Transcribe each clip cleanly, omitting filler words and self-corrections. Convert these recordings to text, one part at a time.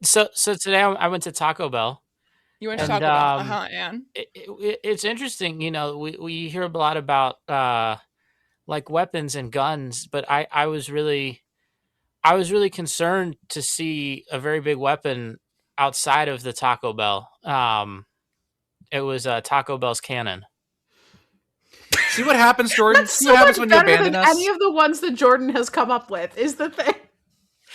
So today I went to Taco Bell. You went to And Taco Bell, and it's interesting. We hear a lot about like weapons and guns, but I was really concerned to see a very big weapon outside of the Taco Bell. It was Taco Bell's cannon. See what happens, Jordan? That's See so what happens much when you better abandon than us? any of the ones that Jordan has come up with, is the thing.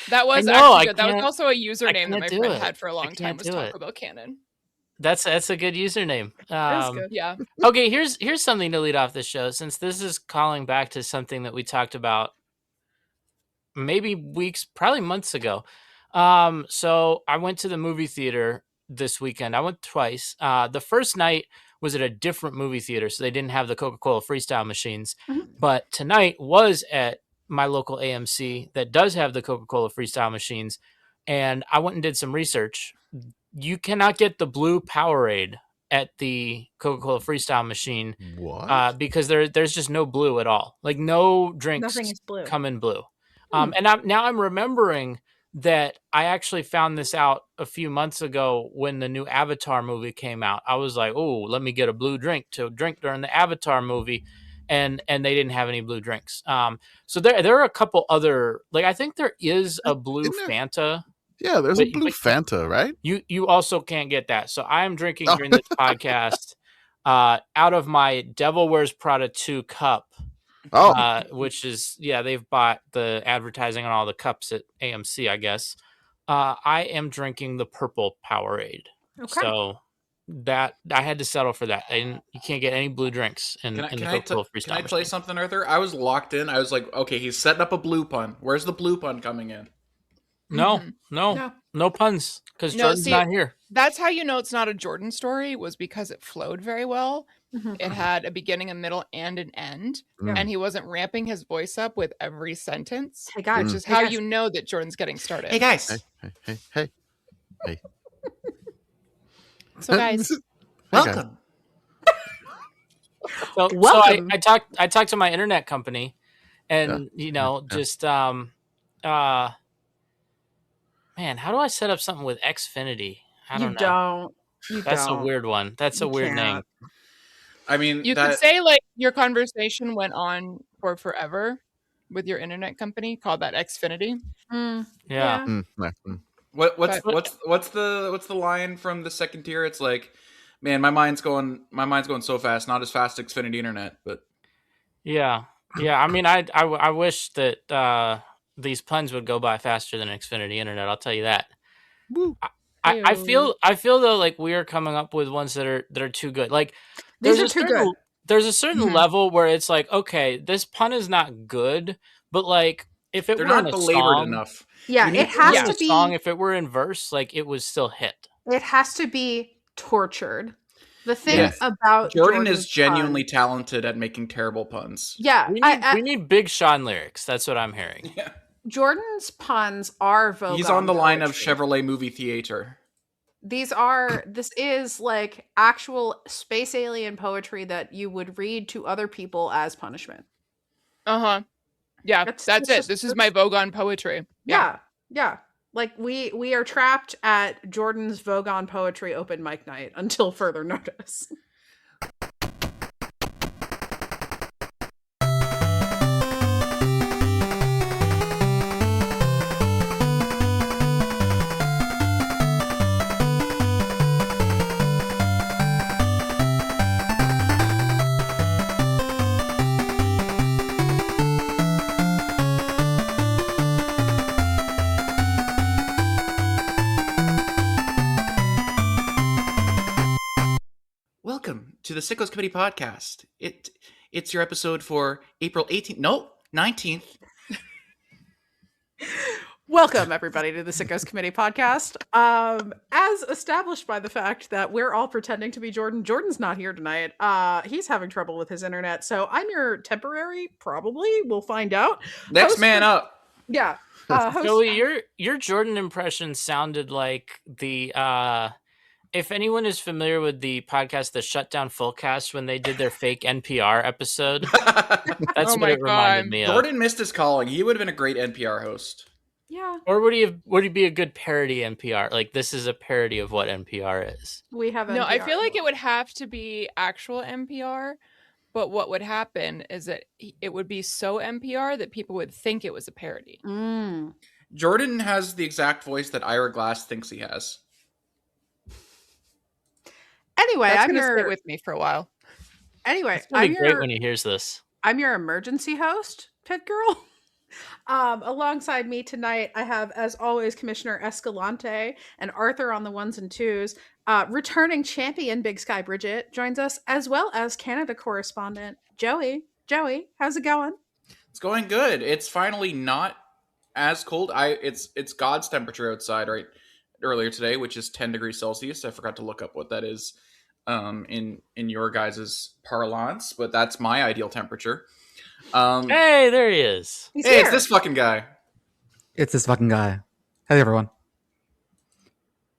that was I know, actually I good. That was can't- also a username that can't my do friend it. had for a I long time. can't Was do Taco it. Bell Cannon. That's a good username. That's good. Yeah. Okay, here's something to lead off the show, since this is calling back to something that we talked about maybe weeks, probably months ago. So I went to the movie theater this weekend. I went twice. The first night was at a different movie theater, so they didn't have the Coca-Cola freestyle machines. Mhm. But tonight was at my local AMC that does have the Coca-Cola freestyle machines, and I went and did some research. You cannot get the blue Powerade at the Coca-Cola freestyle machine What? because there's just no blue at all. Like, no drinks Nothing is blue. come in blue. And I'm remembering that I actually found this out a few months ago when the new Avatar movie came out. I was like, oh, let me get a blue drink to drink during the Avatar movie. And they didn't have any blue drinks. So there are a couple other, like, I think there is a blue Isn't there- Fanta. Yeah, there's a But- blue but- Fanta, right? You also can't get that. So I am drinking Oh. during this podcast out of my Devil Wears Prada 2 cup. Oh, Which is, they've bought the advertising on all the cups at AMC, I guess. I am drinking the purple Powerade. Okay. So that I had to settle for that. You can't get any blue drinks in the Coca-Cola freestyle Can I tell machine. you something, Arthur? I was locked in. I was like, okay, he's setting up a blue pun. Where's the blue pun coming in? No, Mhm. no puns, because No, Jordan's see- not here. That's how you know it's not a Jordan story, was because it flowed very well. Mhm. It had a beginning, a middle, and an end. Mm. And he wasn't ramping his voice up with every sentence, Hey guys, which is hey, how guys. you know that Jordan's getting started. Hey, guys. hey. So, guys, Welcome. So Welcome. I talked to my internet company, and just man, how do I set up something with Xfinity? I don't know. That's a weird one. That's a You weird name. can't. I mean, you could say, like, your conversation went on for forever with your internet company. Call that Xfinity. Yeah. What's the line from the second tier? It's like, man, my mind's going so fast. Not as fast as Xfinity Internet, but Yeah. I mean, I wish that these puns would go by faster than Xfinity Internet. I'll tell you that. Woo. I feel though like we are coming up with ones that are too good. Like, These are too good. There's a certain Mhm. level where it's like, okay, this pun is not good, but like if it they're were not in a belabored song, enough. Yeah, you it need has in to a be. song. If it were in verse, like, it would still hit. It has to be tortured. The thing Yes. about Jordan Jordan's is genuinely pun- talented at making terrible puns. Yeah, We need Big Sean lyrics. That's what I'm hearing. Yeah. Jordan's puns are Vogue. He's on the line of Chevrolet movie theater. This is like actual space alien poetry that you would read to other people as punishment. Uh-huh. Yeah, That's that's it. just- This is my Vogue on poetry. Yeah. Like we are trapped at Jordan's Vogue on Poetry open mic night until further notice. Welcome to the Sickos Committee podcast. It's your episode for April 18th. No, 19th. Welcome everybody to the Sickos Committee podcast. As established by the fact that we're all pretending to be Jordan. Jordan's not here tonight. He's having trouble with his internet, so I'm your temporary. Probably, we'll find out. Next Host man for- up. Yeah. Host- Joey, your Jordan impression sounded like the if anyone is familiar with the podcast, the Shutdown Fullcast, when they did their fake NPR episode, that's Oh what my it reminded God. me of. Jordan missed his calling. He would have been a great NPR host. Yeah, Or would he be a good parody NPR? Like, this is a parody of what NPR is. we have No, I NPR. feel like it would have to be actual NPR, but what would happen is that it would be so NPR that people would think it was a parody. Mm. Jordan has the exact voice that Ira Glass thinks he has. Anyway, That's I'm gonna sit your with me for a while. anyway. It's gonna I'm be great your when he hears this. I'm your emergency host, Pitt Girl. Alongside me tonight, I have, as always, Commissioner Escalante and Arthur on the ones and twos. Returning champion Big Sky Brigit joins us, as well as Canada correspondent Joey. Joey, how's it going? It's going good. It's finally not as cold. It's God's temperature outside right earlier today, which is 10 degrees Celsius. I forgot to look up what that is in your guys' parlance, but that's my ideal temperature. Hey, there he is. He's Hey, here. it's this fucking guy. It's this fucking guy. Hey, everyone.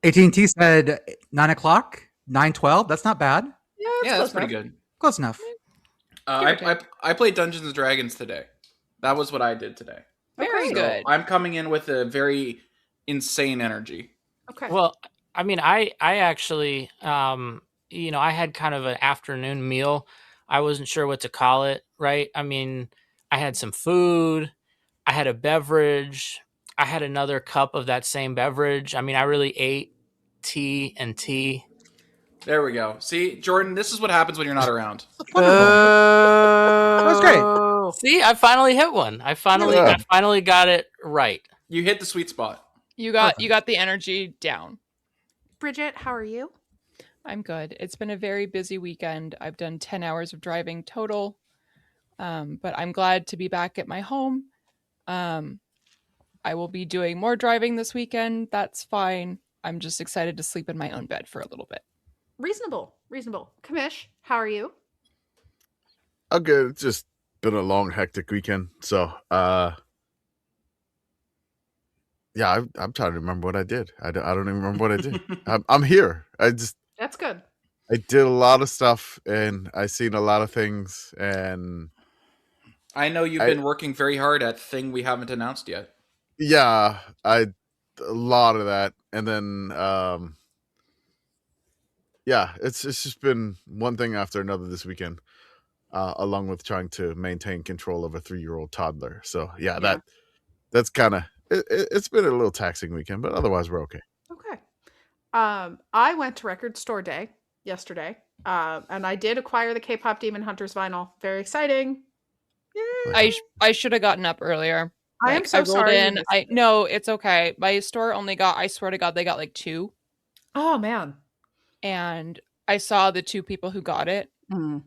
AT&T said 9 o'clock, 9:12. That's not bad. Yeah, Yeah, that's pretty good. Close enough. I played Dungeons and Dragons today. That was what I did today. Very So good. I'm coming in with a very insane energy. Okay. Well, I mean, I actually, I had kind of an afternoon meal. I wasn't sure what to call it, right? I mean, I had some food, I had a beverage, I had another cup of that same beverage. I mean, I really ate tea and tea. There we go. See, Jordan, this is what happens when you're not around. That was great. See, I finally hit one. I finally got it right. You hit the sweet spot. You got the energy down. Brigit, how are you? I'm good. It's been a very busy weekend. I've done 10 hours of driving total. But I'm glad to be back at my home. I will be doing more driving this weekend. That's fine. I'm just excited to sleep in my own bed for a little bit. Reasonable. Commish, how are you? I'm good. It's just been a long, hectic weekend. So, yeah, I'm trying to remember what I did. I don't even remember what I did. I'm here. That's good. I did a lot of stuff and I seen a lot of things and I know you've been working very hard at thing we haven't announced yet. yeah, a lot of that. And then, yeah, it's just been one thing after another this weekend, along with trying to maintain control of a 3-year-old toddler. So yeah. That's kind of, it's been a little taxing weekend, but otherwise we're okay. Okay. I went to Record Store Day yesterday, and I did acquire the K-pop Demon Hunters vinyl. Very exciting. Yay. I should have gotten up earlier. I am so sorry. No, it's okay. My store only got, I swear to God, they got like 2. Oh man. And I saw the 2 people who got it. Mm.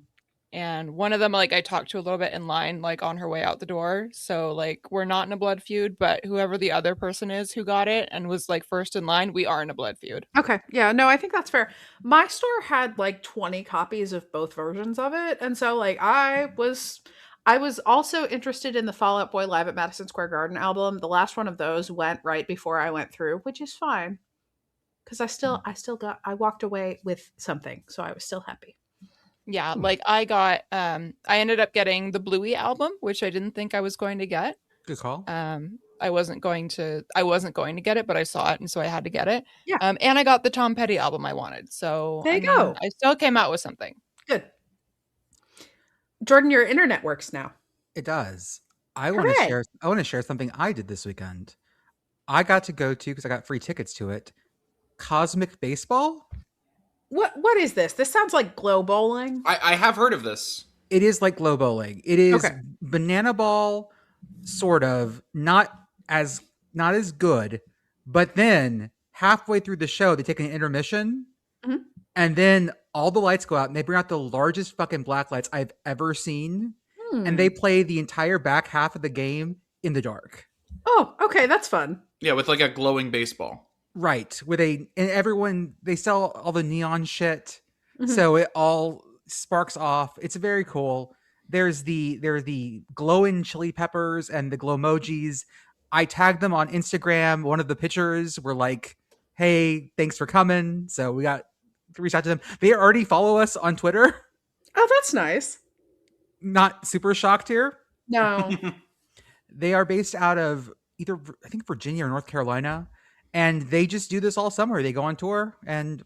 And one of them, like, I talked to a little bit in line, like, on her way out the door. So, like, we're not in a blood feud, but whoever the other person is who got it and was, like, first in line, we are in a blood feud. Okay. Yeah, no, I think that's fair. My store had, like, 20 copies of both versions of it. And so, like, I was also interested in the Fall Out Boy Live at Madison Square Garden album. The last one of those went right before I went through, which is fine. Because I walked away with something. So I was still happy. Yeah, like I ended up getting the Bluey album, which I didn't think I was going to get. Good call. I wasn't going to get it, but I saw it, and so I had to get it. Yeah. And I got the Tom Petty album I wanted. So there you go. I still came out with something. Good. Jordan, your internet works now. It does. I want to share something I did this weekend. I got to go to, because I got free tickets to it, Cosmic Baseball. What is this? This sounds like glow bowling. I have heard of this. It is like glow bowling. It is banana ball, sort of, not as good, but then halfway through the show they take an intermission, and then all the lights go out and they bring out the largest fucking black lights I've ever seen, and they play the entire back half of the game in the dark. Oh, okay, that's fun. Yeah, with like a glowing baseball. Right, where they sell all the neon shit, so it all sparks off. It's very cool. There are the glowing chili peppers and the glow emojis. I tagged them on Instagram. One of the pictures were like, "Hey, thanks for coming." So we got to reach out to them. They already follow us on Twitter. Oh, that's nice. Not super shocked here. No. They are based out of either I think Virginia or North Carolina, and they just do this all summer. They go on tour, and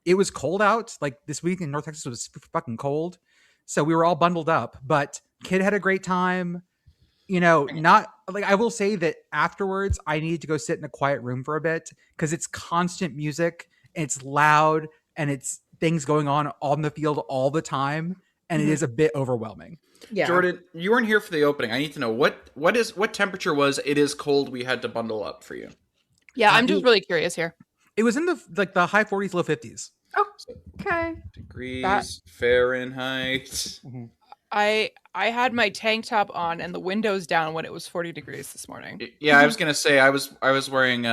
it was cold out. Like this week in North Texas was fucking cold, so we were all bundled up. But kid had a great time. Not like I will say that afterwards I needed to go sit in a quiet room for a bit because it's constant music and it's loud and it's things going on the field all the time, and it is a bit overwhelming. Yeah. Jordan, you weren't here for the opening. I need to know what temperature was. It is cold. We had to bundle up for you. Yeah, I'm just really curious here. It was in the high 40s, low 50s. Okay. Degrees Fahrenheit. I had my tank top on and the windows down when it was 40 degrees this morning. Yeah, I was gonna say I was wearing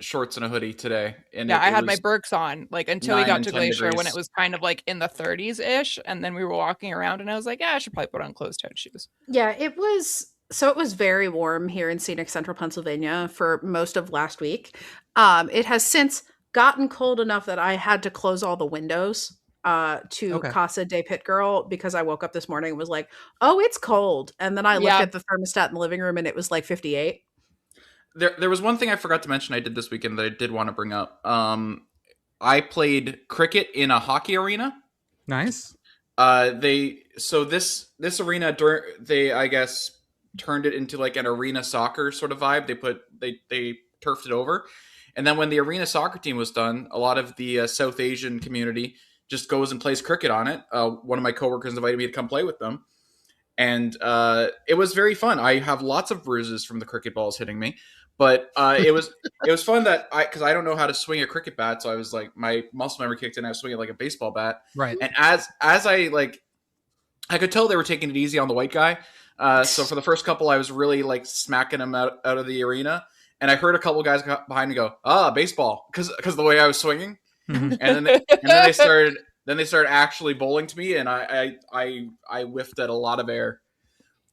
shorts and a hoodie today, and I had my Birks on until we 9 got and to 10 Glacier when degrees. it was kind of like in the 30s ish, and then we were walking around and I was like, yeah, I should probably put on closed-toed shoes. Yeah, it was very warm here in scenic central Pennsylvania for most of last week. It has since gotten cold enough that I had to close all the windows to Casa de Pitt Girl because I woke up this morning and was like, oh, it's cold. And then I looked at the thermostat in the living room and it was like 58. There was one thing I forgot to mention I did this weekend that I did want to bring up. I played cricket in a hockey arena. Nice. This arena they I guess turned it into like an arena soccer sort of vibe. They turfed it over. And then when the arena soccer team was done, a lot of the South Asian community just goes and plays cricket on it. One of my coworkers invited me to come play with them. And it was very fun. I have lots of bruises from the cricket balls hitting me. But it was fun because I don't know how to swing a cricket bat. So I was like, my muscle memory kicked in. I was swinging like a baseball bat. Right. And as I could tell they were taking it easy on the white guy. So for the first couple, I was really like smacking him out of the arena. And I heard a couple guys behind me go, baseball, because the way I was swinging. And then they started actually bowling to me, and I whiffed at a lot of air.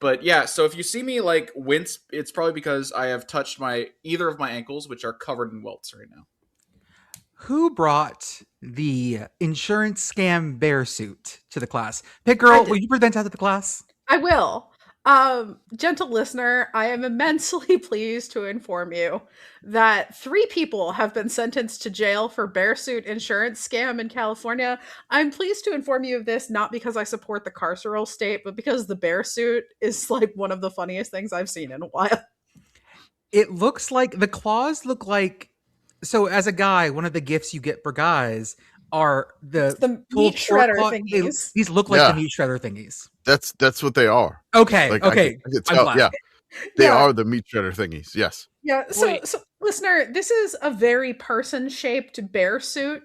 But yeah, so if you see me like wince, it's probably because I have touched either of my ankles, which are covered in welts right now. Who brought the insurance scam bear suit to the class? Pitt Girl, will you present that to the class? I will. Gentle listener, I am immensely pleased to inform you that 3 people have been sentenced to jail for bearsuit insurance scam in California. I'm pleased to inform you of this, not because I support the carceral state, but because the bearsuit is like one of the funniest things I've seen in a while. It looks like the claws look like, so as a guy, one of the gifts you get for guys are the meat shredder thingies. These look like the meat shredder thingies. That's what they are. Okay. Like, okay. I can tell, yeah. They are the meat shredder thingies. Yes. Yeah. So listener, this is a very person-shaped bear suit.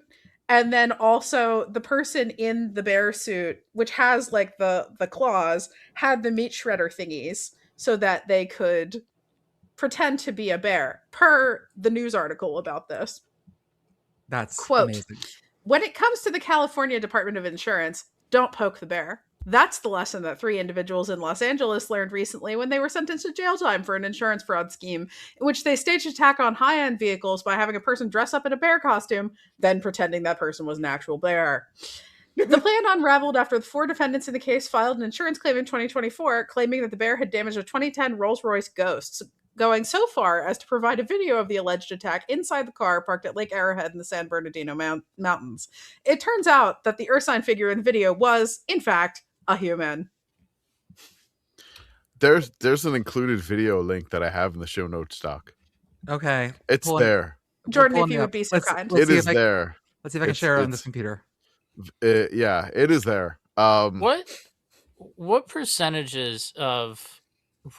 And then also the person in the bear suit, which has like the claws, had the meat shredder thingies so that they could pretend to be a bear, per the news article about this. That's quote, amazing. When it comes to the California Department of Insurance, don't poke the bear. That's the lesson that 3 individuals in Los Angeles learned recently when they were sentenced to jail time for an insurance fraud scheme in which they staged an attack on high-end vehicles by having a person dress up in a bear costume, then pretending that person was an actual bear. The plan unraveled after the 4 defendants in the case filed an insurance claim in 2024, claiming that the bear had damaged a 2010 Rolls-Royce Ghost, going so far as to provide a video of the alleged attack inside the car parked at Lake Arrowhead in the San Bernardino Mountains. It turns out that the Ursine figure in the video was, in fact, a human. There's an included video link that I have in the show notes doc. Okay. It's there. Jordan, if you would be so kind. It is there. Let's see if I can share it on this computer. Yeah, it is there. What percentages of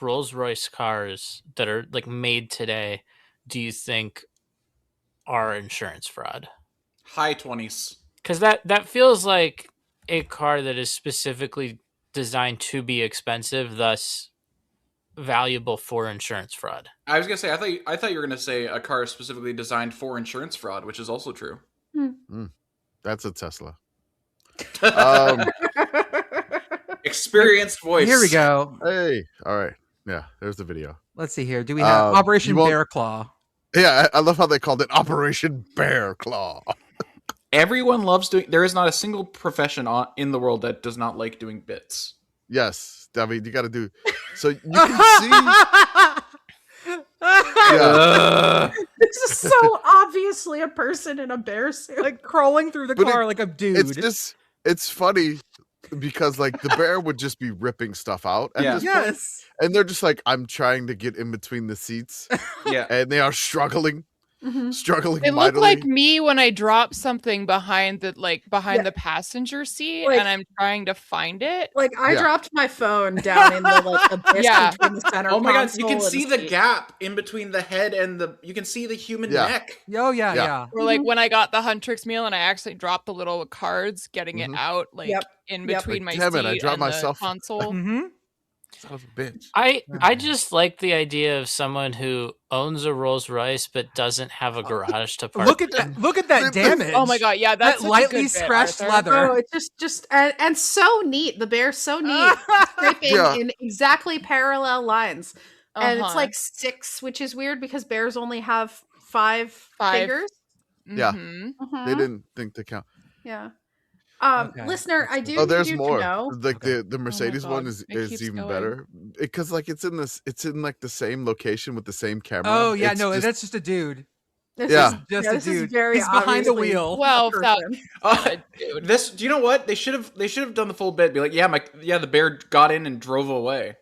Rolls-Royce cars that are like made today do you think are insurance fraud? High 20s. Because that feels like a car that is specifically designed to be expensive, thus valuable for insurance fraud. I was gonna say, I thought you were gonna say a car specifically designed for insurance fraud, which is also true. That's a Tesla. Experienced voice. Here we go. Hey, all right. Yeah, there's the video. Let's see here. Do we have Operation Bear Claw? Yeah, I love how they called it Operation Bear Claw. Everyone loves doing. There is not a single profession in the world that does not like doing bits. Yes, I mean you got to do. So you can see. Yeah. This is so obviously a person in a bear suit. Like crawling through the But car like a dude. It's funny because like the bear would just be ripping stuff out at Yeah. this point. Yes. And they're just like, I'm trying to get in between the seats. Yeah. And they are struggling It looked mightily. like me when I dropped something behind the passenger seat, Like- and I'm trying to find it. Like I Yeah. dropped my phone down in the abyss Yeah. between the center. Oh my god, you console can and see the seat. gap in between the head and you can see the human Yeah. neck. Oh yeah, Yeah. yeah. Or like when I got the Huntrix meal and I actually dropped the little cards, getting it out like Yep. in Yep. between Like, my damn seat it, I dropped and myself. the console. Mm-hmm. Son of a bitch. I just like the idea of someone who owns a Rolls Royce but doesn't have a garage to park. Look at that! Look at that damage! Oh my god, yeah, that's that such a lightly good bit, scratched Arthur. leather. Oh, it's just and so neat. The bear's so neat, scraping Yeah. in exactly parallel lines, and it's Uh-huh. like 6, which is weird because bears only have 5 5. fingers. Yeah. Mhm. Mhm. They didn't think to count. Yeah. Okay, Listener, that's I good. do Oh, need there's you more. to know. Like Okay. the Mercedes one God, is it keeps even going. better because like it's in like the same location with the same camera. Oh yeah, It's no, just- that's just a dude. This Yeah. is, Just yeah, a this is dude. very He's behind the obviously wheel. a Well, if that- person. Dude. This, do you know what they should have done the full bit? Be like, the bear got in and drove away.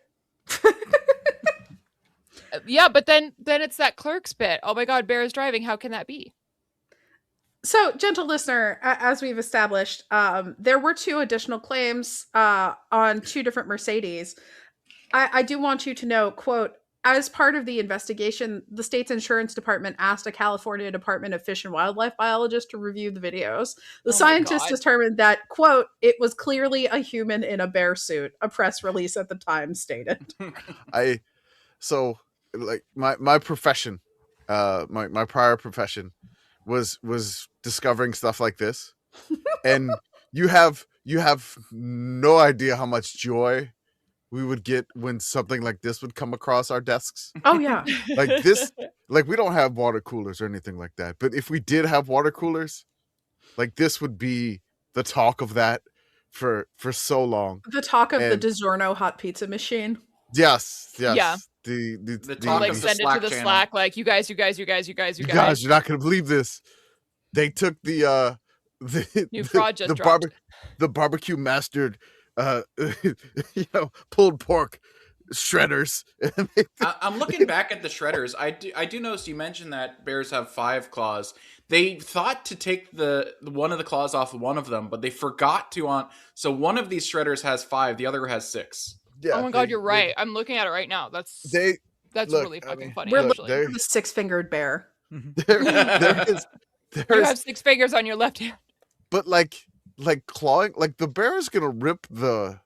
Yeah, but then it's that Clerks bit. Oh my god, Bear is driving. How can that be? So, gentle listener, as we've established, there were 2 additional claims on 2 different Mercedes. I do want you to know, quote, as part of the investigation, the state's insurance department asked a California Department of Fish and Wildlife biologist to review the videos. The Oh my scientists God. determined that, quote, it was clearly a human in a bear suit, a press release at the time stated. So like my profession, my prior profession was discovering stuff like this, and you have no idea how much joy we would get when something like this would come across our desks. Oh, yeah. Like this, like we don't have water coolers or anything like that, but if we did have water coolers, like this would be the talk of that for so long. The talk of And- the DiGiorno hot pizza machine. Yes. Yeah. The talk Like of the send it to Slack the channel. Slack, like you guys. You guys, you're not gonna believe this. They took the New fraud just the dropped. the barbecue mastered pulled pork shredders. And I'm looking back at the shredders. I do notice you mentioned that bears have 5 claws. They thought to take the one of the claws off one of them, but they forgot to on. So one of these shredders has 5, the other has 6. yeah, Oh my god, you're right. I'm looking at it right now. That's Look, really I fucking mean, funny. We're look, Actually, there- The 6-fingered bear. there is you there's have 6 fingers on your left hand. but like clawing, like the bear is gonna rip the.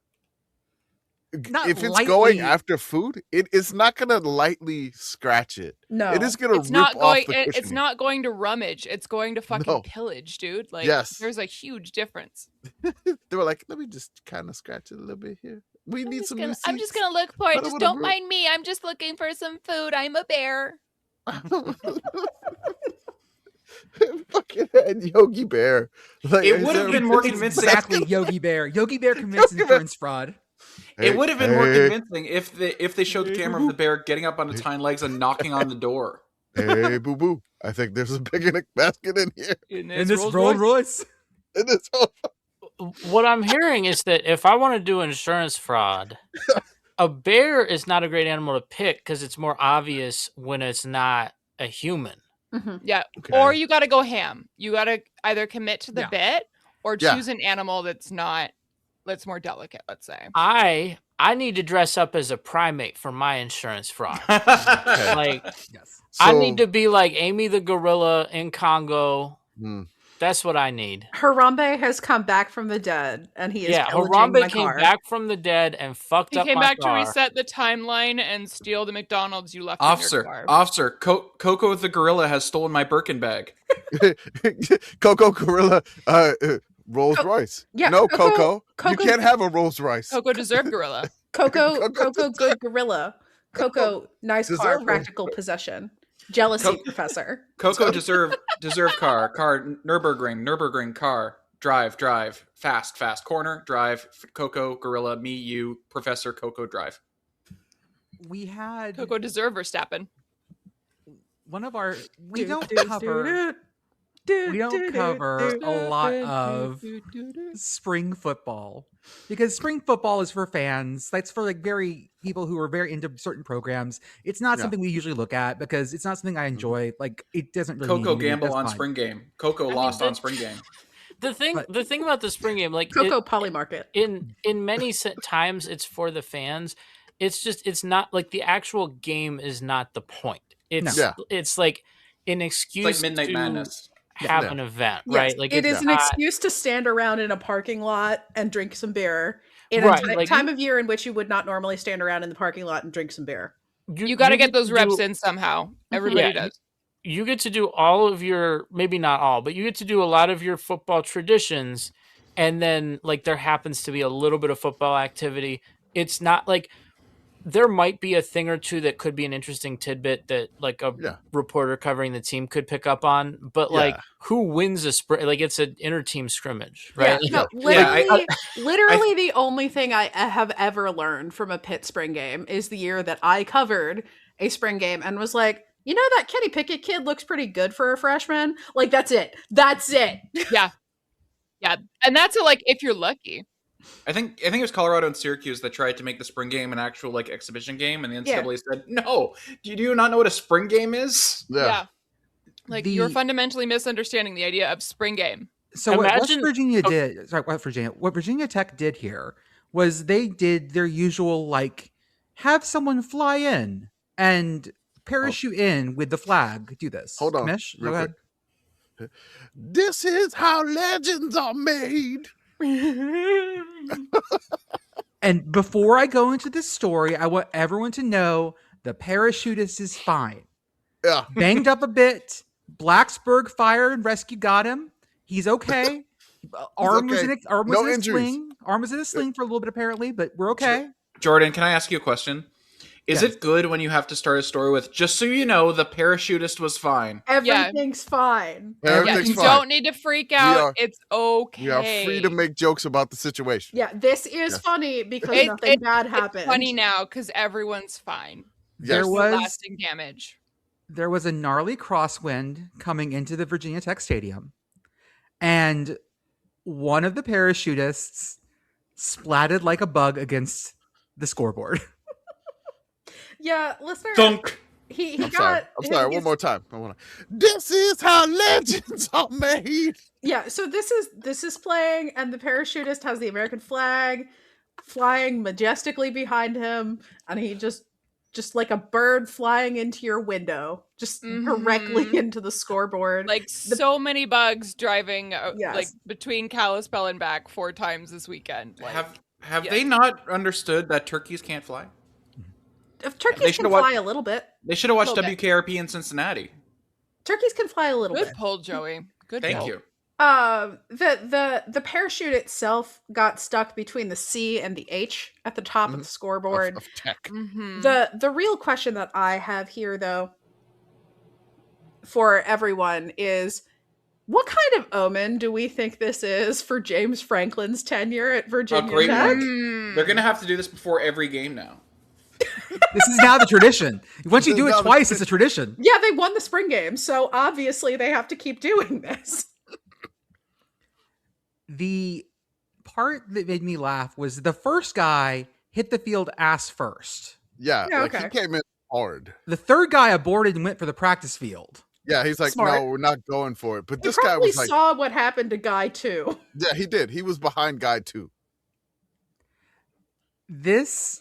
Not if it's lightly. going after food, it is not gonna lightly scratch it. No. It is gonna It's rip not off going. the It's cushioning. not going to rummage. It's going to fucking No. pillage, dude. Like, Yes. there's a huge difference. They were like, let me just kind of scratch it a little bit here. We need some new I'm just seats. gonna look for I it. don't Just wanna don't ruin- mind me. I'm just looking for some food. I'm a bear. Fucking and Yogi Bear. Like, It is would have there- been more It's convincing. exactly Yogi Bear. Yogi Bear commits Yogi Bear. insurance fraud. It would have been more Hey, convincing if they showed the camera of the bear getting up on its hind legs and knocking on the door. Hey, boo boo. I think there's a picnic basket in here. In In this Rolls Royce. In this whole- What I'm hearing is that if I want to do insurance fraud, a bear is not a great animal to pick because it's more obvious when it's not a human. Mhm. Yeah. Okay. Or you got to go ham. You got to either commit to the Yeah. bit or Yeah. choose an animal that's more delicate. Let's say. I need to dress up as a primate for my insurance fraud. Like Yes. I So- need to be like Amy the gorilla in Congo. Hmm. That's what I need. Harambe has come back from the dead, and he is Yeah, pillaging Harambe my came car. back from the dead and fucked He up came my back car. to reset the timeline and steal the McDonald's you left Officer, in your car. officer, Coco the gorilla has stolen my Birkin bag. Coco Gorilla Rolls Royce. yeah, No, Coco- Coco. Coco- You can't have a Rolls Royce. Coco deserved gorilla. Coco, Coco good gorilla. Coco, nice car, Deserve it. practical possession. Jealousy, Co- professor. Coco deserve car Nürburgring car drive fast corner drive Coco gorilla me you Professor Coco drive. We had Coco deserve Verstappen. one of our we Do, don't do, cover do, do, we don't do, cover do, a lot of spring football because spring football is for fans. That's for like very people who are very into certain programs. It's not Yeah. something we usually look at because it's not something I enjoy. Like it doesn't really Coco need me, gamble that's on fine. spring game. Coco lost on spring game. The thing about the spring game, like Coco Poly Market. in many times, it's for the fans. It's not like the actual game is not the point. It's Yeah. it's like an It's excuse like Midnight to Madness. have Yeah. an event, Yes, right? Like it it's is an not- excuse to stand around in a parking lot and drink some beer in Right, a like time of year in which you would not normally stand around in the parking lot and drink some beer. You got to get those to reps do- in somehow. Everybody Yeah, does. You get to do all of your, maybe not all, but you get to do a lot of your football traditions, and then like there happens to be a little bit of football activity. It's not like there might be a thing or two that could be an interesting tidbit that like a Yeah. reporter covering the team could pick up on, but like Yeah. who wins a sprint? Like it's an inter-team scrimmage, right? Yeah, no, Yeah, literally the only thing I have ever learned from a Pitt spring game is the year that I covered a spring game and was like, you know, that Kenny Pickett kid looks pretty good for a freshman. Like that's it. Yeah. Yeah. And that's like if you're lucky. I think it was Colorado and Syracuse that tried to make the spring game an actual like exhibition game, and the NCAA said, "No, do you not know what a spring game is?" Yeah. Like you're fundamentally misunderstanding the idea of spring game. So what West Imagine- Virginia did, what Virginia Tech did here was they did their usual, like, have someone fly in and parachute in with the flag. Do this. Hold on, Commish, real go ahead. quick. This is how legends are made. And before I go into this story, I want everyone to know the parachutist is fine. Yeah. Banged up a bit. Blacksburg fire and rescue got him. He's okay. Arm was okay. in a No injuries. sling. Arm was in a sling for a little bit apparently, but we're okay. Jordan, can I ask you a question? Is Yes. it good when you have to start a story with, just so you know, the parachutist was fine? Everything's fine. Yeah, Everything's you fine. don't need to freak out. are- It's okay. We are free to make jokes about the situation. Yeah, this is Yes. funny because It- nothing bad happened. It's funny now because everyone's fine. Yes. There No was lasting damage. there was a gnarly crosswind coming into the Virginia Tech Stadium, and one of the parachutists splatted like a bug against the scoreboard. Yeah, listener. Thunk. He I'm sorry. got. I'm sorry. his- One more time. This is how legends are made. Yeah, so this is playing, and the parachutist has the American flag flying majestically behind him, and he just like a bird flying into your window, just directly Mhm. into the scoreboard. Like so many bugs driving Yes. like between Kalispell and back 4 times this weekend. Like, Have yeah. they not understood that turkeys can't fly? if they turkeys can should've fly a little bit, They should have watched Little bit. WKRP in Cincinnati. turkeys can fly a little good bit. pull, Joey. Good Thank pull. you. The parachute itself got stuck between the C and the H at the top of the scoreboard. Of tech. Mhm. The real question that I have here, though, for everyone is, what kind of omen do we think this is for James Franklin's tenure at Virginia great Tech? one. Mm. They're gonna have to do this before every game now. This is now the tradition. Once you This do is it now the twice, it's a tradition. Yeah, they won the spring game, so obviously they have to keep doing this. The part that made me laugh was the first guy hit the field ass first. Yeah, Yeah, like okay. he came in hard. The third guy aborted and went for the practice field. Yeah, he's like, Smart. no, we're not going for it. But You this guy probably was like, saw what happened to Guy too. yeah, he did. He was behind guy too. This,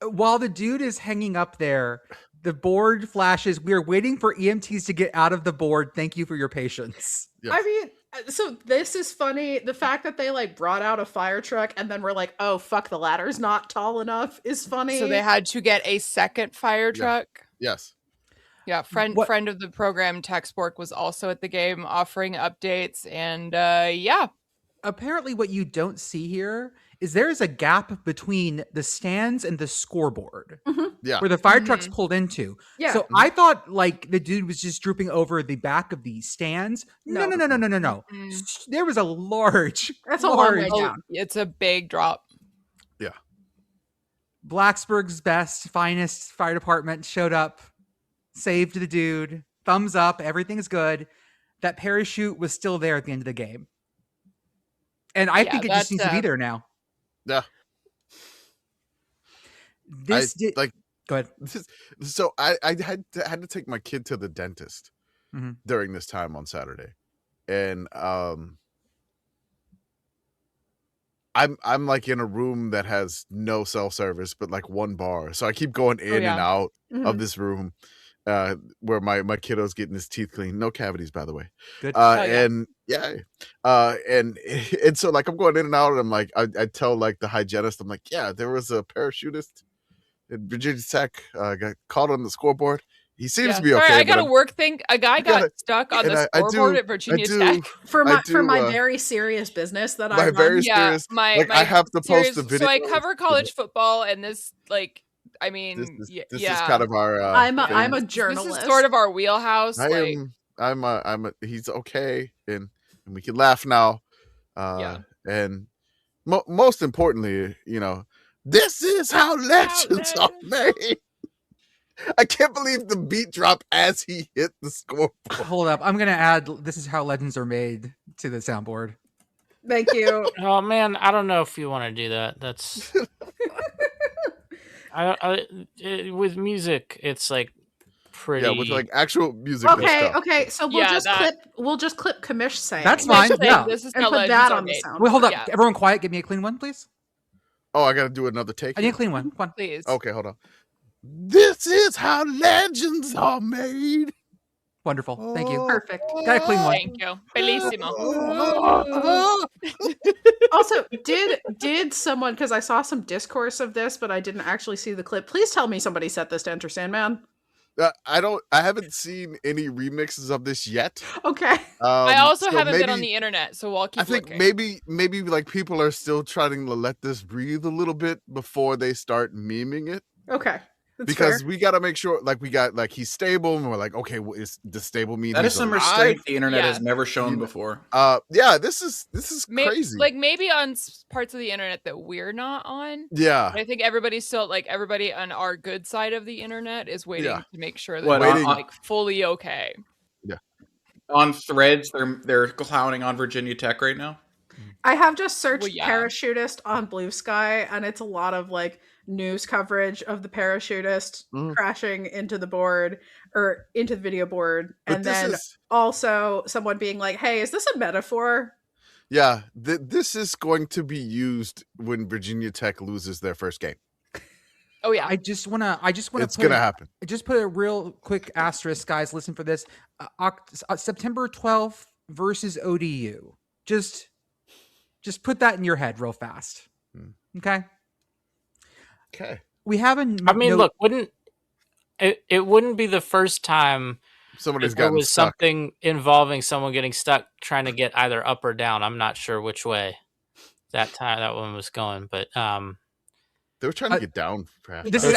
while the dude is hanging up there, the board flashes. We're waiting for EMTs to get out of the board. Thank you for your patience. Yes. I mean, so this is funny. The fact that they like brought out a fire truck and then were like, "Oh fuck, the ladder's not tall enough," is funny. So they had to get a second fire truck. Yes. Yeah, friend What- of the program, Texbork, was also at the game offering updates, and yeah, Apparently, what you don't see here is there is a gap between the stands and the scoreboard Yeah. where the fire truck's pulled into. Yeah. So I thought like the dude was just drooping over the back of the stands. No. No. Mm. There was a large, That's a long way large down. It's a big drop. Blacksburg's best, finest fire department showed up, saved the dude, thumbs up, everything's good. That parachute was still there at the end of the game. And I think it just needs to be there now. Yeah. This did like go ahead. So I had to take my kid to the dentist during this time on Saturday. And I'm like in a room that has no self-service but like one bar. So I keep going in and out of this room where my kiddo's getting his teeth cleaned. No cavities, by the way. Good. And and so like I'm going in and out, and I'm like I tell like the hygienist, I'm like, yeah, there was a parachutist at Virginia Tech, got called on the scoreboard. He seems to be okay. Sorry, I got a work thing. A guy got stuck on the scoreboard at Virginia Tech. For my very serious business that I run. Very serious. I have to post the video. So I cover college football, and this, like, I mean, this is kind of our. I'm a journalist. This is sort of our wheelhouse. He's okay, and we can laugh now. And most importantly, this is how legends are made. I can't believe the beat drop as he hit the scoreboard. Hold up. I'm going to add "This is how legends are made" to the soundboard. Thank you. Oh, man. I don't know if you want to do that. That's... with music, it's like pretty... Yeah, with like actual music. Okay. So we'll just clip Commish saying. That's fine. Yeah. This is and how put that on the sound. Wait, hold up. Everyone quiet. Give me a clean one, please. Oh, I got to do another take? I need a clean one. Come on. Please. Okay, hold on. This is how legends are made. Wonderful. Thank you. Perfect. Got a clean one. Thank you. Bellissimo. Also, did someone, because I saw some discourse of this, but I didn't actually see the clip. Please tell me somebody set this to Enter Sandman. I haven't seen any remixes of this yet. Okay. I also haven't been on the internet, so I'll keep looking. I think maybe like people are still trying to let this breathe a little bit before they start memeing it. Okay. That's because fair. we got to make sure, like, we got, like, he's stable, and we're like, okay, does stable mean that is some restraint the internet has never shown before? Yeah, this is crazy. Like, maybe on parts of the internet that we're not on. Yeah, I think everybody's still, like, everybody on our good side of the internet is waiting to make sure that we're like fully okay. Yeah, on Threads, they're clowning on Virginia Tech right now. I have just searched parachutist on Blue Sky, and it's a lot of like news coverage of the parachutist crashing into the board or into the video board, and then also someone being like, "Hey, is this a metaphor?" Yeah, this is going to be used when Virginia Tech loses their first game. Oh yeah, I just wanna. It's gonna happen. I just put a real quick asterisk, guys. Listen for this. September 12th versus ODU. Just put that in your head real fast. Okay. Okay. We have look, wouldn't be the first time somebody's there gotten was stuck. Something involving someone getting stuck trying to get either up or down. I'm not sure which way that one was going, but they were trying to get down. Perhaps. This is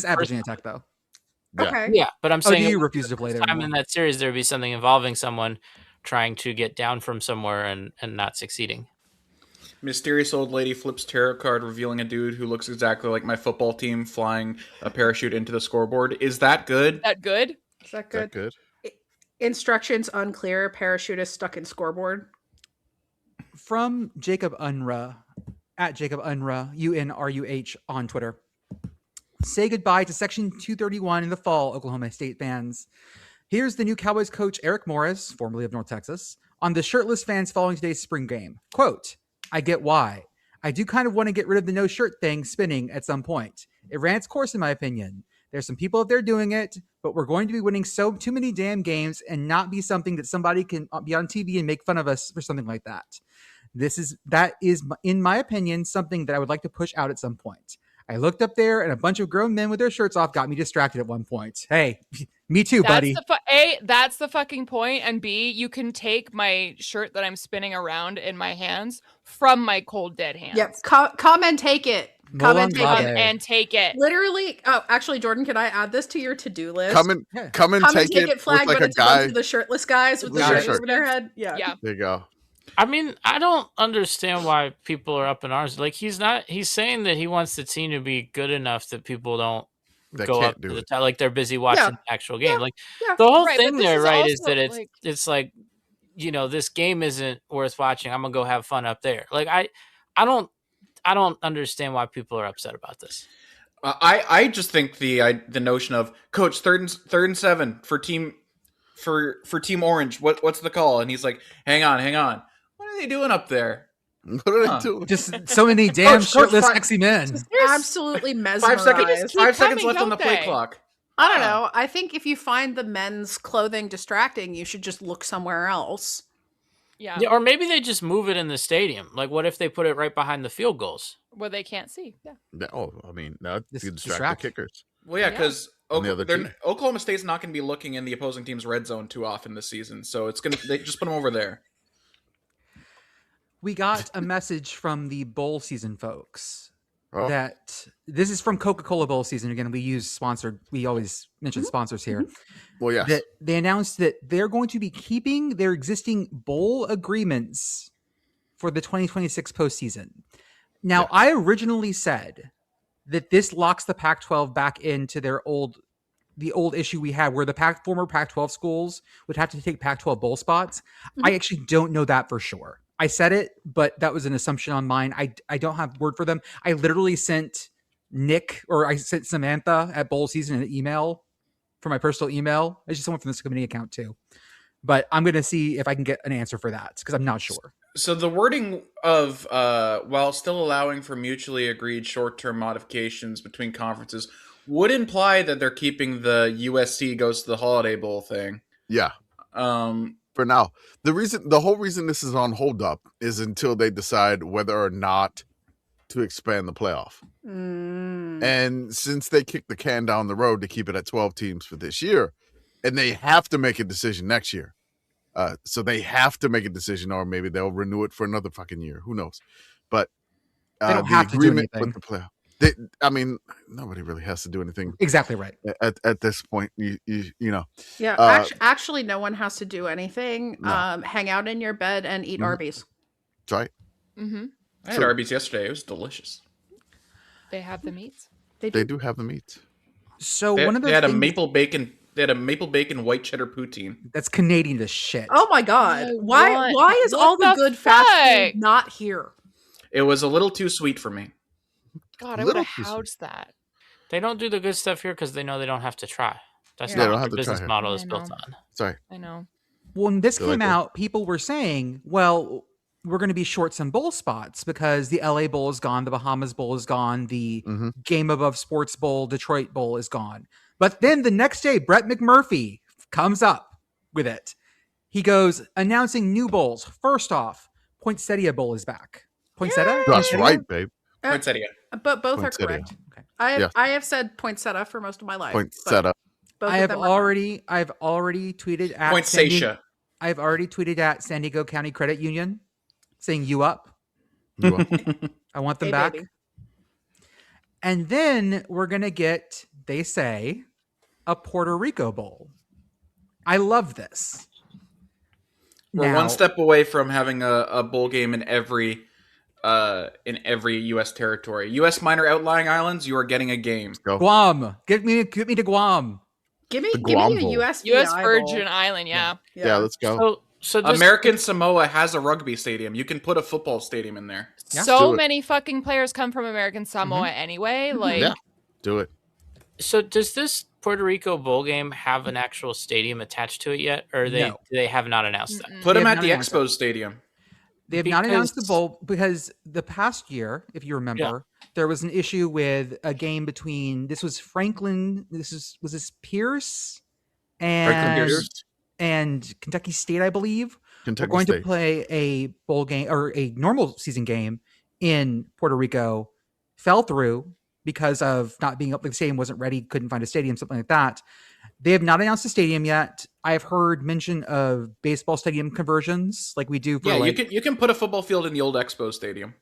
at Virginia Tech, though. Yeah. Okay. Yeah, but I'm saying ODU refused to play there. Time in that series, there'd be something involving someone trying to get down from somewhere and not succeeding. Mysterious old lady flips tarot card, revealing a dude who looks exactly like my football team flying a parachute into the scoreboard. Is that good? Is that good? Is that good? Instructions unclear. Parachutist stuck in scoreboard. From Jacob Unruh, at Jacob Unruh, UNRUH on Twitter. Say goodbye to Section 231 in the fall, Oklahoma State fans. Here's the new Cowboys coach, Eric Morris, formerly of North Texas, on the shirtless fans following today's spring game. Quote, I get why. I do kind of want to get rid of the no shirt thing spinning at some point. It ran its course in my opinion. There's some people out there doing it, but we're going to be winning too many damn games and not be something that somebody can be on TV and make fun of us for something like that. That is, in my opinion, something that I would like to push out at some point. I looked up there and a bunch of grown men with their shirts off got me distracted at one point. Hey, me too, buddy. That's the fucking point. And B, you can take my shirt that I'm spinning around in my hands from my cold dead hands. Yep. Come and take it. Come and take it. Literally. Oh, actually, Jordan, can I add this to your to-do list? Come and take it. Flag, like but it's a bunch of the shirtless guys with the shirts over their head. Yeah. There you go. I mean, I don't understand why people are up in arms. Like, he's saying that he wants the team to be good enough that people don't They go can't up do to the it. top, like they're busy watching Yeah. the actual game. Yeah. Like Yeah. the whole Right, but thing this there, is right, is also, that like- it's like, you know, this game isn't worth watching. I'm gonna go have fun up there. Like I don't understand why people are upset about this. I just think the notion of coach third and 7 for team orange. What's the call? And he's like, hang on. What are they doing up there? What are Huh. they doing? Just so many damn Coach, shirtless, fine. sexy men. Absolutely 5 mesmerized. seconds. keep 5 seconds coming, left on the don't play they? clock. I don't know. I think if you find the men's clothing distracting, you should just look somewhere else. Yeah. Yeah, or maybe they just move it in the stadium. Like, what if they put it right behind the field goals? Where they can't see. Yeah. Oh, I mean, that Just you distract distract. the kickers. Well, yeah, Yeah. because On the other team. Oklahoma State's not going to be looking in the opposing team's red zone too often this season, so they just put them over there. We got a message from the bowl season folks Oh. that this is from Coca-Cola bowl season. Again, we always mention sponsors here. Well, yes. That they announced that they're going to be keeping their existing bowl agreements for the 2026 postseason. Now, Yeah. I originally said that this locks the Pac-12 back into the old issue we had where the former Pac-12 schools would have to take Pac-12 bowl spots. I actually don't know that for sure. I said it, but that was an assumption on mine. I don't have word for them. I literally sent I sent Samantha at bowl season an email from my personal email. I just someone from this committee account too. But I'm going to see if I can get an answer for that because I'm not sure. So the wording of while still allowing for mutually agreed short-term modifications between conferences would imply that they're keeping the USC goes to the Holiday Bowl thing. Yeah. For now, the whole reason this is on hold up is until they decide whether or not to expand the playoff. And since they kicked the can down the road to keep it at 12 teams for this year, and they have to make a decision next year. So they have to make a decision, or maybe they'll renew it for another fucking year. Who knows? But They don't have to do anything. with the playoff. I mean, nobody really has to do anything Exactly right. at this point. You know. Yeah, actually, no one has to do anything. No. Hang out in your bed and eat Arby's. That's right. Mm-hmm. I had Arby's yesterday. It was delicious. They have the meats. They do have the meat. So They, one of the they had a things maple bacon. They had a maple bacon white cheddar poutine. that's Canadian as shit. Oh my god! I Why? want- Why is what all the the good fast fuck? food not here? It was a little too sweet for me. God, I would Little have piece of- housed that. They don't do the good stuff here because they know they don't have to try. That's Yeah. not They don't what have their to try business here. model is I built know. on. Sorry. I know. When this Feel like came that. out, people were saying, well, we're going to be short some bowl spots because the LA Bowl is gone, the Bahamas Bowl is gone, the Mhm. Game Above Sports Bowl, Detroit Bowl is gone. But then the next day, Brett McMurphy comes up with it. He goes, announcing new bowls. First off, Poinsettia Bowl is back. Poinsettia? That's right, babe. Poinsettia. But both are Poinsettia. correct. Okay. Yes. I have said poinsettia for most of my life. Point but set up. both I of have them are fine. already tweeted at Poinsettia. I've already tweeted at San Diego County Credit Union saying you up. You are. I want them Hey, back. baby. And then we're going to get, they say, a Puerto Rico Bowl. I love this. We're Now- one step away from having a bowl game in every U.S. territory. U.S. minor outlying islands, you are getting a game. Go. Guam. Get me to Guam. Give me The a Guam Bowl. US U.S. VI Virgin bowl. Island, yeah. Yeah, let's go. So this, American Samoa has a rugby stadium. You can put a football stadium in there. Yeah. So Do it. many fucking players come from American Samoa anyway. Like, Yeah. Do it. So does this Puerto Rico bowl game have an actual stadium attached to it yet, or No. they have not announced that? mm-mm. Put They them have at the not announced Expos Stadium. They have not announced the Because- bowl because the past year, if you remember, there was an issue with a game between Franklin, was this Pierce Franklin Pierce, and Kentucky State, I believe. Kentucky We're going State. to play a bowl game or a normal season game in Puerto Rico. Fell through because of not being up. The stadium wasn't ready, couldn't find a stadium, something like that. They have not announced a stadium yet. I've heard mention of baseball stadium conversions, like we do for Yeah, like, you can put a football field in the old Expo Stadium.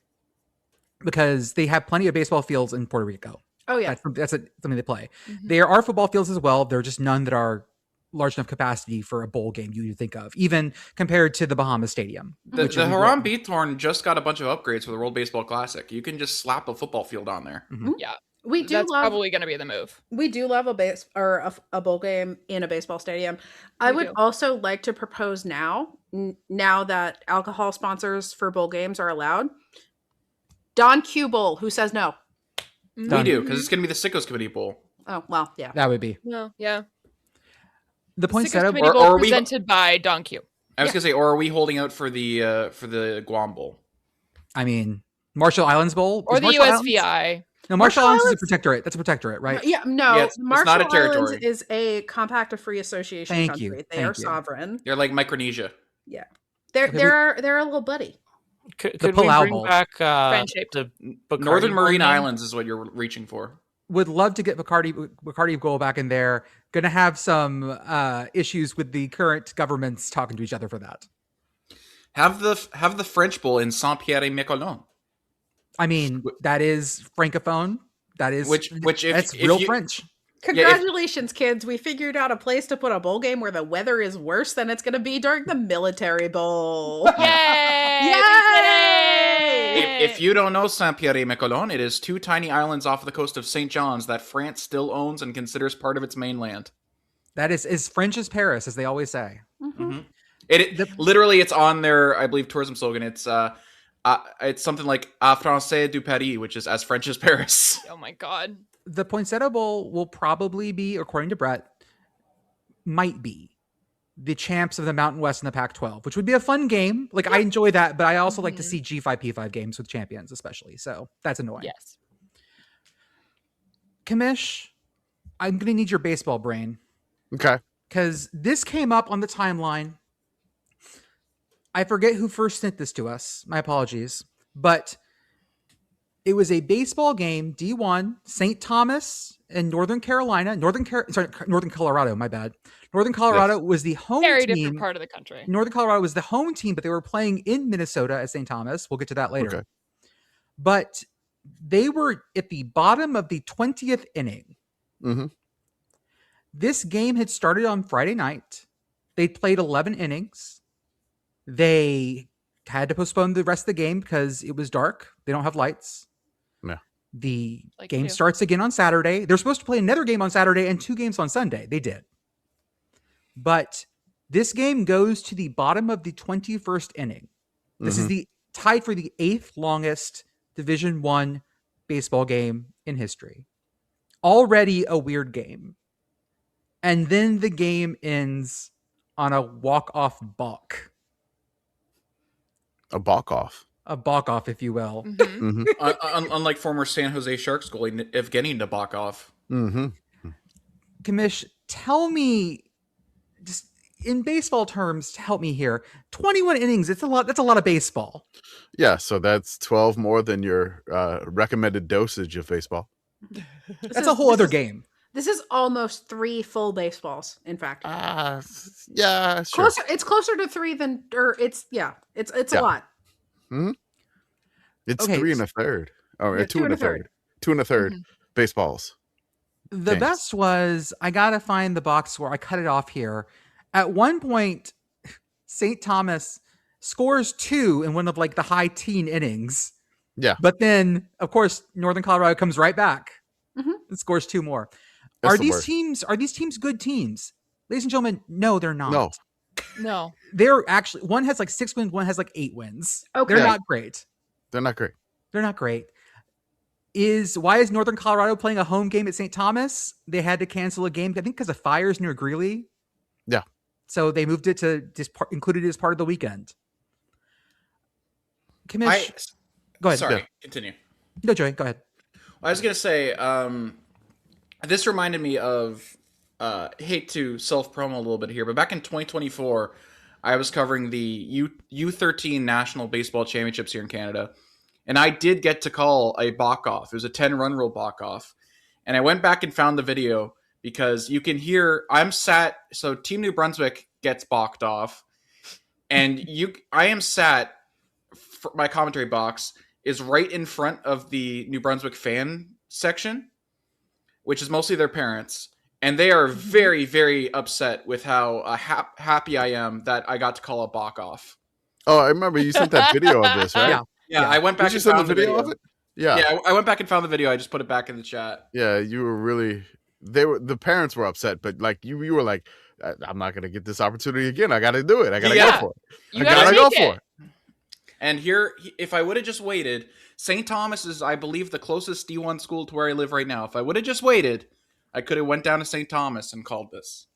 because they have plenty of baseball fields in Puerto Rico. Oh yeah. That's something they play. Mhm. There are football fields as well. There are just none that are large enough capacity for a bowl game you would think of, even compared to the Bahamas Stadium. The which is- Haram Beathorn just got a bunch of upgrades for the World Baseball Classic. You can just slap a football field on there. Mhm. Yeah. That's probably going to be the move. We do love a bowl game in a baseball stadium. I would also like to propose now that alcohol sponsors for bowl games are allowed. Don Q Bowl. Who says no? We do, because it's going to be the Sickos Committee Bowl. Oh, well, yeah. That would be. Well, yeah. The Poinsettia Bowl or presented by Don Q. I was going to say, or are we holding out for the Guam Bowl? I mean, Marshall Islands Bowl? Or the USVI. No, Marshall Islands is a protectorate. That's a protectorate, right? Yeah, no. Yeah, it's Marshall not a territory. Islands is a compact of free association Thank country. you. They are sovereign. They're like Micronesia. Yeah. They're a little buddy. Could we bring back the Bacardi Northern Marine Bowl? Islands is what you're reaching for. Would love to get Bacardi Bowl back in there. Gonna have some issues with the current governments talking to each other for that. Have the French Bowl in Saint-Pierre-et-Miquelon. I mean, that is francophone. That is that's real French. Congratulations, kids. We figured out a place to put a bowl game where the weather is worse than it's going to be during the military bowl. Yay! Yay! If you don't know Saint-Pierre-et-Miquelon, it is 2 tiny islands off the coast of St. John's that France still owns and considers part of its mainland. That is as French as Paris, as they always say. Mm-hmm. Literally, it's on their, I believe, tourism slogan. It's something like "A Français du Paris," which is as French as Paris. Oh my god. The Poinsettia Bowl will probably be, according to Brett, might be the champs of the Mountain West and the Pac-12, which would be a fun game. Like, I enjoy that, but I also like to see G5, P5 games with champions, especially. So that's annoying. Yes. Commish, I'm going to need your baseball brain. Okay. Because this came up on the timeline. I forget who first sent this to us. My apologies. But it was a baseball game, D1, St. Thomas in Northern Carolina. Northern Colorado, my bad. Northern Colorado was the home team. Very different part of the country. Northern Colorado was the home team, but they were playing in Minnesota at St. Thomas. We'll get to that later. Okay. But they were at the bottom of the 20th inning. Mm-hmm. This game had started on Friday night. They played 11 innings. They had to postpone the rest of the game because it was dark. They don't have lights. No. The game starts again on Saturday. They're supposed to play another game on Saturday and 2 games on Sunday. They did. But this game goes to the bottom of the 21st inning. This is the tied for the 8th longest Division I baseball game in history. Already a weird game. And then the game ends on a walk-off balk. A balk off. A balk off, if you will. Mm-hmm. Mm-hmm. Unlike former San Jose Sharks goalie Evgeny Nabokov. Mm-hmm. Commish, tell me, just in baseball terms, help me here. 21 innings, it's a lot. That's a lot of baseball. Yeah, so that's 12 more than your recommended dosage of baseball. That's a whole other game. This is almost 3 full baseballs, in fact. Yeah, sure. It's closer to 3 than, or it's a lot. Mm-hmm. It's Okay, 3 1/3. Oh, Yeah, 2 1/3. 2 1/3 baseballs. The Thanks. best was, I got to find the box where I cut it off here. At one point, St. Thomas scores 2 in one of like the high teen innings. Yeah. But then, of course, Northern Colorado comes right back Mhm. and scores 2 more. That's Are the these worst. teams good teams? Ladies and gentlemen, no, they're not. No. No. They're actually, one has like 6 wins, one has like 8 wins. Okay. They're not great. They're not great. They're not great. Why is Northern Colorado playing a home game at St. Thomas? They had to cancel a game, I think because of fires near Greeley. Yeah. So they moved it to included it as part of the weekend. Commish, go ahead. Sorry, Yeah. continue. No, Joey, go ahead. I was gonna say, this reminded me of, hate to self-promo a little bit here, but back in 2024, I was covering the U13 National Baseball Championships here in Canada, and I did get to call a balk off. It was a 10-run rule balk off, and I went back and found the video because you can hear so Team New Brunswick gets balked off, and I am sat. My commentary box is right in front of the New Brunswick fan section, which is mostly their parents. And they are very, very upset with how happy I am that I got to call a balk off. Oh, I remember you sent that video of this, right? Yeah. Yeah, I went back Did you and send found the video of it? Yeah. Yeah, I went back and found the video. I just put it back in the chat. Yeah, you were really the parents were upset, but like you were like, I'm not gonna get this opportunity again. I gotta do it. I gotta go Yeah. for it. You I gotta go take for it. And here, if I would have just waited, St. Thomas is, I believe, the closest D1 school to where I live right now. If I would have just waited, I could have went down to St. Thomas and called this.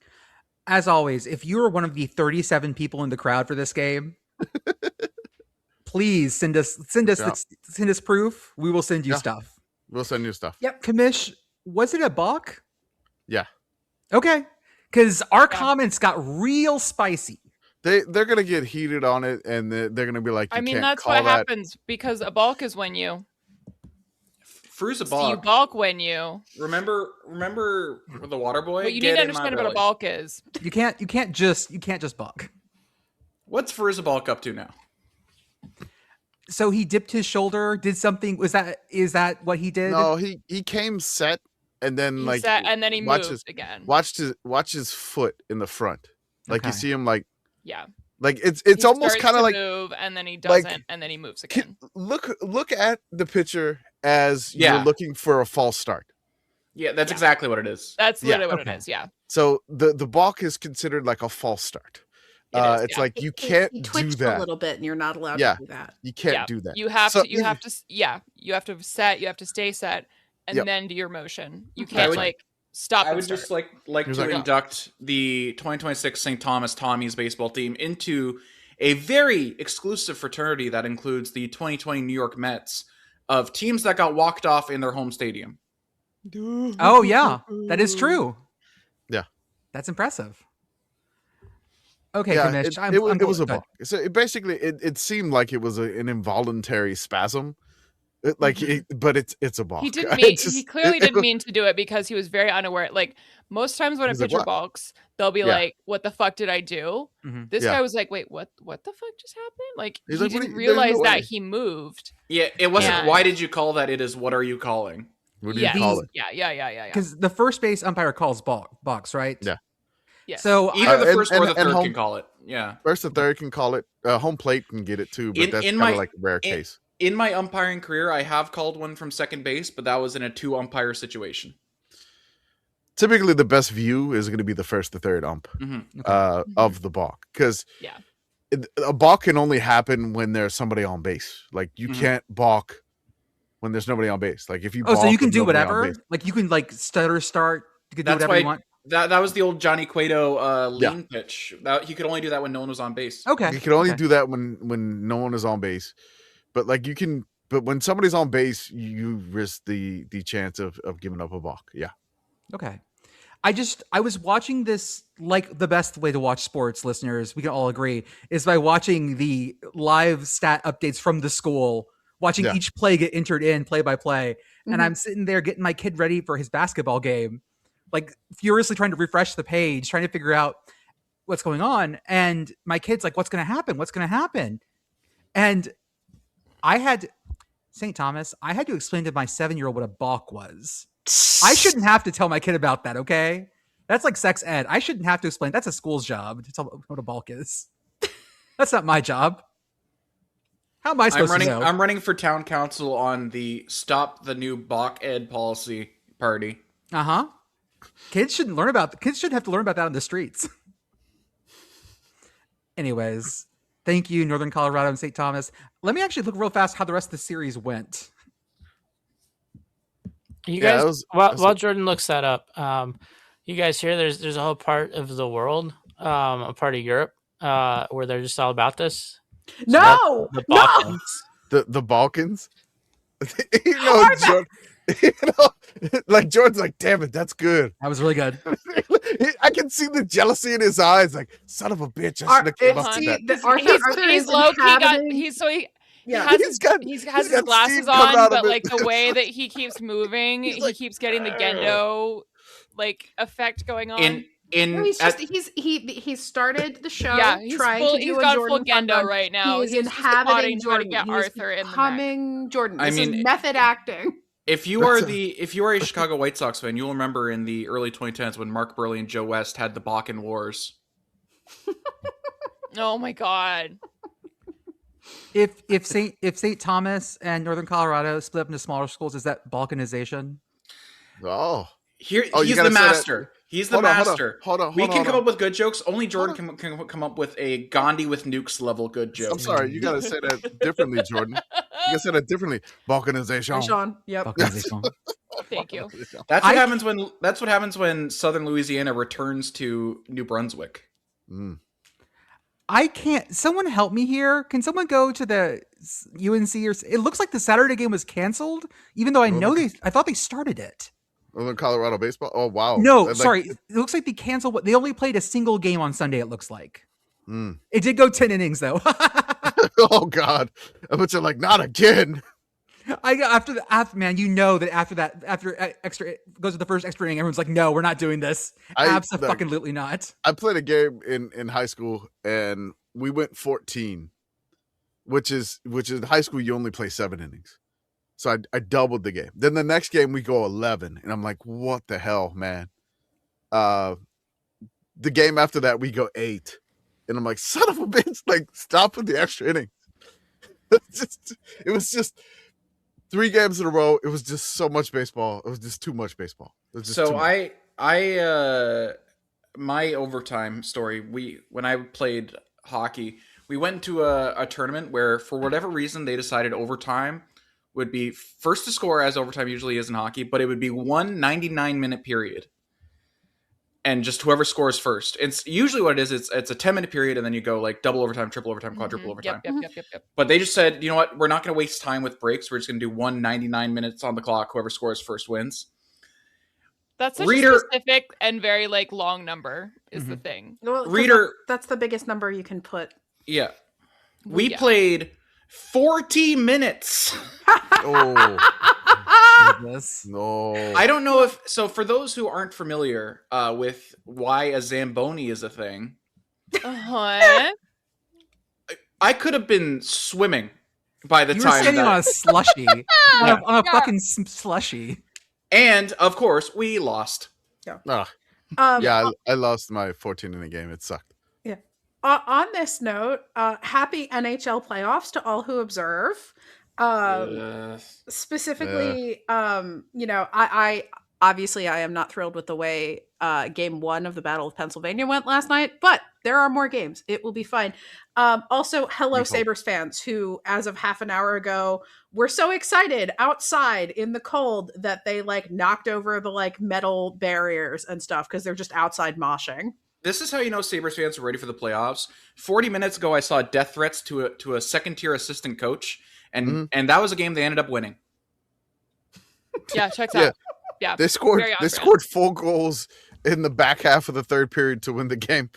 As always, if you are one of the 37 people in the crowd for this game, please send us proof. We will send you Yeah. stuff. We'll send you stuff. Yep. Commish, was it a balk? Yeah. Okay. Because our comments got real spicy. They're gonna get heated on it, and they're gonna be like, I mean, can't that's call what that. happens because a balk is when you Fru's a so you balk. balk when you. Remember the water boy? What you need to understand about a balk is You can't just balk. What's Fru's a balk up to now? So he dipped his shoulder, did something. Is that what he did? No, he came set, and then he sat, and then he moved again. Watch his foot in the front. Like you Okay. see him like Yeah. like it's He almost starts kind of to like move, and then he doesn't, like, and then he moves again. look at the picture as Yeah. you're looking for a false start. Yeah, that's Yeah. exactly what it is. That's Yeah, literally what okay. it is. Yeah. So the balk is considered like a false start. It is, It's yeah. like you can't He do twitched that. a little bit, and you're not allowed Yeah. to do that. You can't Yeah. do that. You have So- to. You have to. Yeah. You have to set. You have to stay set, and Yep. then do your motion. You I can't would- like stop. I and would start. just like Here's to like- induct the 2026 St. Thomas Tommies baseball team into a very exclusive fraternity that includes the 2020 New York Mets of teams that got walked off in their home stadium. Oh yeah, that is true. Yeah. That's impressive. Okay, Yeah, Commish. it was a good. balk. So it seemed like it was an involuntary spasm. But it's a balk. He didn't It mean. just- He clearly it didn't was- mean to do it because he was very unaware. Like most times when a He's like, pitcher "What?" balks, they'll be Yeah. like, "What the fuck did I do?" Mhm. This Yeah. guy was like, "Wait, what? What the fuck just happened?" Like He's he like, "What didn't do you- there's no realize that way." he moved. Yeah, it wasn't. And- Why did you call that? It is. What are you calling? What do you Yes. call it? Yeah. Because the first base umpire calls balks, right? Yeah. Yes. So Either the and- first or the and third home- can call it. Yeah. First and third can call it. Home plate can get it too, but In- that's in kind my- of like a rare in- case. In my umpiring career, I have called one from second base, but that was in a 2-umpire situation. Typically, the best view is going to be the first to third ump hmm of the balk, because Yeah. a balk can only happen when there's somebody on base. Like you Mhm. can't balk when there's nobody on base. Like if you so balk you can with do nobody on whatever. base- Like you can like stutter start. You can do That's whatever why you want. that was the old Johnny Cueto lean pitch. He could only do that when no one was on base. Okay. You can only okay. do that when no one is on base. But like you can, but when somebody's on base, you risk the chance of giving up a balk. Yeah. Okay. I was watching this, like the best way to watch sports, listeners, we can all agree, is by watching the live stat updates from the school, watching Yeah. each play get entered in play by play. And Mhm. I'm sitting there getting my kid ready for his basketball game, like furiously trying to refresh the page, trying to figure out what's going on. And my kid's like, what's going to happen? What's going to happen? And I had St. Thomas, I had to explain to my 7-year-old what a balk was. I shouldn't have to tell my kid about that, okay? That's like sex ed. I shouldn't have to explain. That's a school's job to tell what a balk is. That's not my job. How am I supposed to know? I'm running for town council on the Stop the New Balk Ed policy party. Uh-huh. Kids shouldn't have to learn about that on the streets. Anyways, thank you, Northern Colorado and St. Thomas. Let me actually look real fast how the rest of the series went. You Yeah, guys, that was- while Jordan looks that up, you guys hear there's a whole part of the world, a part of Europe, where they're just all about this. No, The no. Balkans. The Balkans. Like Jordan's like, damn it, that's good. That was really good. I can see the jealousy in his eyes. Like, son of a bitch, I should have came up to that. Arthur He's is low key. inhabiting- He Yeah. has He's his, got- he he's has his got glasses steam coming on, out of but it. like the way that he keeps moving, he like, keeps getting the Gendo like effect going on. No, he's just he started the show Yeah, he's trying full- to he's do got a full Jordan Gendo fun run. right now. He is He's just inhabiting plotting how to Jordan. get He is Arthur in the neck. becoming Jordan. I This is mean, method acting. If you are a Chicago White Sox fan, you'll remember in the early 2010s when Mark Burley and Joe West had the Balkan Wars. Oh my god. If St. Thomas and Northern Colorado split up into smaller schools, is that balkanization? Oh, He's you the gotta say that- master. He's the Hold on, master. hold on. We can hold come on. up with good jokes. Only Jordan can come up with a Gandhi with nukes level good joke. I'm sorry, you gotta say that differently, Jordan. You gotta say that differently. Balkanization. Hey, Sean. Yep. Balkanization. Thank you. That's what happens when Southern Louisiana returns to New Brunswick. Mm. I can't. Someone help me here. Can someone go to the UNC or? It looks like the Saturday game was canceled, even though I know I thought they started it. Northern Colorado baseball. Oh wow. No, Like- sorry. It looks like they canceled. They only played a single game on Sunday. It looks like Mm. it did go 10 innings though. Oh God. But you're like, not again. After man, you know that after extra goes to the first extra inning, everyone's like, no, we're not doing this. Absolutely not. I played a game in high school and we went 14, which is in high school you only play 7 innings. So I doubled the game. Then the next game we go 11, and I'm like, what the hell, man? The game after that we go 8, and I'm like, son of a bitch, like stop with the extra innings. It was just 3 games in a row. It was just so much baseball. It was just too much baseball. It was just too So much. my overtime story, when I played hockey, we went into a tournament where for whatever reason they decided overtime would be first to score, as overtime usually is in hockey, but it would be 1 99-minute period. And just whoever scores first. It's usually what it is, it's a 10-minute period, and then you go like double overtime, triple overtime, quadruple overtime. Yep. But they just said, you know what, we're not going to waste time with breaks. We're just going to do 1 99 minutes on the clock. Whoever scores first wins. That's such Reader- a specific and very like long number is the thing. Well, 'cause Reader- that's the biggest number you can put. Yeah. We Yeah. played 40 minutes. Oh Jesus. no. I don't know if so. For those who aren't familiar with why a Zamboni is a thing, Uh-huh. I could have been swimming by the You were time standing on a slushy, on a Yeah. fucking slushy. and of course we lost. Ah, Um, yeah, I lost my 14 in a game. It sucked. On this note, happy NHL playoffs to all who observe. Specifically, I obviously I am not thrilled with the way game 1 of the Battle of Pennsylvania went last night, but there are more games. It will be fine. Also, hello We hope. Sabres fans who, as of half an hour ago, were so excited outside in the cold that they like knocked over the like metal barriers and stuff because they're just outside moshing. This is how you know Sabres fans are ready for the playoffs. 40 minutes ago, I saw death threats to a second-tier assistant coach, and that was a game they ended up winning. Yeah, checks Yeah. out. Yeah. They scored. Very on They brand. scored 4 goals in the back half of the third period to win the game.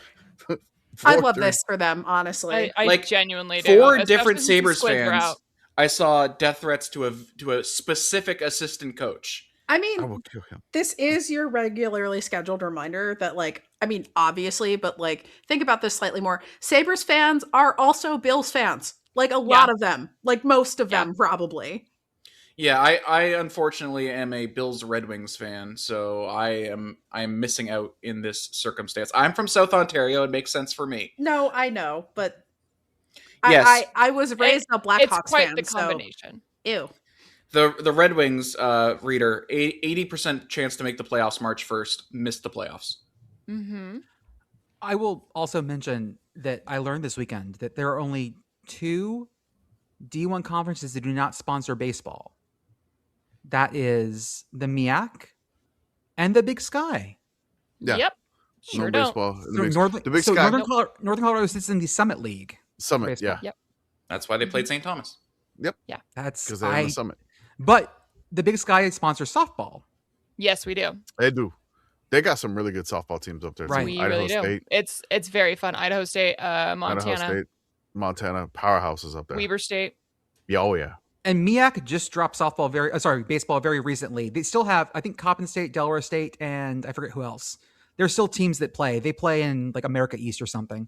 I love 4-3. this for them, honestly. I Like, genuinely do. 4 especially different since the Sabres Squids were fans. out. I saw death threats to a specific assistant coach. I I mean, will kill him. this is your regularly scheduled reminder that, like, I mean, obviously, but like, think about this slightly more. Sabres fans are also Bills fans. Like, a lot of them. Like, most of them, probably. Yeah, I unfortunately am a Bills Red Wings fan, so I am missing out in this circumstance. I'm from South Ontario; it makes sense for me. No, I know, but Yes. I was raised a It's Blackhawks quite fan, the so combination. ew. The Red Wings reader 80% chance to make the playoffs March 1st, missed the playoffs. Mm-hmm. I will also mention that I learned this weekend that there are only 2 D1 conferences that do not sponsor baseball. That is the MIAC and the Big Sky. Yeah. Yep. No Sure don't. baseball. So The Big Sky Northern Colorado sits in the Summit League. Summit. baseball. Yeah, Yep. That's why they played St. Thomas. That's because they're in the Summit. But the Big Sky sponsors softball. Yes, we do. They do. They got some really good softball teams up there. Right. Too. We Idaho really do. State, It's very fun. Idaho State, Montana, Idaho State, Montana powerhouses up there. Weber State. Yeah, oh yeah. And MIAC just dropped baseball very recently. They still have, I think, Coppin State, Delaware State, and I forget who else. There's still teams that play. They play in like America East or something.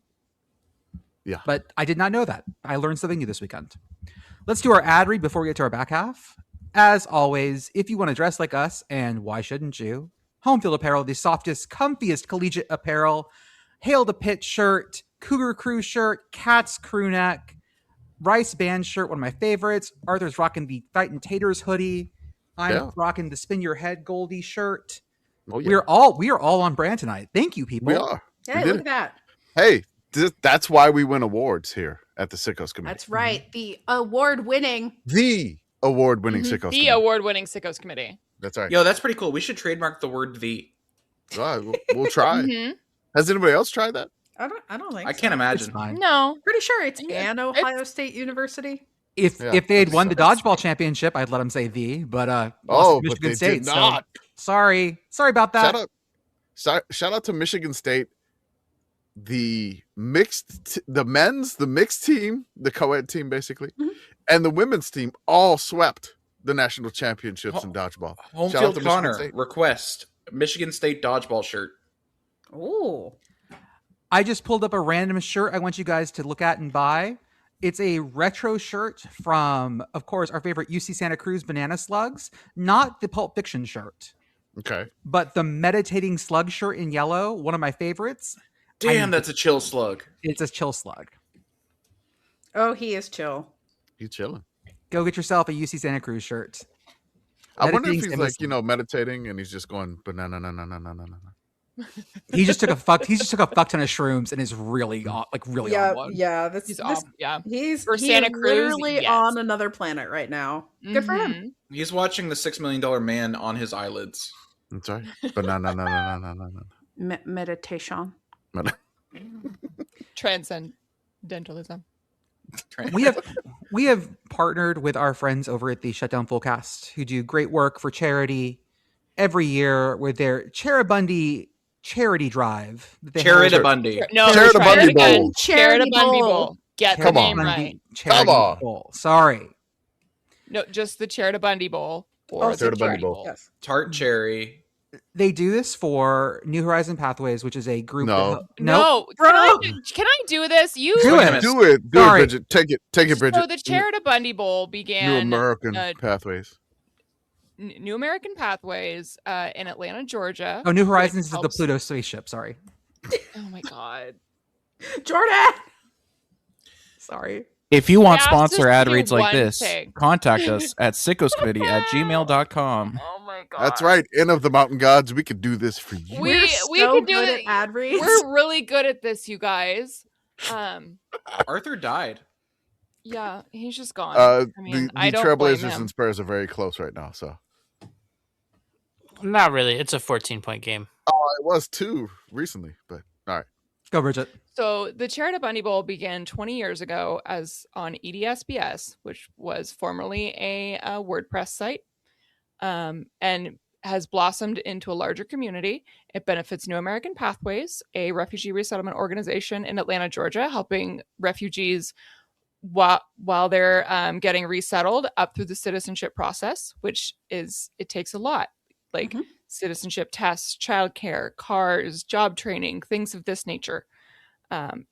Yeah. But I did not know that. I learned something new this weekend. Let's do our ad read before we get to our back half. As always, if you want to dress like us, and why shouldn't you? Home Field Apparel, the softest, comfiest collegiate apparel. Hail to Pitt shirt, Cougar Crew shirt, Cats crew neck, Rice band shirt, one of my favorites. Arthur's rocking the Fightin' Taters hoodie. I'm rocking the Spin Your Head Goldie shirt. Oh, yeah. We are all on brand tonight. Thank you, people. We are. Hey, look at that. Hey, that's why we win awards here at the Sickos Committee. That's right. The award-winning. The award-winning Sickos Committee. The award-winning Sickos Committee. That's right. Yo, that's pretty cool. We should trademark the word "the." All right, we'll try. Has anybody else tried that? I don't think I so. can't It's imagine. fine. No. Pretty sure it's Yeah. an Ohio State University. If they had won the dodgeball championship, I'd let them say the, but lost to but Michigan they State. did not. So sorry about that. Shout out to Michigan State. The mixed team, the co-ed team basically, and the women's team all swept the national championships in dodgeball. Home Shout out field to Michigan Connor State. request Michigan State dodgeball shirt. Oh. I just pulled up a random shirt I want you guys to look at and buy. It's a retro shirt from, of course, our favorite UC Santa Cruz Banana Slugs, not the Pulp Fiction shirt, Okay. but the Meditating Slug shirt in yellow, one of my favorites. Damn, that's a chill slug. It's a chill slug. Oh, he is chill. He's chilling. Go get yourself a UC Santa Cruz shirt. I wonder if Meditating he's Slug. like, meditating and he's just going banana. He just took a fuck ton of shrooms and is really on one. Yeah. He's off. Yeah. He's For Santa Cruz, literally yes. on another planet right now. Good for him. He's watching the $6 Million Man on his eyelids. I'm sorry. Banana. Meditation. Transcendentalism. We have partnered with our friends over at the Shutdown Fullcast, who do great work for charity every year with their Cheribundi charity drive. Charitabundy. No, Charitabundy Bowl. Charitabundy Bowl. Get the Come name on. right. Charity Come on. Bowl. Sorry. No, just the Charitabundy Bowl. Or the Charitabundy Charity Bowl. Yes. Tart cherry. They do this for New Horizon Pathways, which is a group. No. No. Bro. Can I do this? You Do it. Do it, Sorry. Bridget. Take it, Bridget. So the Charitabundy Bowl New began American Pathways. New American Pathways in Atlanta, Georgia. Oh, New Horizons is the helps- Pluto spaceship. Sorry. Oh my god. Jordan. Sorry. If you want I asked sponsor us to ad do reads like one this, thing. contact us at sickoscommittee@gmail.com. Oh my god. That's right. Inn of the Mountain Gods. We could do this for you. We so can do good it. at ad reads. We're really good at this, you guys. Arthur died. Yeah, he's just gone. I mean, The I don't blame Trailblazers him. and Spurs are very close right now. So Not really. It's a 14-point game. it was 2 recently, but all right. Go, Bridget. So the Charitabundy Bowl began 20 years ago as on EDSBS, which was formerly a WordPress site, and has blossomed into a larger community. It benefits New American Pathways, a refugee resettlement organization in Atlanta, Georgia, helping refugees while they're getting resettled up through the citizenship process, which it takes a lot, like citizenship tests, childcare, cars, job training, things of this nature.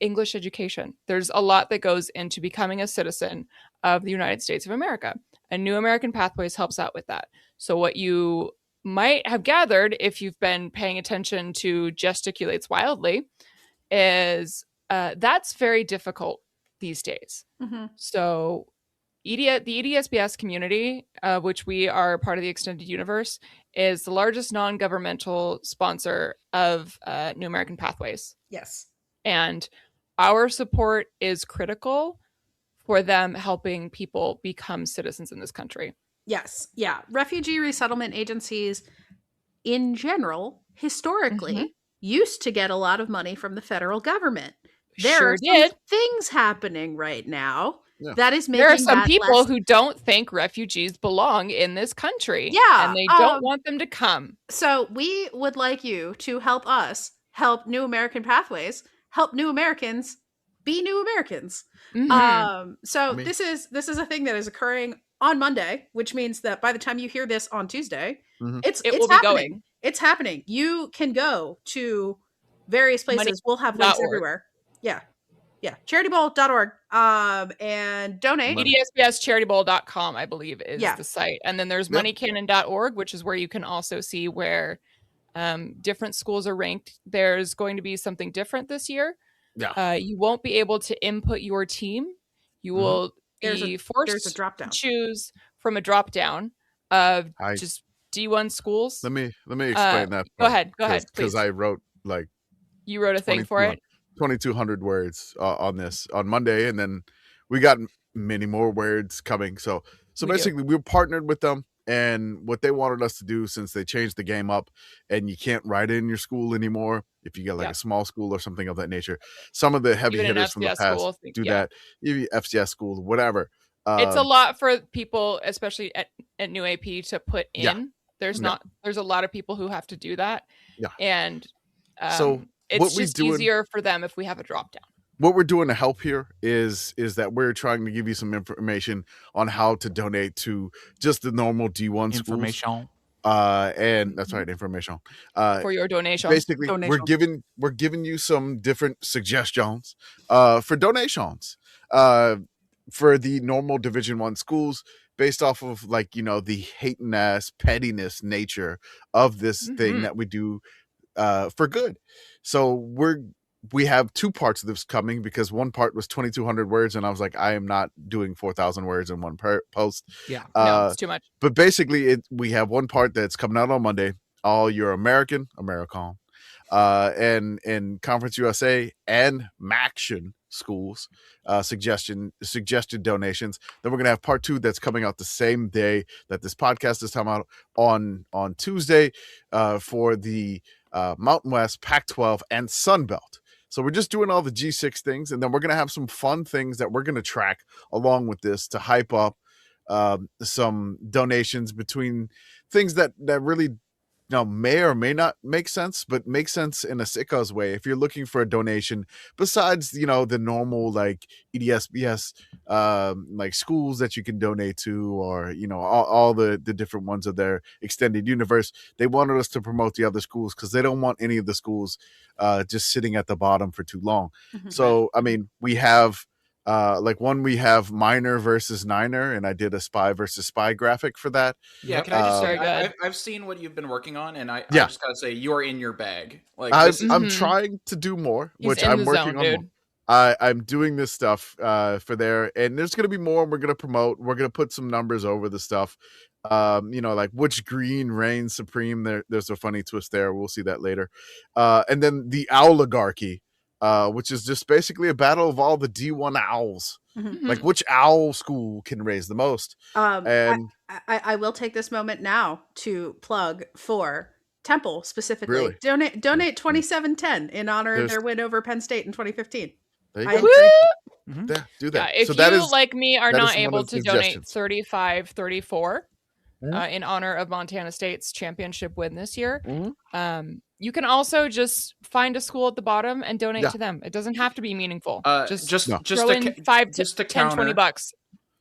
English education. There's a lot that goes into becoming a citizen of the United States of America. And New American Pathways helps out with that. So what you might have gathered if you've been paying attention to Gesticulates Wildly is that's very difficult these days. So the EDSBS community, which we are part of the Extended Universe, is the largest non-governmental sponsor of New American Pathways. Yes. And our support is critical for them helping people become citizens in this country. Yes. Yeah. Refugee resettlement agencies in general, historically, used to get a lot of money from the federal government. There are some things happening right now that is making there are some that people less... who don't think refugees belong in this country. Yeah. And they don't want them to come. So we would like you to help us help New American Pathways, help new Americans be new Americans. This is a thing that is occurring on Monday, which means that by the time you hear this on Tuesday, it's will happening. be going. It's happening. You can go to various places. We'll have links everywhere. Yeah. charitybowl.org and donate. EDSBScharitybowl.com, I believe, is the site. And then there's moneycannon.org, which is where you can also see where different schools are ranked. There's going to be something different this year. You won't be able to input your team. You will be There's forced a drop down. to choose from a drop down of I- just D1 schools. Let me explain that. Go ahead, please. Because I wrote like You wrote a thing for it. 2,200 words on this on Monday, and then we got many more words coming. So We do. basically, we partnered with them, and what they wanted us to do, since they changed the game up, and you can't write it in your school anymore if you get like a small school or something of that nature. Some of the heavy Even an hitters from the FCS past school, do that. Even FCS schools, whatever. It's a lot for people, especially at New AP, to put in. Yeah. There's a lot of people who have to do that. Yeah. And So it's just easier for them if we have a drop down. What we're doing to help here is that we're trying to give you some information on how to donate to just the normal D1 schools. Information. And that's right, information. For your donation. Basically, we're giving you some different suggestions for donations for the normal Division 1 schools, based off of like, you know, the hating ass pettiness nature of this thing that we do for good. So we have two parts of this coming, because one part was 2,200 words, and I was like, I am not doing 4,000 words in one post. Yeah, no, it's too much. But basically, we have one part that's coming out on Monday. All your American, and Conference USA and Maction schools suggested donations. Then we're gonna have part 2 that's coming out the same day that this podcast is coming out on Tuesday for the Mountain West, Pac-12, and Sun Belt. So we're just doing all the G6 things, and then we're going to have some fun things that we're going to track along with this to hype up some donations between things that really, you know, may or may not make sense, but make sense in a sicko's way. If you're looking for a donation besides, you know, the normal like EDSBS like schools that you can donate to, or, you know, all the different ones of their extended universe, they wanted us to promote the other schools because they don't want any of the schools just sitting at the bottom for too long. So I mean, we have we have Minor versus Niner, and I did a Spy versus Spy graphic for that. Yeah, can I just say, Very I've seen what you've been working on, and I Yeah. just gotta say, you are in your bag. Like I'm trying to do more, He's which in I'm the working zone, on dude. more. I'm doing this stuff for there, and there's gonna be more. We're gonna promote. We're gonna put some numbers over the stuff. You know, like which green reigns supreme. There's a funny twist there. We'll see that later. And then the Owligarchy, which is just basically a battle of all the D1 owls. Like which owl school can raise the most. And I will take this moment now to plug for Temple specifically. Really? Donate 2710 in honor of their win over Penn State in 2015. there you I go. am Yeah, do that. Yeah, if so that you, is like me, are that not is one able of the to donate suggestions. 35-34 in honor of Montana State's championship win this year, you can also just find a school at the bottom and donate to them. It doesn't have to be meaningful. just throw in 5 to 10, 20 bucks.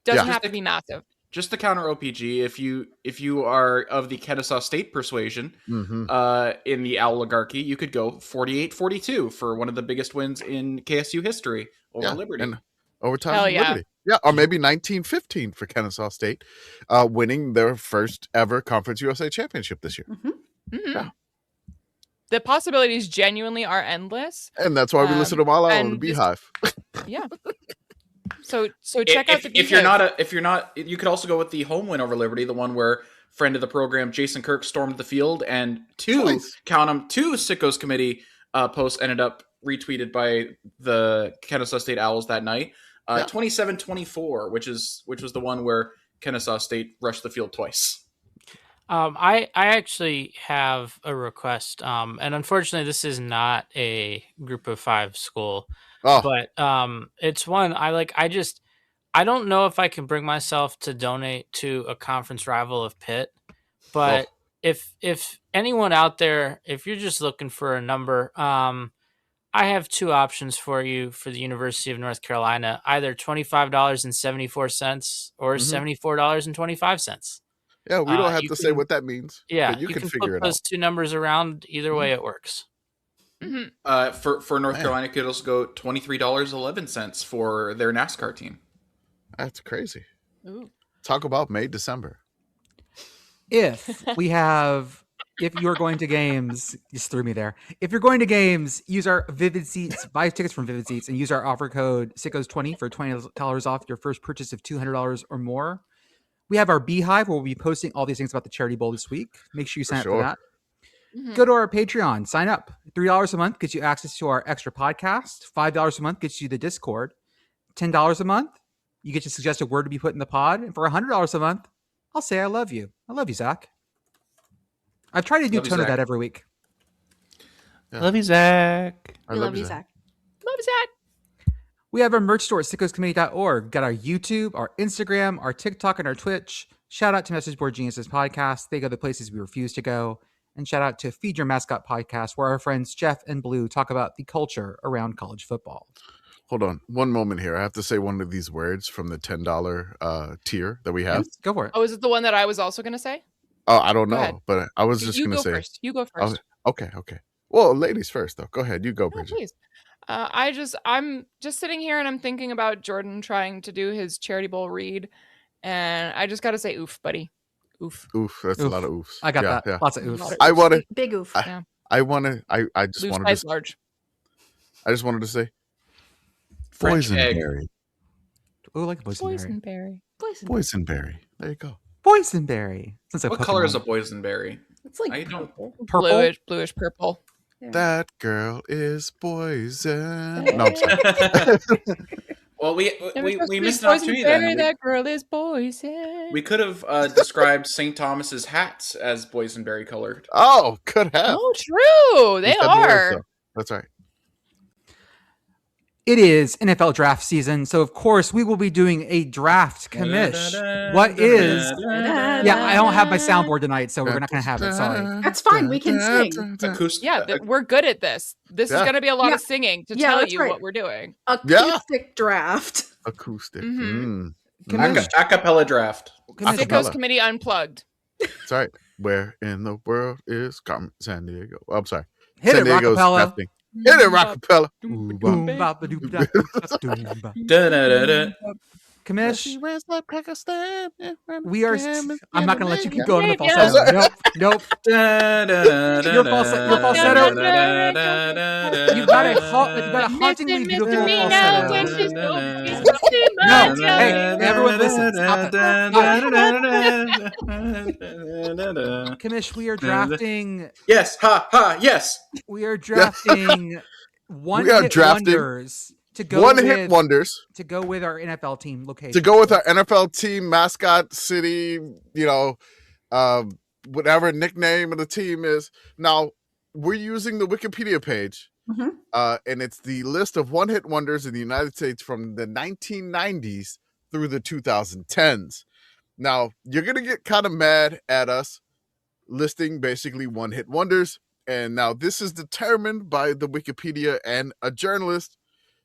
Doesn't have to be massive. Just to counter OPG, if you are of the Kennesaw State persuasion, in the Owligarchy, you could go 48-42 for one of the biggest wins in KSU history over Liberty. And overtime Hell Liberty. Yeah, or maybe 1915 for Kennesaw State, winning their first ever Conference USA championship this year. Yeah. The possibilities genuinely are endless. And that's why we listen to Wild Owl and and the Beehive. Yeah. So check out the if you're not, you could also go with the home win over Liberty, the one where friend of the program Jason Kirk stormed the field, and two Sickos Committee posts ended up retweeted by the Kennesaw State Owls that night. 27-24, which was the one where Kennesaw State rushed the field twice. I actually have a request, and unfortunately, this is not a Group of 5 school, but it's one I like. I don't know if I can bring myself to donate to a conference rival of Pitt, but if anyone out there, if you're just looking for a number, I have two options for you for the University of North Carolina: either $25.74 or $74.25. Yeah, we don't have to say what that means. Yeah, but you can figure flip it out. those two numbers around. Either way, it works. For North Carolina, you could also go $23.11 for their NASCAR team. That's crazy. Ooh. Talk about May, December. If we have if you're going to games, you just threw me there. If you're going to games, use our Vivid Seats, buy tickets from Vivid Seats, and use our offer code SICKOS20 for $20 off your first purchase of $200 or more. We have our Beehive where we'll be posting all these things about the Charity Bowl this week. Make sure you sign up for that. Mhm. Go to our Patreon, sign up. $3 a month gets you access to our extra podcast. $5 a month gets you the Discord. $10 a month, you get to suggest a word to be put in the pod. And for $100 a month, I'll say I love you. I love you, Zach. I've tried a new Love you, tone of Zach. that every week. Yeah. Love you, Zach. I love you, Zach. Love Zach. We have our merch store at sickoscommittee.org. Got our YouTube, our Instagram, our TikTok, and our Twitch. Shout out to Message Board Geniuses Podcast. They go the places we refuse to go. And shout out to Feed Your Mascot Podcast, where our friends Jeff and Blue talk about the culture around college football. Hold on one moment here. I have to say one of these words from the $10 tier that we have. Go for it. Oh, is it the one that I was also going to say? Oh, I don't Go ahead. know, but I was just You going to go say. first. You go first. Okay. Well, ladies first, though. Go ahead. You go, No, Bridget. please. I'm just sitting here and I'm thinking about Jordan trying to do his Charity Bowl read, and I just got to say, oof, buddy, oof. Oof, that's a Oof. lot of oofs. I got that. Yeah. Lots of A lot oofs. of I want to. Big oof. I want to. I just Blue wanted size to. large. I just wanted to say. French egg. Boysenberry. Oh, like a boysenberry. Boysenberry. Boysenberry. There you go. Boysenberry. Sounds like What color is a Pokemon. boysenberry? It's like I don't- purple. Purple? Bluish purple. That girl is poison. No, I'm sorry. Well, we missed an Boysenberry, opportunity then. that girl is poison. We could have described St. Thomas's hats as boysenberry colored. Oh, could have. Oh, true. They You said the words, are. though. That's right. It is NFL draft season, so of course we will be doing a draft commish. What is? Yeah, I don't have my soundboard tonight, so we're not going to have it. Sorry. That's fine, we can sing. Acoustic. Yeah, we're good at this. This is Yeah. going to be a lot Yeah. of singing to Yeah, tell that's you right. what we're doing. Acoustic draft. Acoustic. Mhm. Commish, Acapella draft. commish, Sickos Acapella. Committee Unplugged. That's right. Where in the world is Carmen San Diego? Oh, I'm sorry. hit San it, Diego's Rockapella. drafting. Hit it, Rockapella. Ooh, boom, bop, ba, doop, da, doom, ba. Da-da-da-da. Commish, Where's that Pakistan? we are. I'm not going to let you keep going in the Yeah. falsetto. Nope. Da-da-da-da-da. Your falsetto. You've got a hauntingly beautiful falsetto. No, hey, everyone listen. Stop Commish, we are drafting. Yes, ha, ha, yes. We are drafting one We are hit drafting wonders to go One with, hit wonders to go with our NFL team location. to go with our NFL team mascot, city, whatever nickname of the team is. Now, we're using the Wikipedia page, Mhm. and it's the list of one hit wonders in the United States from the 1990s through the 2010s. Now, you're going to get kind of mad at us listing basically one hit wonders. And now this is determined by the Wikipedia and a journalist.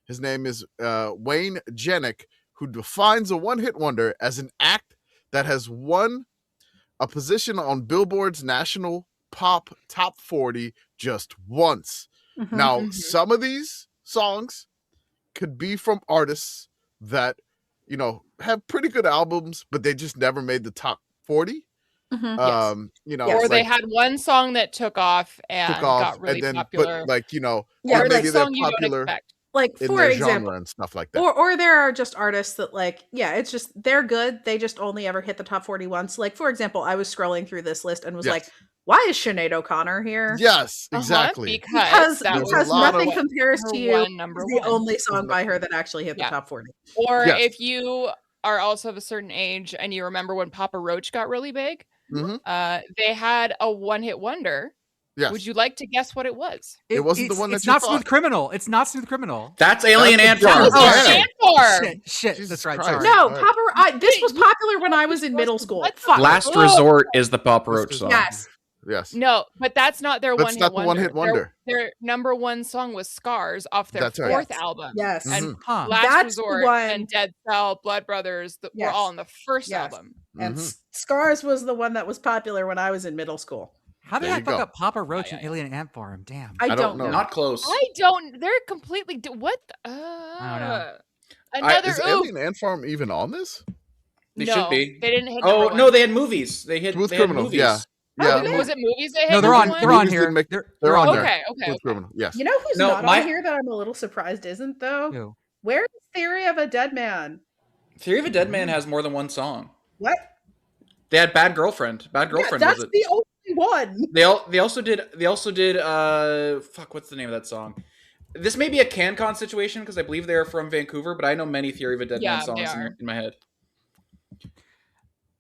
His name is Wayne Jenick, who defines a one hit wonder as an act that has won a position on Billboard's national pop top 40 just once. Mhm. Now, Mhm. some of these songs could be from artists that, have pretty good albums, but they just never made the top 40. Mhm. Or it's they like had one song that took off and took off, got really and then, popular. but Yeah, or or maybe like they're song you don't popular expect. Like, in for their example, genre and stuff like that. or there are just artists that, like, yeah, it's just they're good. They just only ever hit the top 40 once. Like, for example, I was scrolling through this list and was Yes. like, why is Sinead O'Connor here? Yes, Uh-huh, exactly. because that There's was a because lot nothing of- compares her to you. one number It's the one. only song by her that actually hit the Yeah. top 40. Or Yes. if you are also of a certain age and you remember when Papa Roach got really big, Mhm. they had a one-hit wonder. Yes. Would you like to guess what it was? It wasn't the it's- one that It's you not thought. Smooth Criminal. It's not Smooth Criminal. That's Alien That's Ant the Farm. Jar. Oh, Yeah. Sandform! Shit. Jesus That's right. Christ. Sorry. No, All right. this was popular when I was in middle school. What the- Fuck. Last Oh. Resort is the Papa This Roach is- song. Yes. Yes. No, but that's not their That's one-hit not the wonder. one-hit wonder. Their number one song was Scars off their That's right. fourth Yes. album. Yes. And Huh. Last That's the Resort one- and Dead Cell, Blood Brothers were Yes. all on the first Yes. album. And Mhm. Scars was the one that was popular when I was in middle school. How did There I you fuck go. up Papa Roach Yeah, and Alien Ant Farm? Damn. I don't don't know. know. Not close. They're completely, what? don't know. Another Is oof. Alien Ant Farm even on this? They No, should be. They didn't hit Oh number no, one. they had movies. They had Smooth they had Criminal, movies. yeah. Yeah, man. Was it movies that No, had they're number on. one? They're on Movies here. didn't make- They're on there. Okay, okay, Smooth okay. Criminal. Yes. You know who's No, not my- on here that I'm a little surprised isn't though? Who? Where is Theory of a Dead Man? Theory of a Dead Man has more than one song. What? They had Bad Girlfriend. Bad Girlfriend Yeah, that's was it? the only one. They also did fuck, what's the name of that song? This may be a CanCon situation because I believe they are from Vancouver, but I know many Theory of a Dead Yeah, Man songs they are. in my head.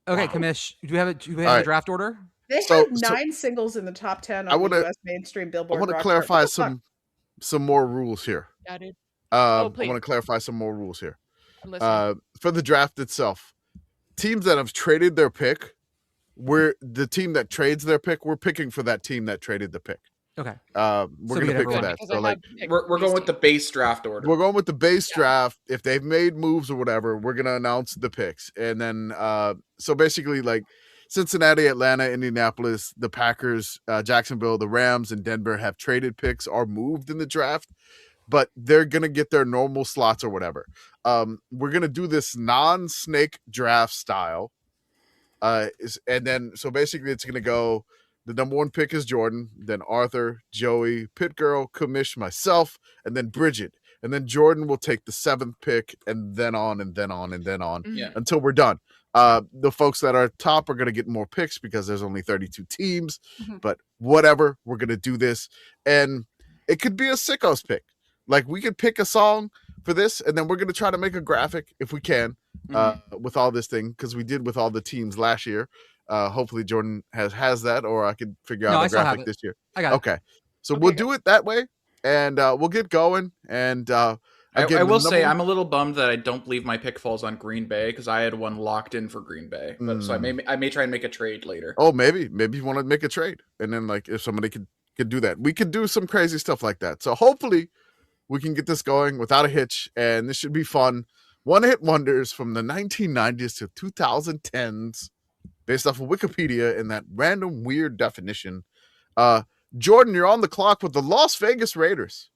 Okay, Wow. Commish, do we have it? Do we have All the right. draft order? They So- had 9 singles in the top 10 I on wanna- the US mainstream I Billboard. want to rock clarify chart. What the fuck? some more rules here. Yeah, dude. I please. want to clarify some more rules here. I'm listening. For the draft itself, teams that have traded their pick, we're the team that trades their pick. We're picking for that team that traded the pick. Okay. We're we gonna get pick for everyone. that. Because So I like, had picked We're going these with the teams. base draft order. we're going with the base Yeah. draft. If they've made moves or whatever, we're gonna announce the picks, and then so basically like Cincinnati, Atlanta, Indianapolis, the Packers, Jacksonville, the Rams, and Denver have traded picks or moved in the draft, but they're gonna get their normal slots or whatever. We're gonna do this non-snake draft style, and then so basically it's gonna go. The number one pick is Jordan, then Arthur, Joey, Pitt Girl, Commish, myself, and then Brigit. And then Jordan will take the 7th pick, and then on, and then on, and then on, Yeah. until we're done. The folks that are top are going to get more picks because there's only 32 teams. Mhm. But whatever, we're going to do this. And it could be a sickos pick. Like, we could pick a song for this, and then we're going to try to make a graphic, if we can, with all this thing, because we did with all the teams last year. Hopefully Jordan has that, or I could figure No, out I a still have graphic it. this year. I got it. Okay. So Okay, we'll good. do it that way, and we'll get going. And I again, will the say number- I'm a little bummed that I don't believe my pick falls on Green Bay because I had one locked in for Green Bay. But, so I may try and make a trade later. Oh, maybe you want to make a trade, and then like if somebody could do that, we could do some crazy stuff like that. So hopefully we can get this going without a hitch, and this should be fun. One-hit wonders from the 1990s to 2010s, based off of Wikipedia in that random weird definition. Jordan, you're on the clock with the Las Vegas Raiders.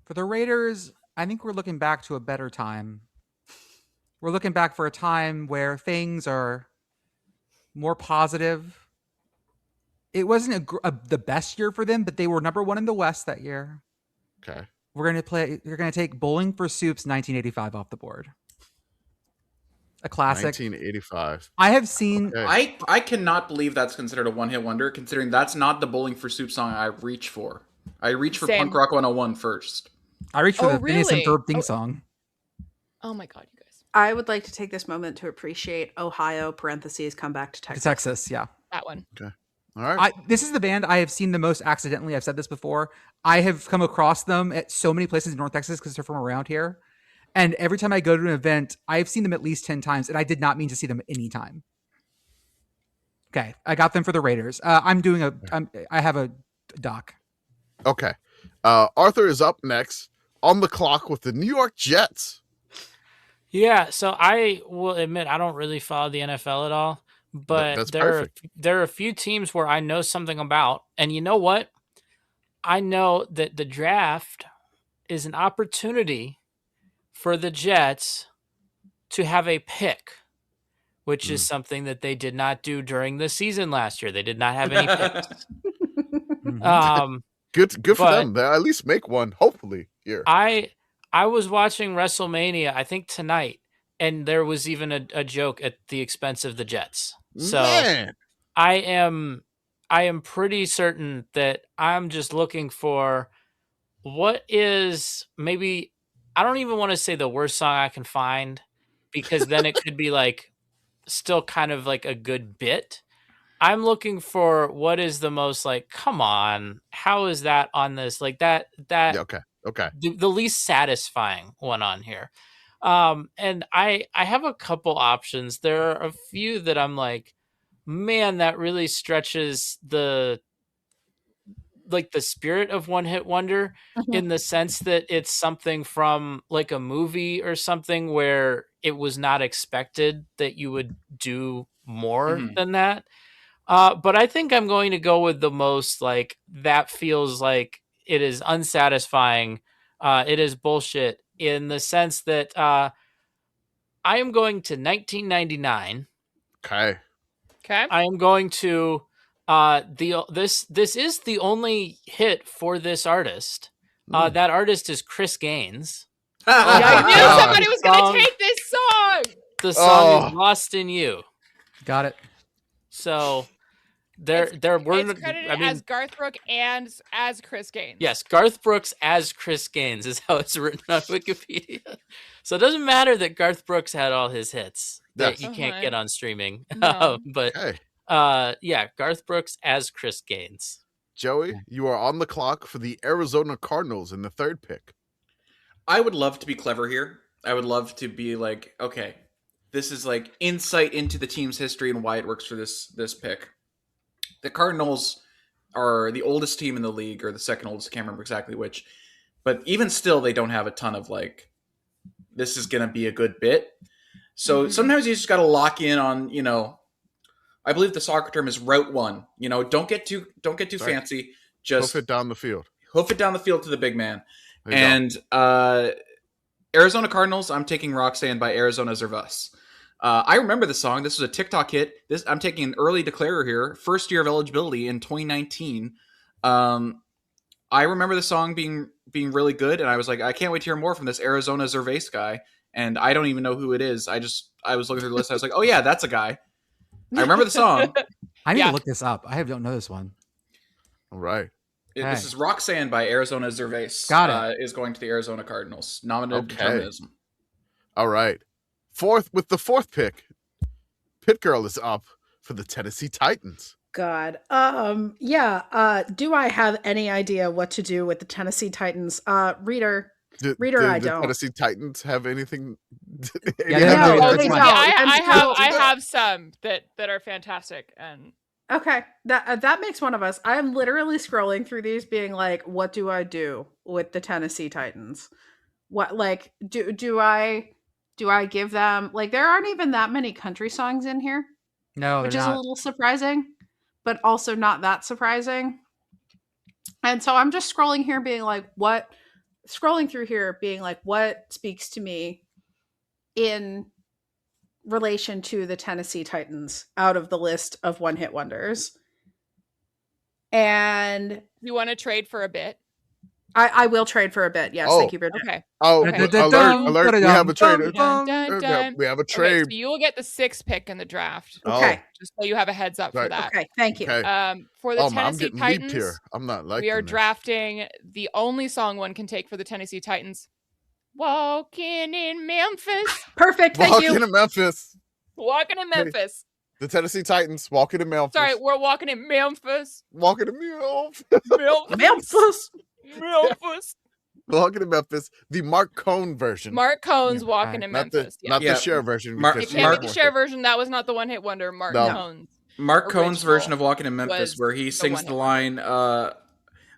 For the Raiders, I think we're looking back to a better time. We're looking back for a time where things are more positive. It wasn't the best year for them, but they were number 1 in the West that year. Okay. We're gonna take Bowling for Soup's 1985 off the board. A classic. 1985. I have seen. Okay. I cannot believe that's considered a one-hit wonder, considering that's not the Bowling for Soup song I reach for. I reach for Same. Punk Rock 101 first. I reached for Oh, the Phineas and really? Ferb theme Oh. song. Oh my god, you guys. I would like to take this moment to appreciate Ohio (parentheses come back to To Texas). Texas, yeah. That one. All right. This is the band I have seen the most accidentally. I've said this before. I have come across them at so many places in North Texas because they're from around here. And every time I go to an event, I've seen them at least 10 times, and I did not mean to see them any time. Okay, I got them for the Raiders. I have a doc. Okay. Arthur is up next on the clock with the New York Jets. Yeah, so I will admit I don't really follow the NFL at all, but That's there perfect. are a few teams where I know something about, and you know what? I know that the draft is an opportunity for the Jets to have a pick, which is something that they did not do during the season last year. They did not have any picks. Mhm. Good for But- them. They at least make one, hopefully, here. I was watching WrestleMania, I think tonight, and there was even a joke at the expense of the Jets. So Man. I am pretty certain that I'm just looking for what is maybe, I don't even want to say the worst song I can find, because then it could be like still kind of like a good bit. I'm looking for what is the most like, come on, how is that on this? Like that Yeah, okay. the least satisfying one on here. And I have a couple options. There are a few that I'm like, man, that really stretches the spirit of one hit wonder in the sense that it's something from like a movie or something where it was not expected that you would do more than that. But I think I'm going to go with the most like that feels like it is unsatisfying. It is bullshit in the sense that I am going to 1999. Okay. Okay. I am going to This is the only hit for this artist. That artist is Chris Gaines. Yeah, I knew God. somebody was going to take this song. The song is "Lost in You." Got it. So It's weren't. credited I mean, as Garth Brooks and as Chris Gaines. yes, Garth Brooks as Chris Gaines is how it's written on Wikipedia. So it doesn't matter that Garth Brooks had all his hits that you can't get on streaming. No. But Hey, yeah, Garth Brooks as Chris Gaines. Joey, you are on the clock for the Arizona Cardinals in the third pick. I would love to be clever here. I would love to be like, okay, this is like insight into the team's history and why it works for this pick. The Cardinals are the oldest team in the league, or the second oldest, I can't remember exactly which. But even still, they don't have a ton of like, this is going to be a good bit. So sometimes you just got to lock in on, I believe the soccer term is route one. Don't get too fancy. Just hoof it down the field. Hoof it down the field to the big man. There you go. And Arizona Cardinals, I'm taking Roxanne by Arizona Zervas. I remember the song. This was a TikTok hit. I'm taking an early declarer here. First year of eligibility in 2019. I remember the song being really good, and I was like, I can't wait to hear more from this Arizona Zervas guy. And I don't even know who it is. I was looking through the list. I was like, oh yeah, that's a guy. I remember the song. I need to look this up. I don't know this one. All right. This is Roxanne by Arizona Zervas. Got it. Is going to the Arizona Cardinals. Nominated Okay. determinism. All right. With the fourth pick, Pitt Girl is up for the Tennessee Titans. God. Yeah. Do I have any idea what to do with the Tennessee Titans? Reader, Do I the don't. Tennessee Titans have anything? Yeah, No, no, they no, don't. I have some that are fantastic, and Okay, that makes one of us. I am literally scrolling through these, being like, "What do I do with the Tennessee Titans? What like do I give them like there aren't even that many country songs in here, No, which they're is not. a little surprising, but also not that surprising. And so I'm just scrolling here, being like, scrolling through here, being like, what speaks to me in relation to the Tennessee Titans out of the list of one-hit wonders. And you want to trade for a bit? I will trade for a bit. Yes, Oh. thank you, Brigit. Okay. Oh, Okay. alert! We have a trade. Dun, dun, dun. We have a Okay, trade. so you will get the 6th pick in the draft. Okay. Just so you have a heads up for Right. that. Okay, thank you. Okay. For the I'm Tennessee getting Titans, leaped here. I'm not liking we are this. drafting the only song one can take for the Tennessee Titans. Walking in Memphis. Perfect, thank Walking you. to Memphis. Walking in Memphis. The Tennessee Titans walking to Memphis. Sorry, we're walking in Memphis. Walking to Memphis. Memphis. Memphis. Walking to Memphis. The Mark Cohn version. Mark Cohn's Yeah, walking right. in not Memphis. the Yeah. Share version. Mark- It because can't she's be the more share hit. version. That was not the one-hit wonder. Mark No. Cohn's. Mark Cohn's Original version of Walking in Memphis, was where he the sings one-hit the line, a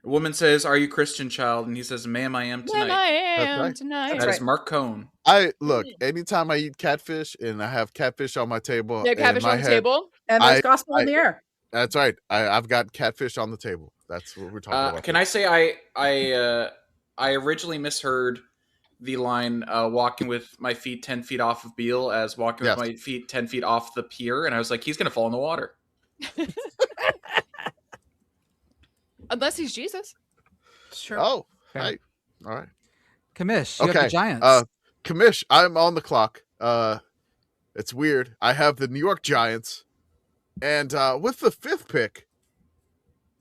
woman says, "Are you Christian, child?" And he says, "Ma'am, I am When tonight." I am right. tonight. That's That is right. Mark Cohn. I look anytime I eat catfish and I have catfish on my table. Yeah, in catfish my on the head, table. And there's I- gospel in the air. That's right. I've got catfish on the table. That's what we're talking about. Can I say I originally misheard the line "walking with my feet 10 feet off of Beale" as "walking Yes. with my feet 10 feet off the pier," and I was like, he's gonna fall in the water. Unless he's Jesus. It's true. Oh, Fair. hey. All right. Commish, you have Okay. the Giants. Commish, I'm on the clock. It's weird. I have the New York Giants, and with the 5th pick,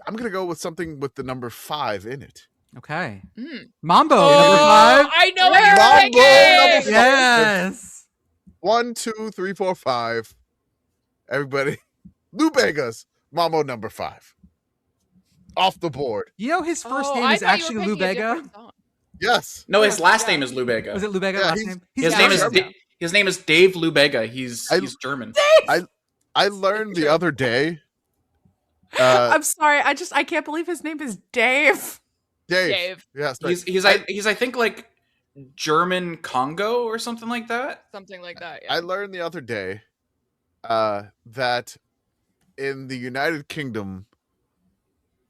I'm gonna go with something with the number 5 in it. Okay. Mm. Mambo, Oh, number 5. I know what you're Mambo thinking. number Yes. 1, 2, 3, 4, 5. Everybody, Lou Bega's Mambo number 5. Off the board. You know his first Oh, name I is thought you were actually Lou picking a Bega. different song. Yes. No, his last Yeah. name is Lou Bega. Was it Lou Bega Yeah, last he's- name? His name is German. his name is Dave Lou Bega. He's German. I learned the other day. I'm sorry. I can't believe his name is Dave. Dave. Yes. Right. He's I think like German Congo or something like that. Something like that. Yeah. I learned the other day that in the United Kingdom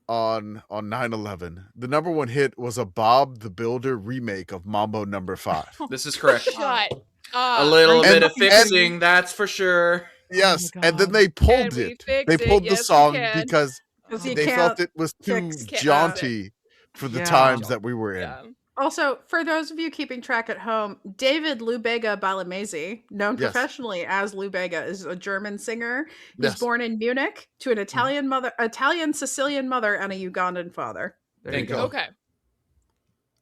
on 9/11, the number 1 hit was a Bob the Builder remake of Mambo number 5. This is correct. Shut A up. little And- bit of and- fixing, that's for sure. Yes, my and then God. they Can pulled we it. fix They it? pulled the Yes, we song can. because Because you they can't felt it was too fix- jaunty for the Yeah. times that we were in. Yeah. Also, for those of you keeping track at home, David Lubega Balamese, known Yes. professionally as Lubega, is a German singer. He was Yes. born in Munich to an Italian Sicilian mother and a Ugandan father. There Thank you go. God. Okay.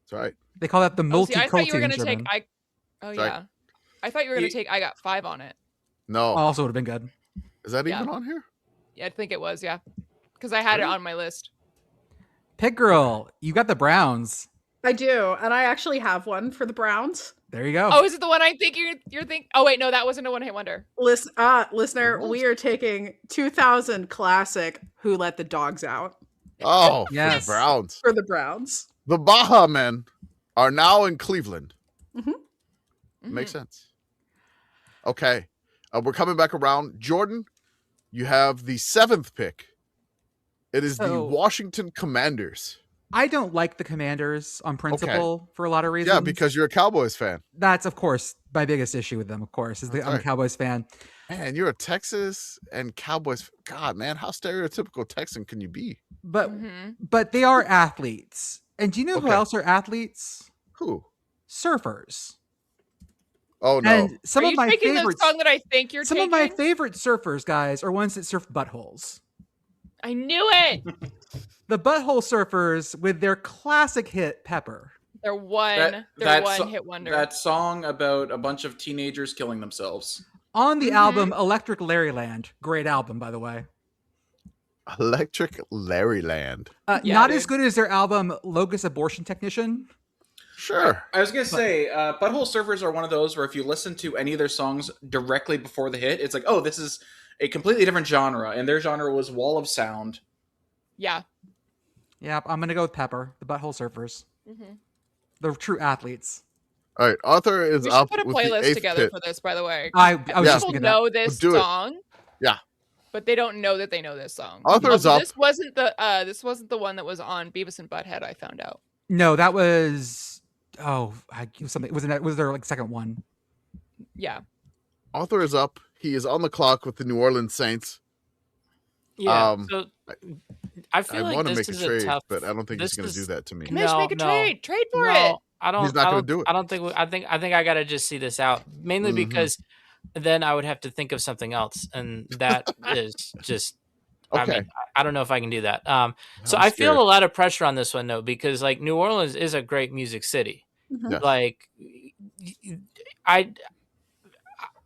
That's right. They call that the Oh, see, I thought you were multiculti in gonna take. German. Oh Sorry. yeah. I thought you were gonna You- take. I got 5 on it. No, Also would have been good. is that Yeah. even on here? Yeah, I think it was. Yeah, because I had it Really? on my list. Pitt Girl, you got the Browns. I do, and I actually have one for the Browns. There you go. Oh, is it the one I think you're thinking? Oh wait, no, that wasn't a one-hit wonder. Listener, What? we are taking 2000 classic "Who Let the Dogs Out" Oh, for Yes. the Browns. for the Browns. The Baja Men are now in Cleveland. Makes Mhm. sense. Okay. We're coming back around. Jordan, you have the 7th pick. It is the So- Washington Commanders. I don't like the Commanders on principle for a lot of reasons. Yeah, because you're a Cowboys fan. that's of course my biggest issue with them. Of course, is that That's I'm a right. Cowboys fan. Man, you're a Texas and Cowboys. God, man, how stereotypical Texan can you be? But Mhm. but they are athletes. And do you know who Okay. else are athletes? Who? Surfers. Oh, no. And some Are of you my taking the favorites. song that I think you're Some taking? of my favorite surfers, guys, are ones that surf buttholes. I knew it. The butthole surfers with their classic hit "Pepper." They're one. They're that one so- hit wonder. That song about a bunch of teenagers killing themselves. On the Mhm. album Electric Larryland. Great album, by the way. Electric Larryland. Yeah, Not dude. as good as their album Locust Abortion Technician. Sure. I was gonna say, Butthole Surfers are one of those where if you listen to any of their songs directly before the hit, it's like, oh, this is a completely different genre, and their genre was Wall of Sound. Yeah. Yeah, I'm gonna go with Pepper, the Butthole Surfers. Mhm. They're true athletes. All right. Arthur is We should up put a with the playlist 8th together pick. for this, by the way. I was Yeah. just People thinking know that. this Let's do it. song. Yeah. But they don't know that they know this song. Arthur's up. This wasn't the one that was on Beavis and Butthead, I found out. No, that was something. Was there like second one? Yeah. Arthur is up. He is on the clock with the New Orleans Saints. Yeah. So I I feel want like to this make a is trade, a tough. but I don't think he's this going to do is- that to me. Commish, No, make a no. trade. Trade for it. No, I don't. He's not I gonna don't, do it. I don't think. I think I got to just see this out. Mainly Mhm. because then I would have to think of something else, and that is just. I Okay. mean, I don't know if I can do that. So I'm I feel scared. a lot of pressure on this one though, because like New Orleans is a great music city. Yes. Like,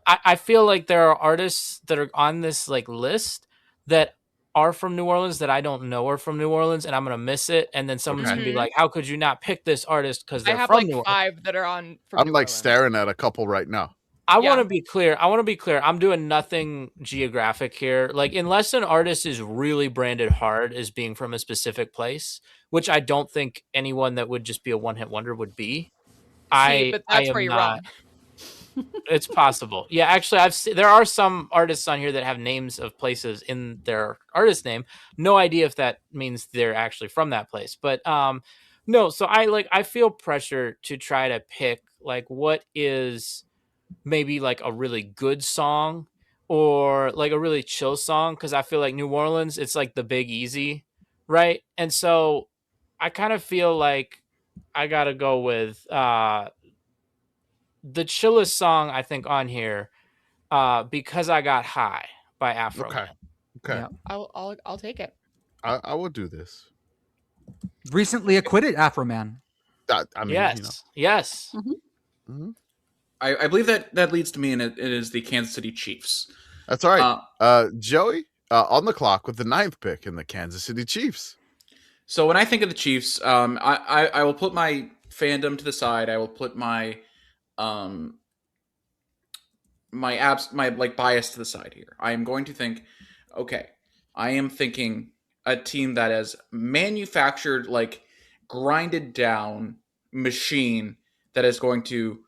I feel like there are artists that are on this like list that are from New Orleans that I don't know are from New Orleans, and I'm gonna miss it. And then someone's gonna be Mhm. like, "How could you not pick this artist because I they're have from like New Orleans?" 5 that are on from I'm New like Orleans. staring at a couple right now. I Yeah. want to be clear. I'm doing nothing geographic here. Like, unless an artist is really branded hard as being from a specific place, which I don't think anyone that would just be a one-hit wonder would be. See, but that's am where you're not. wrong. It's possible. Yeah, actually, there are some artists on here that have names of places in their artist name. No idea if that means they're actually from that place. But no. So I feel pressure to try to pick like what is maybe like a really good song or like a really chill song, because I feel like New Orleans, it's like the Big Easy, right? And so I kind of feel like I gotta go with the chillest song I think on here, Because I Got High by Afro. Okay. Okay. Yeah. I'll take it. I will do this. Recently acquitted Afro Man. I mean, Yes. Yes. Mhm. I believe that leads to me, and it is the Kansas City Chiefs. That's all right. Joey on the clock with the 9th pick in the Kansas City Chiefs. So when I think of the Chiefs, I will put my fandom to the side. I will put my my like bias to the side here. I am going to think, okay, I am thinking a team that has manufactured like grinded down machine that is going to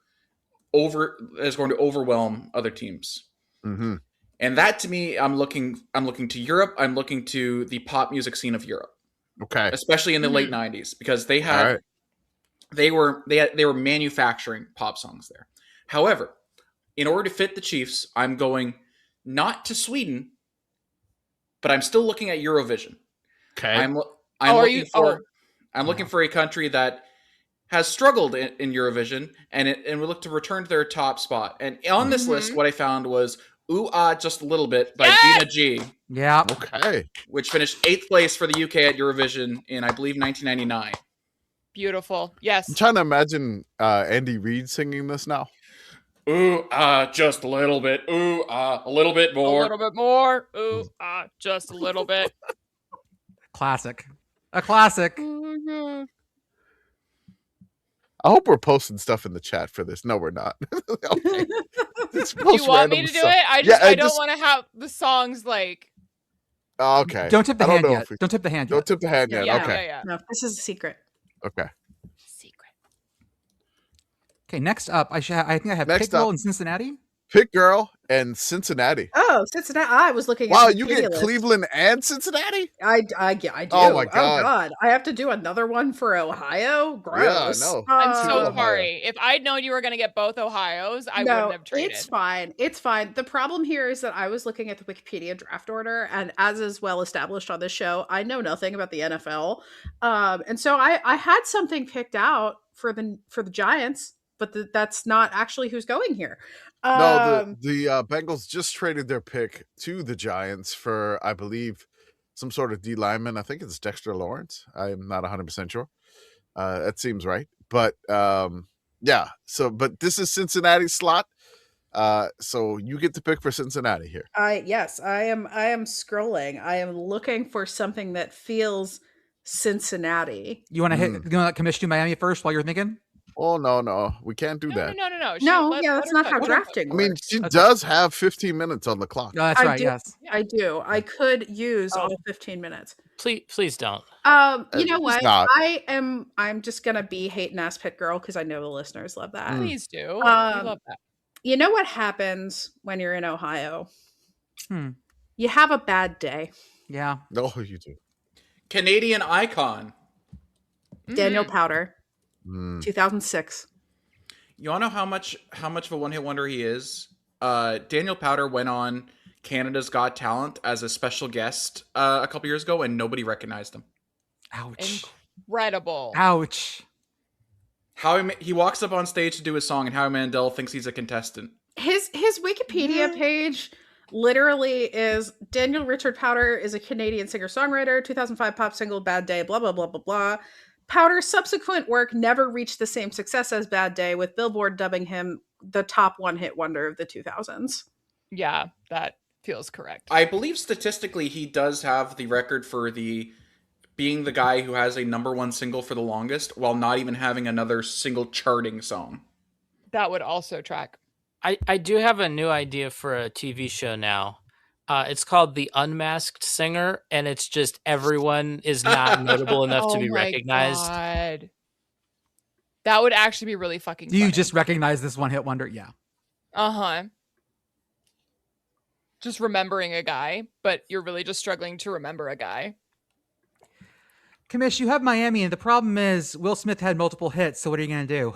overwhelm other teams. Mm-hmm. And that to me, I'm looking to Europe. I'm looking to the pop music scene of Europe, Okay. especially in the late '90s, because they had All right. they were manufacturing pop songs there. However, in order to fit the Chiefs, I'm going not to Sweden, but I'm still looking at Eurovision. Okay. I'm are looking you- for I'm looking for a country that has struggled in Eurovision, and we look to return to their top spot. And on this list, what I found was "Ooh Ah Just a Little Bit" by Gina G, Yeah. Okay. which finished 8th place for the UK at Eurovision in, I believe, 1999. Beautiful. Yes. I'm trying to imagine Andy Reid singing this now. Ooh Ah Just a little bit. Ooh Ah a little bit A more. little bit more. Ooh, just a little bit. Classic. A classic. I hope we're posting stuff in the chat for this. No, we're not. Okay. Just Do post you want me random to do stuff. it? I Yeah, don't want to have the songs like. Okay. Don't tip the I don't hand know yet. if we- Don't tip the hand Don't yet. tip the hand yet. Yeah, Okay. yeah. No, this is a secret. Okay. Secret. Okay, next up, I think I have Next Pitt Girl up. in Cincinnati. Pitt Girl and Cincinnati. Oh, Cincinnati. I was looking Wow, at you the get list. Cleveland and Cincinnati? I do. Oh my God. I have to do another one for Ohio. Gross. no. I'm so Ohio. sorry. If I'd known you were going to get both Ohio's, I wouldn't have traded. It's fine. It's fine. The problem here is that I was looking at the Wikipedia draft order, and as is well established on this show, I know nothing about the NFL. And so I had something picked out for the Giants, but that's not actually who's going here. No, the Bengals just traded their pick to the Giants for, I believe, some sort of D lineman. I think it's Dexter Lawrence. I'm not 100% sure. That seems right. But yeah, but this is Cincinnati's slot. So you get to pick for Cincinnati here. Yes, I am scrolling. I am looking for something that feels Cincinnati. You want to hit? You want to let Commish do Miami first while you're thinking? Oh, no. We can't do No. that. That's not how drafting I mean, works. she does have 15 minutes on the clock. No, that's I right. do. Yes. I do. I could use all 15 minutes. Please don't. You know It's what? not. I'm just gonna be hating ass Pitt Girl because I know the listeners love that. Please do. We Um, love that. You know what happens when you're in Ohio? Hmm. You have a bad day. Yeah. No, you do. Canadian icon. Daniel Powder, Mm. 2006. You want to know how much of a one-hit wonder he is? Daniel Powder went on Canada's Got Talent as a special guest a couple years ago, and nobody recognized him. Ouch. Incredible. Ouch. He walks up on stage to do his song, and Howie Mandel thinks he's a contestant. His Wikipedia page literally is Daniel Richard Powder is a Canadian singer-songwriter, 2005 pop single Bad Day, blah, blah, blah, blah, blah. Powder's subsequent work never reached the same success as Bad Day, with Billboard dubbing him the top one-hit wonder of the 2000s. Yeah, that feels correct. I believe statistically he does have the record for being the guy who has a #1 single for the longest while not even having another single charting song. That would also track. I do have a new idea for a TV show now. It's called The Unmasked Singer, and it's just everyone is not notable enough to be recognized. God. That would actually be really fucking Do you funny. just recognize this one hit wonder? Yeah. Uh-huh. Just remembering a guy, but you're really just struggling to remember a guy. Commish, you have Miami, and the problem is Will Smith had multiple hits. So what are you going to do?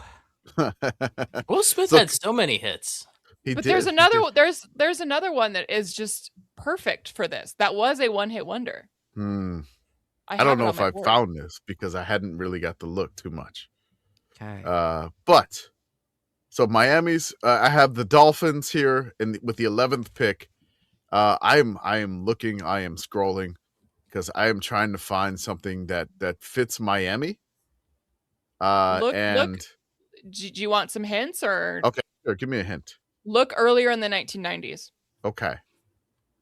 Will Smith So- had so many hits. But there's another one that is just perfect for this. That was a one-hit wonder. I have don't it know on if my I board. found this because I hadn't really got to look too much. Okay. But so Miami's, I have the Dolphins here with the 11th pick. I am looking, I am scrolling because I am trying to find something that fits Miami. Look. Do you want some hints or? Okay, sure, give me a hint. Look earlier in the 1990s. Okay.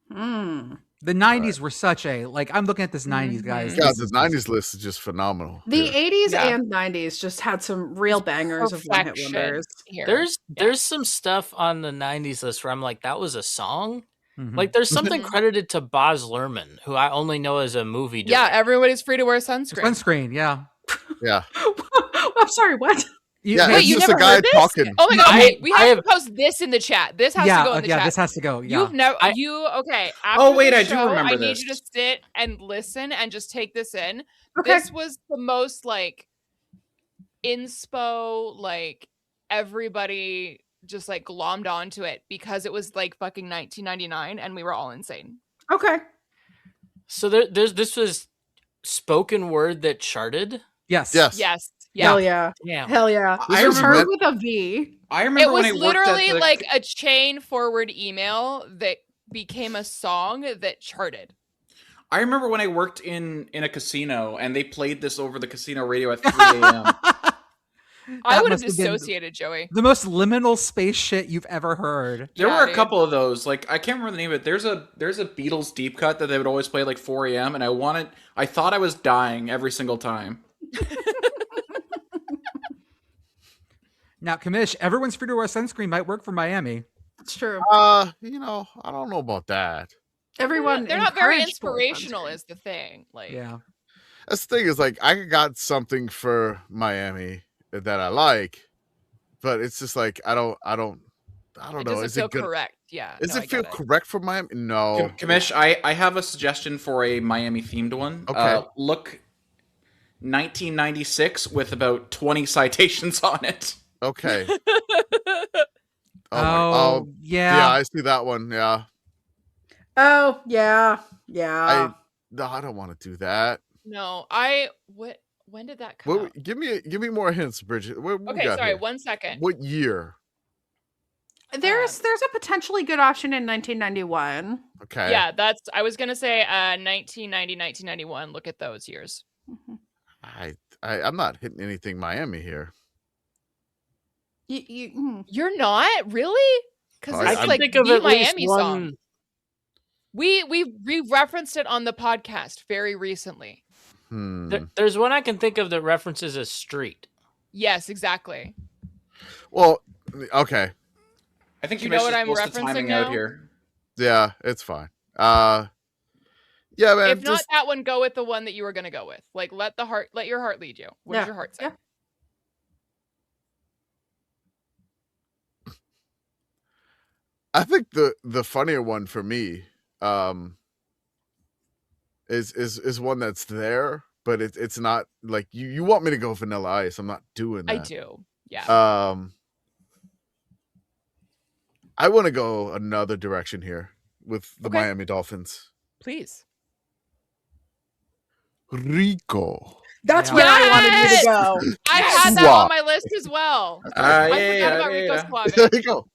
The 90s were such a, I'm looking at this 90s, guys. Yeah, the 90s list is just phenomenal. The here. 80s Yeah. and 90s just had some real bangers of one-hit Perfection wonders. here. There's some stuff on the 90s list where I'm like, that was a song? Mhm. Like, there's something credited to Baz Luhrmann, who I only know as a movie director. Yeah, everybody's free to wear sunscreen. Sunscreen, yeah. Yeah. I'm sorry, what? Yeah, Wait, it's you just a never guy heard this? talking. Oh my god! I- Wait, we I have have- to post this in the chat. This has to go in the chat. This has to go. Yeah. You've never. I- Okay. Oh, after wait, the I do show, remember I need this. you to sit and listen and just take this in. Okay. This was the most inspo, everybody just like glommed onto it because it was like fucking 1999 and we were all insane. Okay. So this was spoken word that charted. Yes. Yes. Hell Yeah. yeah. Damn. Hell yeah. I It's remember- heard with a V. I It remember when was I worked at literally the, like a chain forward email that became a song that charted. I remember when I worked in a casino and they played this over the casino radio at 3 a.m. I would have must have been dissociated, Joey. the most liminal space shit you've ever heard. There Yeah, were a dude. couple of those. Like I can't remember the name of it. There's a Beatles deep cut that they would always play at like 4 a.m. and I thought I was dying every single time. Now, Commish, everyone's free to wear sunscreen might work for Miami. It's true. I don't know about that. Everyone, They're not very encouraged to wear inspirational, sunscreen. is the thing. Like, Yeah. That's the thing is like I got something for Miami that I like, but it's just like I don't it know. doesn't Is feel it good? correct. Yeah. Does no, I it feel get correct for Miami? No. Commish, I have a suggestion for a Miami themed one. Okay. Look 1996 with about 20 citations on it. Okay. Oh, yeah, yeah. I see that one. Yeah. Oh, yeah. Yeah. No, I don't want to do that. No, when did that come out? Give me more hints, Bridget. What we Okay, got sorry, here? 1 second. What year? There's a potentially good option in 1991. Okay. Yeah, I was gonna say 1990, 1991. Look at those years. I'm not hitting anything Miami here. You're not really? Because I it's can like think of the at least Miami one. song. We referenced it on the podcast very recently. There's one I can think of that references a street. Yes, exactly. Well, okay. I think You Commish know what is I'm close to referencing timing out now? here. Yeah, it's fine. Yeah, man. If not that one, go with the one that you were gonna go with. Like let your heart lead you. What does your heart say? Yeah. I think the funnier one for me is one that's there, but it's not like you want me to go Vanilla Ice. I'm not doing that. I do. Yeah. I want to go another direction here with the Okay. Miami Dolphins. Please. Rico. That's Yeah. where I wanted you to go. I had that Swap. on my list as well. Yeah, I forgot about Rico Suave. There you go.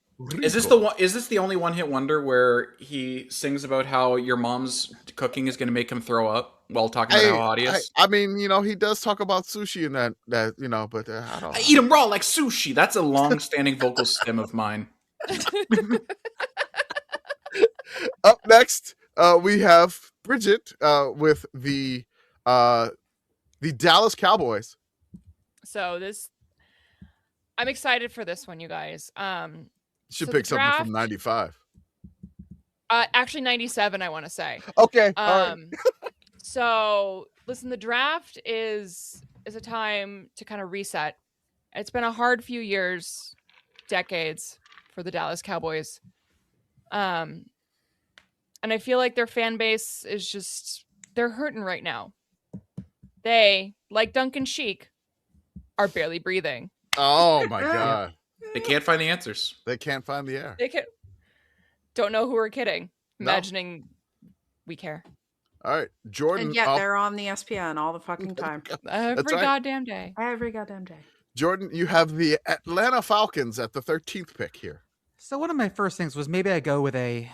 Is this the one? Is this the only one-hit wonder where he sings about how your mom's cooking is going to make him throw up while talking about how hot he is? I mean, he does talk about sushi and that, but I don't. I eat him raw like sushi. That's a long-standing vocal stem of mine. Up next, we have Brigit with the Dallas Cowboys. So I'm excited for this one, you guys. Should So pick the something draft- from 95. Actually 97, I want to say. Okay. all right. So listen, the draft is a time to kind of reset. It's been a hard few years, decades for the Dallas Cowboys. And I feel like their fan base is they're hurting right now. They, like Duncan Sheik, are barely breathing. Oh my God. They can't find the answers. They can't find the air. They don't know who we're kidding. No. Imagining we care. All right, Jordan. And yet up. they're on the ESPN all the fucking time. Every right. goddamn day. Every goddamn day. Jordan, you have the Atlanta Falcons at the 13th pick here. So one of my first things was maybe I go with a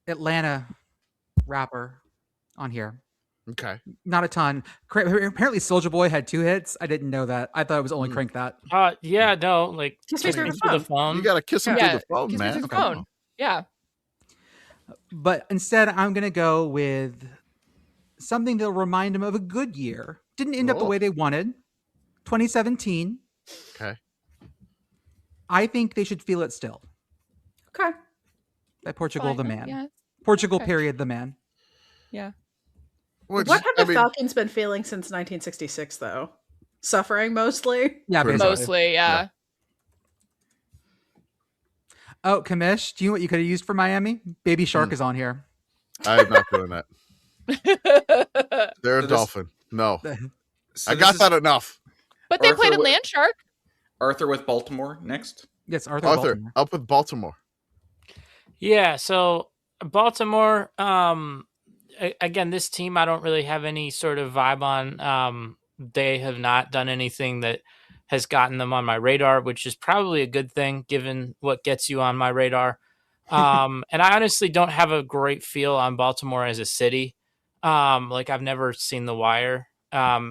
Atlanta rapper on here. Okay. Not a ton. Apparently Soulja Boy had 2 hits. I didn't know that. I thought it was only Crank That. Yeah, no, like Kiss Me Through the Kiss Me Phone. You got to kiss him Yeah, through the phone, Kiss Me man. Through the Come Phone. on. Yeah. But instead, I'm going to go with something that'll remind them of a good year. Didn't end up the Oh. way they wanted. 2017. Okay. I think they should feel it still. Okay. By Portugal Fine. the Man. Yeah. Portugal, Okay. period, the man. Yeah. Which, What have I the mean, Falcons been feeling since 1966, though? Suffering mostly? Yeah, Pretty basically. Mostly, yeah. Oh, Commish, do you know what you could have used for Miami? Baby Shark is on here. I'm not doing that. They're a So this- dolphin. No. So I this got is that enough. But they Arthur played in Wi- Land Shark. Arthur with Baltimore next. Yes, Arthur. Arthur, Baltimore. up with Baltimore. Yeah, so Baltimore, again, this team I don't really have any sort of vibe on. They have not done anything that has gotten them on my radar, which is probably a good thing given what gets you on my radar. And I honestly don't have a great feel on Baltimore as a city. Like I've never seen The Wire,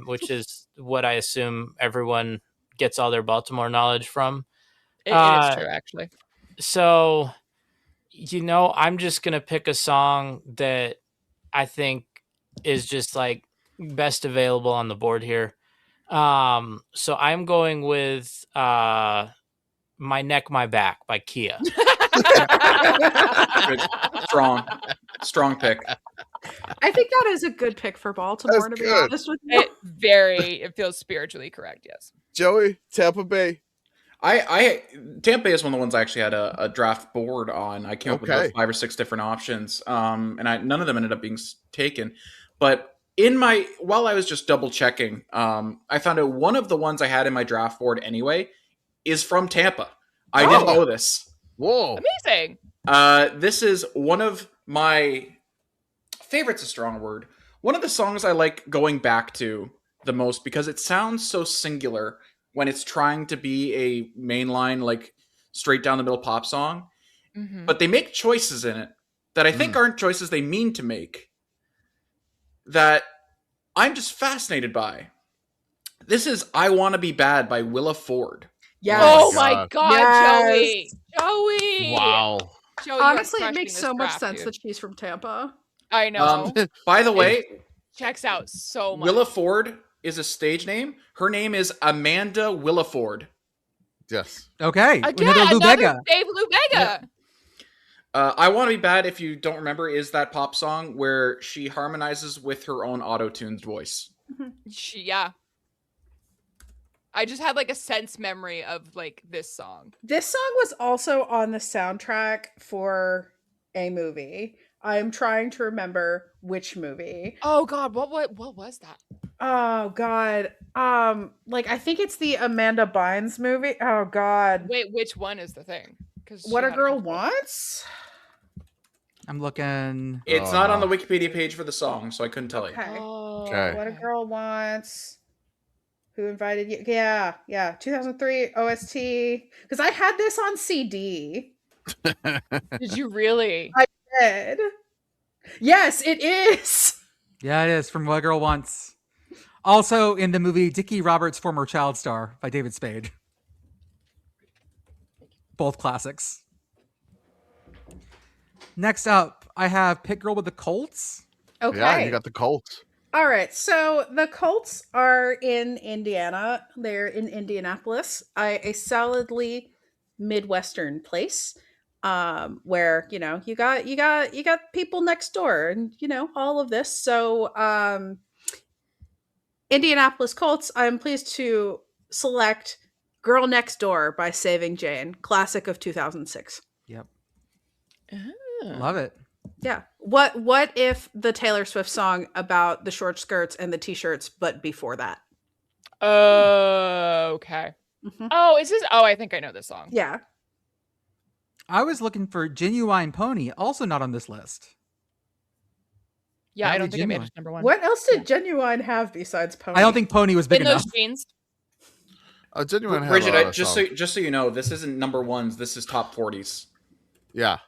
which is what I assume everyone gets all their Baltimore knowledge from. It is true, actually. So, I'm just going to pick a song that I think is just like best available on the board here. So I'm going with My Neck, My Back by Kia. Good. Strong pick. I think that is a good pick for Baltimore, That's to be good. honest with you. It feels spiritually correct, yes. Joey, Tampa Bay. Tampa Bay is one of the ones I actually had a draft board on. I came up with about 5 or 6 different options, and none of them ended up being taken. But while I was just double checking, I found out one of the ones I had in my draft board anyway is from Tampa. I didn't know this. Whoa! Amazing. This is one of my favorite's a strong word. One of the songs I like going back to the most because it sounds so singular when it's trying to be a mainline, like straight down the middle pop song. Mm-hmm. But they make choices in it that I think aren't choices they mean to make, that I'm just fascinated by. This is I Wanna Be Bad by Willa Ford. Yes. Oh my God, Yes. Joey! Wow. Joey, you're Honestly, it crushing makes this so much draft, sense dude. that she's from Tampa. I know. By the way, Checks out so much. Willa Ford is a stage name. Her name is Amanda Willaford. Yes. Okay. Again, Another Lou another Bega. Dave Lou Bega. I Want to Be Bad, if you don't remember, is that pop song where she harmonizes with her own auto-tuned voice. Yeah. I just had like a sense memory of like this song. This song was also on the soundtrack for a movie. I'm trying to remember which movie. Oh God, what was that? Oh God. I think it's the Amanda Bynes movie. Oh God. Wait, which one is the thing? Because What a Girl Wants? I'm looking. It's not on the Wikipedia page for the song, so I couldn't tell you. Okay. Okay. What a Girl Wants. Who invited you? Yeah. 2003 OST. Because I had this on CD. Did you really? I did. Yes, it is. Yeah, it is from What a Girl Wants. Also in the movie Dickie Roberts' Former Child Star by David Spade. Both classics. Next up, I have Pitt Girl with the Colts. Okay. Yeah, you got the Colts. All right. So the Colts are in Indiana. They're in Indianapolis, a solidly Midwestern place, where you got people next door, and all of this. So Indianapolis Colts. I'm pleased to select "Girl Next Door" by Saving Jane, classic of 2006. Yep. Love it. Yeah. What if the Taylor Swift song about the short skirts and the t-shirts, but before that? Okay. Mm-hmm. Oh, is this? Oh, I think I know this song. Yeah. I was looking for Genuine Pony, also not on this list. Yeah, I Apparently don't think I made Genuine. it number one. What else did Genuine have besides Pony? I don't think Pony was big In enough. those jeans? Genuine had a lot Brigit, of just songs. so you know, this isn't number ones. This is top 40s. Yeah.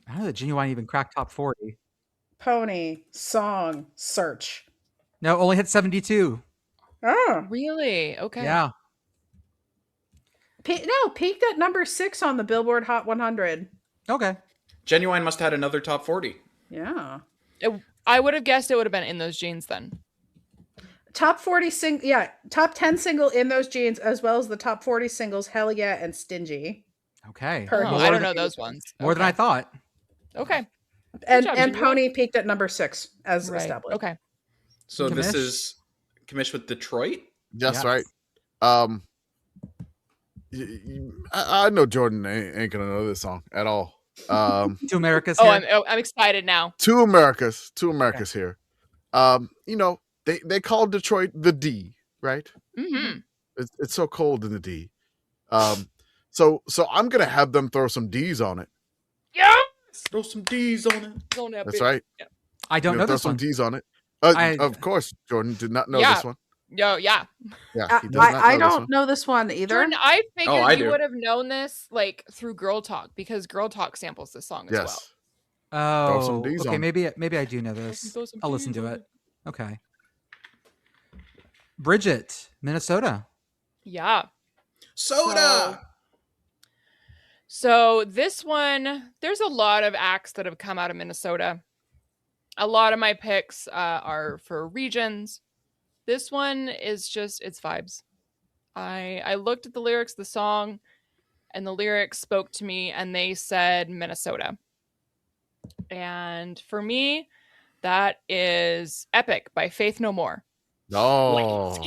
I don't know that Genuine even cracked top 40. Pony song search. No, only hit 72. Oh. Really? Okay. Yeah. Peaked at number 6 on the Billboard Hot 100. Okay. Genuine must have had another top 40. Yeah. I would have guessed it would have been In Those Jeans then. Top 40 top 10 single In Those Jeans, as well as the top 40 singles Hell Yeah and Stingy. Okay. Per- Oh, I don't know those ones. More than I thought. Okay. And job, and Genuine. Pony peaked at number 6 as Right. established. Okay. So this Commish? is Commish with Detroit. That's Yes. right. I know Jordan ain't gonna know this song at all. Two Americas Oh, here. I'm excited now. Two Americas here. They call Detroit the D, right? Mm-hmm. It's so cold in the D. So I'm gonna have them throw some D's on it. Yeah. Throw some D's on it. That's right. Yeah. I don't know Throw this some one. D's on it. I- Of course, Jordan did not know Yeah. this one. Yo, yeah. Yeah, he does not I know this don't one. know this one either. Jordan, I figured I you do. would have known this like through Girl Talk because Girl Talk samples this song as well. Yes. Oh, some Ds okay. on. Maybe I do know this. Throw some I'll listen Ds to on it. Okay. Brigit, Minnesota. Yeah. Soda. So this one, there's a lot of acts that have come out of Minnesota. A lot of my picks are for regions. This one is just, it's vibes. I looked at the lyrics of the song, and the lyrics spoke to me, and they said Minnesota. And for me, that is Epic by Faith No More. Oh.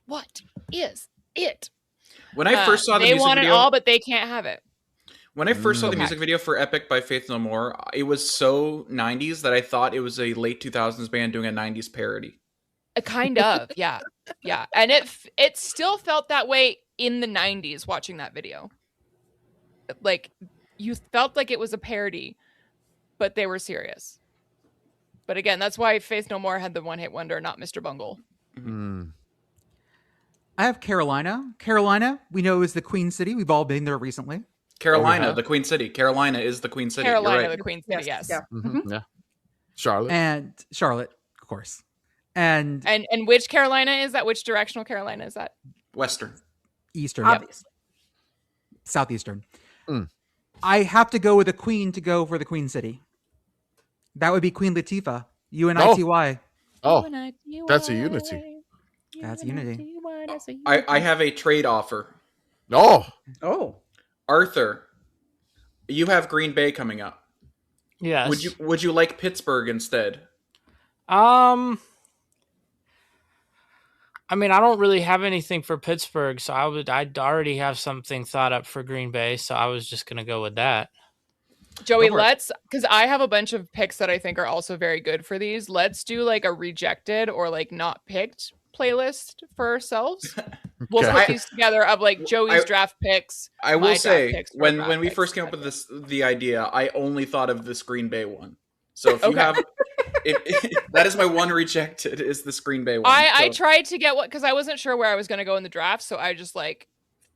What is it? When I first saw the they music want video, it all, but they can't have it. when I first saw the Okay. music video for Epic by Faith No More, it was so 90s that I thought it was a late 2000s band doing a 90s parody. Kind of, yeah. And it still felt that way in the 90s watching that video. Like, you felt like it was a parody, but they were serious. But again, that's why Faith No More had the one-hit wonder, not Mr. Bungle. Mm. I have Carolina. Carolina, we know is the Queen City. We've all been there recently. Carolina, yeah. the Queen City. Carolina is the Queen City. You're Carolina, right. the Queen City, yes. Yeah. Yeah. Charlotte. And Charlotte, of course. And And which Carolina is that? Which directional Carolina is that? Western. Eastern. Yep. Obviously. Southeastern. Mm. I have to go with a queen to go for the Queen City. That would be Queen Latifah. UNITY. Oh, that's a unity. That's unity. I have a trade offer. Oh, Oh. Arthur, you have Green Bay coming up. Yes. Would you like Pittsburgh instead? I mean, I don't really have anything for Pittsburgh, so I'd already have something thought up for Green Bay, so I was just gonna go with that. Joey, Go for it. because I have a bunch of picks that I think are also very good for these. Let's do like a rejected or like not picked playlist for ourselves. We'll Okay. put these together of like Joey's draft picks. I my will draft say, picks, our when draft we picks, first came up with etc. the idea, I only thought of this Green Bay one. So if you Okay. have, that is my one rejected, is this Green Bay one. I So- tried to get what, because I wasn't sure where I was going to go in the draft, so I just like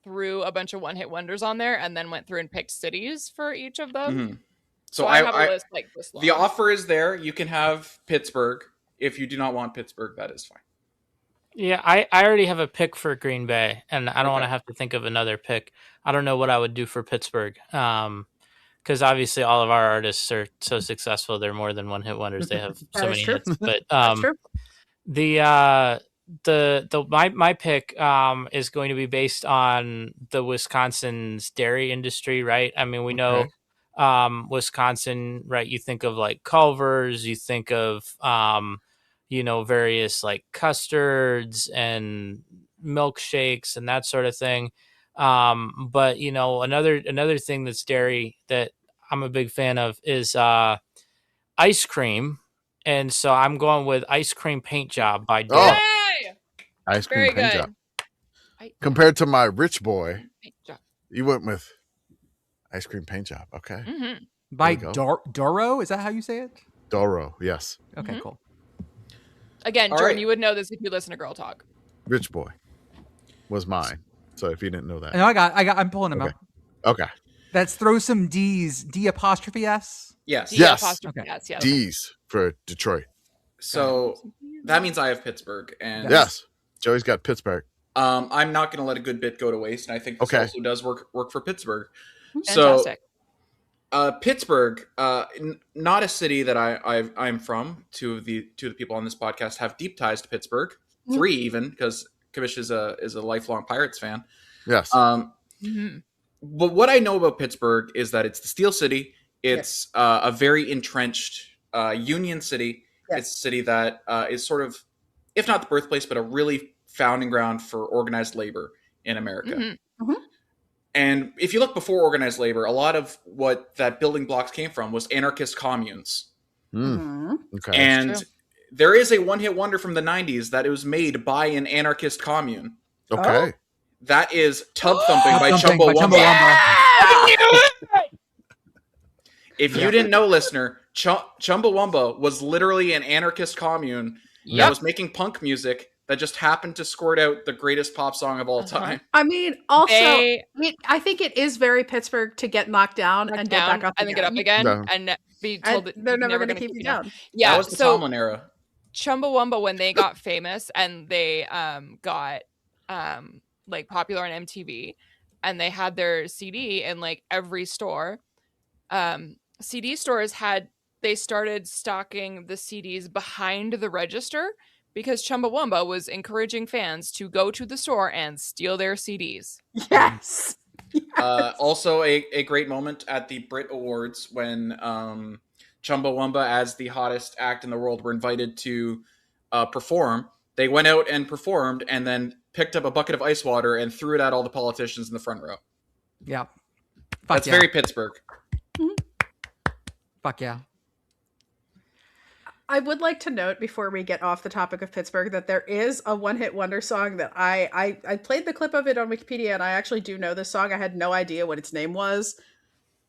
threw a bunch of one-hit wonders on there and then went through and picked cities for each of them. Mhm. So I have a list like this long. the offer is there. You can have Pittsburgh. If you do not want Pittsburgh, that is fine. Yeah, I already have a pick for Green Bay, and I don't want to Okay. have to think of another pick. I don't know what I would do for Pittsburgh, because obviously all of our artists are so successful. They're more than one hit wonders. They have so That is many true. hits. But That's true. my pick is going to be based on the Wisconsin's dairy industry, right? I mean, we know Wisconsin, right? You think of like Culver's, you think of various like custards and milkshakes and that sort of thing. But another thing that's dairy that I'm a big fan of is ice cream. And so I'm going with Ice Cream Paint Job by Dairy. Oh. Yay! ice cream Very paint good. job. Compared to my rich boy, Paint job. you went with ice cream paint job. Okay. Mhm. By There you Doro? Is that how you say it? Doro, yes. Okay, Mhm. cool. Again, All Jordan, right. you would know this if you listen to Girl Talk. Rich boy was mine. So if you didn't know that. No, I'm pulling them Okay. up. Okay. That's throw some D's. D apostrophe S. Yes. D Yes. apostrophe Okay. S, yes. D's for Detroit. So that means I have Pittsburgh, and Yes. Joey's got Pittsburgh. I'm not going to let a good bit go to waste. And I think this Okay. also does work for Pittsburgh. Fantastic. So Pittsburgh, not a city that I'm from. Two of the people on this podcast have deep ties to Pittsburgh. 3 even, because Commish is a lifelong Pirates fan. Yes. Mhm. But what I know about Pittsburgh is that it's the Steel City. It's a very entrenched Union city. Yes. It's a city that is sort of, if not the birthplace, but a really founding ground for organized labor in America. Mhm. And if you look before organized labor, a lot of what that building blocks came from was anarchist communes. Mm, okay. And true. there is a one-hit wonder from the 90s that it was made by an anarchist commune. Okay. That is Tub Thumping by Something Chumbawamba. Chumbawamba. If you didn't know, listener, Chumbawamba was literally an anarchist commune that was making punk music that just happened to squirt out the greatest pop song of all time. I mean, also, I think it is very Pittsburgh to get knocked down and get back up and then get up again No. and be told that they're never going going to keep you down. Yeah, That was the Tomlin era. Chumbawamba, when they got famous and they got like popular on MTV, and they had their CD in like every store. CD stores they started stocking the CDs behind the register because Chumbawamba was encouraging fans to go to the store and steal their CDs. Yes. Also, a great moment at the Brit Awards when Chumbawamba, as the hottest act in the world, were invited to perform. They went out and performed, and then picked up a bucket of ice water and threw it at all the politicians in the front row. Yeah. That's very Pittsburgh. Fuck yeah. I would like to note before we get off the topic of Pittsburgh that there is a one-hit wonder song that I played the clip of it on Wikipedia, and I actually do know this song. I had no idea what its name was.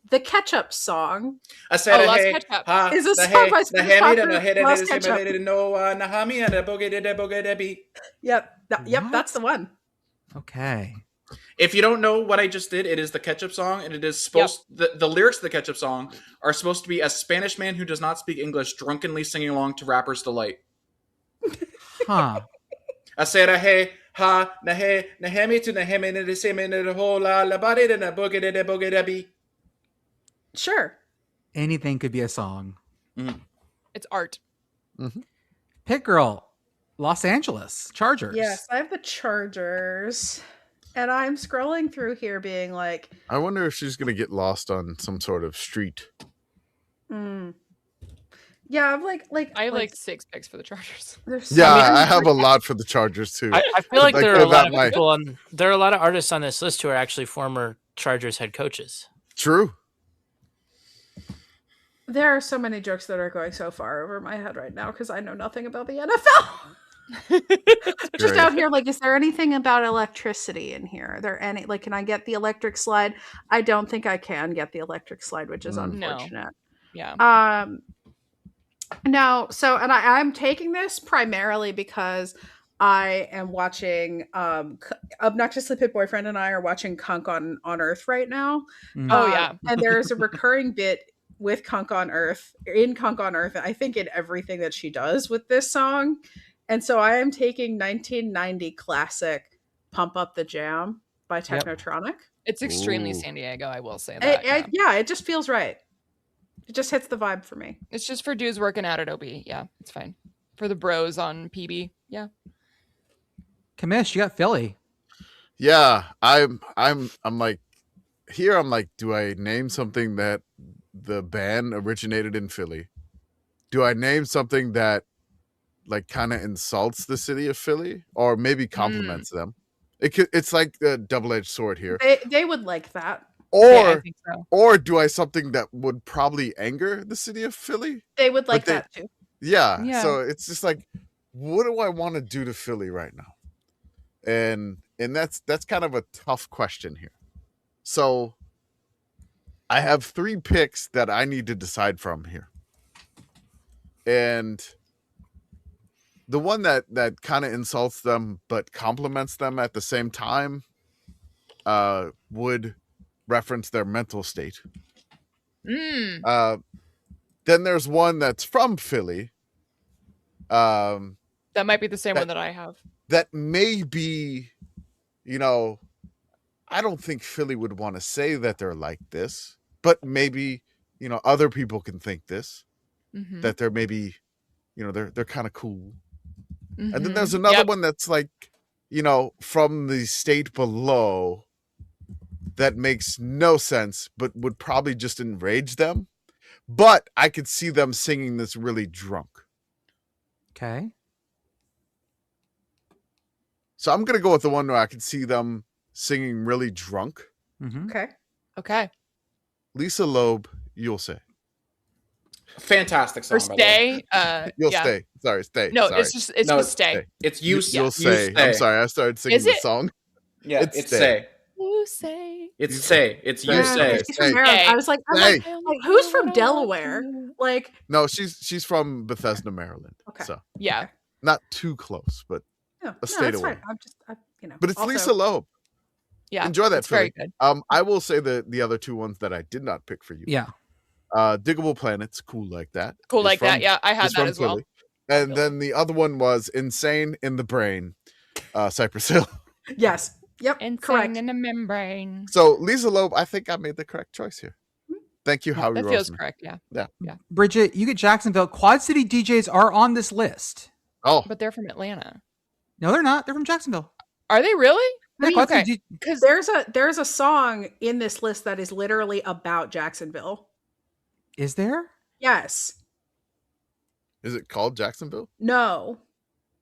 The Ketchup Song. I said, Lost hey, Ketchup. Is a song by Spanish Popper, Lost Ketchup. Yep, that's the one. Okay. If you don't know what I just did, it is the Ketchup Song, and it is supposed the lyrics of the Ketchup Song are supposed to be a Spanish man who does not speak English drunkenly singing along to Rapper's Delight. Huh. I said, hey, ha, na hey, na hemi to na hemi na de semi na de ho la la body na boogie de boogie de be. Sure. Anything could be a song. It's art. Pitt Girl, Los Angeles Chargers. Yes, I have the Chargers. And I'm scrolling through here being like... I wonder if she's going to get lost on some sort of street. Yeah, I'm I have like 6 picks for the Chargers. I have a lot for the Chargers too. I feel like there are a lot of my... people on. There are a lot of artists on this list who are actually former Chargers head coaches. True. There are so many jokes that are going so far over my head right now because I know nothing about the NFL. Just out here, like, is there anything about electricity in here? Are there any, like, can I get the electric slide? I don't think I can get the electric slide, which is unfortunate. No. Yeah. No, so, and I'm taking this primarily because I am watching, Obnoxiously Pit Boyfriend and I are watching Kunk on Earth right now. Oh, yeah. And there's a recurring bit with Kunk on Earth, I think in everything that she does with this song. And so I am taking 1990 classic Pump Up the Jam by Technotronic. It's extremely San Diego, I will say that. It just feels right. It just hits the vibe for me. It's just for dudes working out at OB. Yeah, it's fine. For the bros on PB. Yeah. Commish, you got Philly. Yeah, I'm like, here I'm like, do I name something that the band originated in Philly? Do I name something that like kind of insults the city of Philly or maybe compliments them? It's like a double-edged sword here. They would like that. I think so. Or do I something that would probably anger the city of Philly? They would like that too. Yeah. So it's just like, what do I want to do to Philly right now? And that's kind of a tough question here. So I have 3 picks that I need to decide from here. And the one that kind of insults them but compliments them at the same time would reference their mental state. Then there's one that's from Philly. That might be the same one that I have. That may be, I don't think Philly would want to say that they're like this, but maybe, other people can think this, that they're maybe, they're kind of cool. And then there's another one that's like, from the state below that makes no sense, but would probably just enrage them. But I could see them singing this really drunk. Okay. So I'm going to go with the one where I could see them singing really drunk. Okay. Lisa Loeb, You'll Say. Fantastic song. Or Stay. You'll Stay. Sorry, Stay. No, sorry. it's just Stay. It's You'll Say. I'm sorry, I started singing the song. Yeah, it's Say. You say. It's Say. It's You Yeah, Say. she's from Maryland. I was like, who's from Delaware? Like, No, she's from Bethesda, Maryland. Okay. So Yeah. not too close, but a state that's away. fine. I'm just, But it's also- Lisa Loeb. Yeah. Enjoy that, it's very Philly. good. I will say the other two ones that I did not pick for you. Yeah. Diggable Planets, Cool Like That. Cool is like that. from- Yeah, I had is that from as well. Philly. And then the other one was Insane in the Brain, Cypress Hill. Yes. Yep. And correct. in the membrane. So Lisa Loeb, I think I made the correct choice here. Thank you, Howie That feels Roseman. correct. Yeah. Yeah. Brigit, you get Jacksonville. Quad City DJs are on this list. Oh, But they're from Atlanta. No, they're not. They're from Jacksonville. Are they really? Yeah, Quad Okay. City Because there's a song in this list that is literally about Jacksonville. Is there? Yes. is it called Jacksonville? No.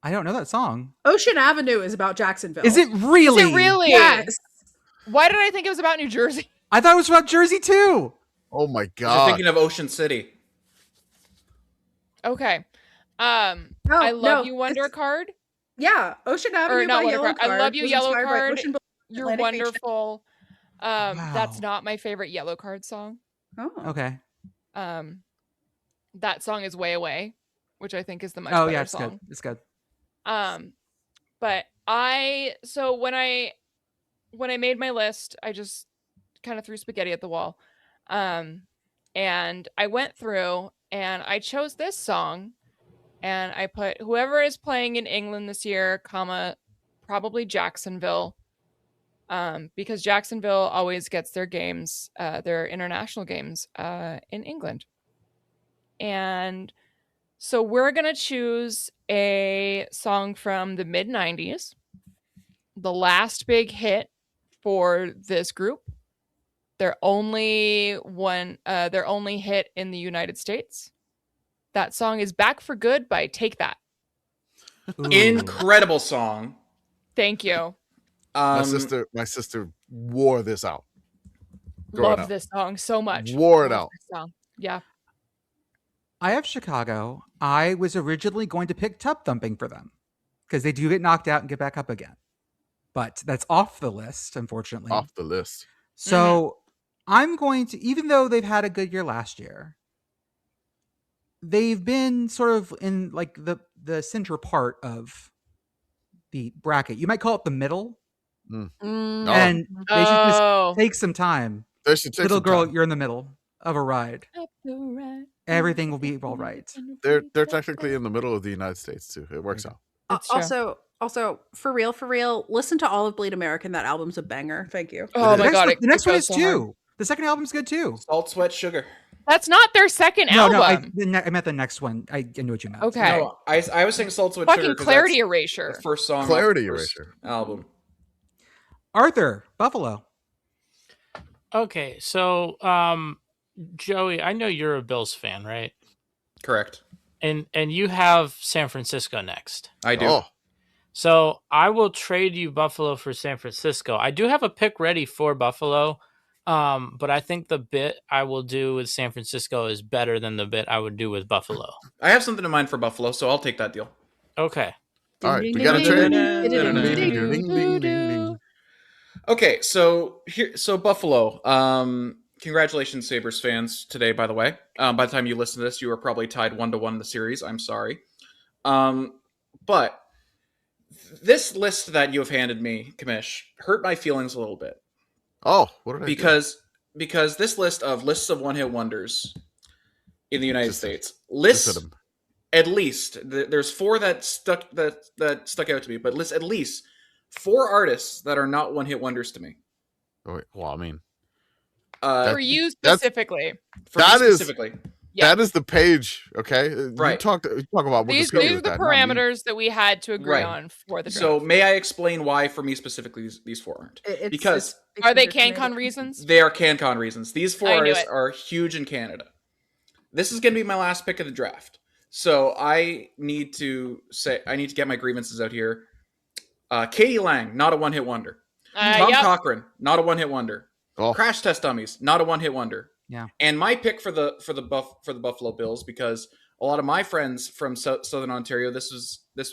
I don't know that song. Ocean Avenue is about Jacksonville. Is it really? Is it really? Yes. Why did I think it was about New Jersey? I thought it was about Jersey too. Oh my You're god. thinking of Ocean City. Okay. No, I love no, you, Wonder it's- Card. Yeah. Ocean Avenue Or not by Wonder Yellow Card. I Card love you, was Yellow inspired by Card. Ocean You're Atlantic Beach. wonderful. That's Wow. not my favorite Yellow Card song. Oh. Okay. That song is Way Away, which I think is the much Oh better yeah, it's song. good. It's good. But when I made my list, I just kind of threw spaghetti at the wall. And I went through and I chose this song and I put whoever is playing in England this year, comma, probably Jacksonville. Because Jacksonville always gets their games, their international games, in England. And so we're going to choose a song from the mid 90s, the last big hit for this group. Their only hit in the United States. That song is Back for Good by Take That. Ooh. Incredible song. Thank you. my sister wore this out. growing Love up. this song so much. Wore it Love out. this song. Yeah. I have Chicago. I was originally going to pick Tub Thumping for them because they do get knocked out and get back up again. But that's off the list, unfortunately. Off the list. So I'm going to, even though they've had a good year last year, they've been sort of in like the center part of the bracket. You might call it the middle. Oh. And they should just take some time. They should take Little some girl, time. you're in the middle of a ride. Everything will be all right. They're technically in the middle of the United States too. It works out. It's true. Also, for real, listen to All of Bleed American. That album's a banger. Thank you. Oh the my next god! one, the next one goes is so too. hard. The second album's good too. Salt, Sweat, Sugar. That's not their second album. I meant the next one. I knew what you meant. Okay. No, I was saying Salt, Sweat, Fucking Sugar. 'cause Clarity that's Erasure. the first song. Clarity off the first Erasure. album. Arthur, Buffalo. Okay, so Joey, I know you're a Bills fan, right? Correct. And you have San Francisco next. I do. Oh, So I will trade you Buffalo for San Francisco. I do have a pick ready for Buffalo, but I think the bit I will do with San Francisco is better than the bit I would do with Buffalo. I have something in mind for Buffalo, so I'll take that deal. Okay. all right. We got a trade. Okay, so Buffalo. Congratulations, Sabres fans, today, by the way. By the time you listen to this, you are probably tied 1-1 in the series. I'm sorry. But this list that you have handed me, Commish, hurt my feelings a little bit. Oh, what did I do? Because this lists of one-hit wonders in the United Just- States Just lists hit 'em. at least there's 4 that stuck out to me, but lists at least 4 artists that are not one-hit wonders to me. Oh, wait, well, I mean, For you specifically. For me That is- specifically. Yeah. that is the page. Okay, Right. You talk about These Wikipedia are with the that, not me. parameters that we had to agree Right. on for the draft. So may I explain why, for me specifically, these 4 aren't? Because Are they you're CanCon Canadian. reasons? they are CanCon reasons. These 4 I knew artists it. are huge in Canada. This is going to be my last pick of the draft. So I need to get my grievances out here. Katie Lang, not a one-hit wonder. Tom Yep. Cochran, not a one-hit wonder. Oh, Crash Test Dummies, not a one-hit wonder. Yeah. And my pick for the Buffalo Bills, because a lot of my friends from Southern Ontario, this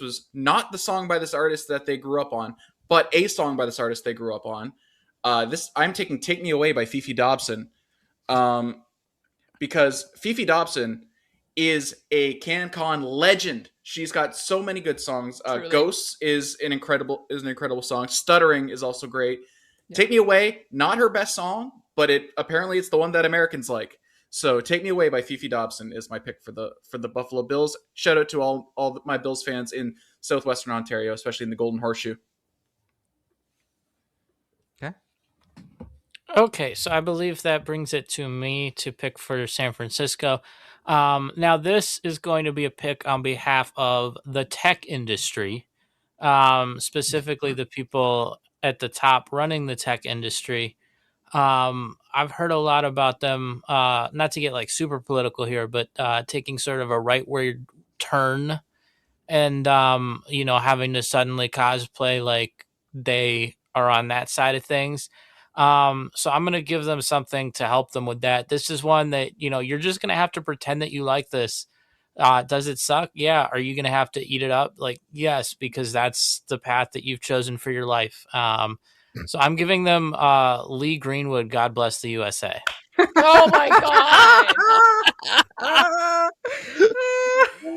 was not the song by this artist that they grew up on, but a song by this artist they grew up on. I'm taking "Take Me Away" by Fifi Dobson, because Fifi Dobson is a CanCon legend. She's got so many good songs. "Ghosts" is an incredible song. "Stuttering" is also great. Yeah. "Take Me Away," not her best song, but apparently it's the one that Americans like. So "Take Me Away" by Fifi Dobson is my pick for the Buffalo Bills. Shout out to all my Bills fans in Southwestern Ontario, especially in the Golden Horseshoe. Okay, so I believe that brings it to me to pick for San Francisco. Now, this is going to be a pick on behalf of the tech industry, specifically the people at the top running the tech industry. I've heard a lot about them, not to get like super political here, but taking sort of a rightward turn and, having to suddenly cosplay like they are on that side of things. So I'm going to give them something to help them with that. This is one that, you're just going to have to pretend that you like this. Does it suck? Yeah. Are you going to have to eat it up? Like, yes, because that's the path that you've chosen for your life. So I'm giving them Lee Greenwood, "God Bless the USA." Oh my God.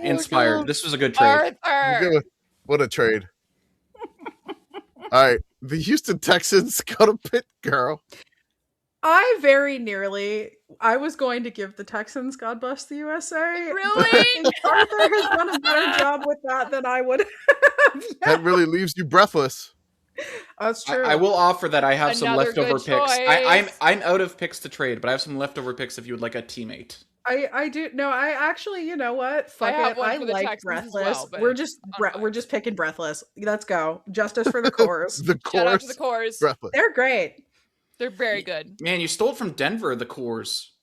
Inspired. This was a good trade. Arthur. What a trade. All right. The Houston Texans go to Pitt Girl. I was going to give the Texans "God Bless the USA." Really? Arthur has done a better job with that than I would have. Yeah. That really leaves you breathless. That's true. I will offer that I have some Another leftover good picks. I'm out of picks to trade, but I have some leftover picks if you would like a teammate. I do. No, I actually, you know what? Fuck I have it. one I for the like Texans as Breathless. well, but we're just picking Breathless. Let's go. Justice for the Cores. The Shout out to Cores. the Cores. Breathless. They're great. They're very good. Man, you stole it from Denver, the Cores.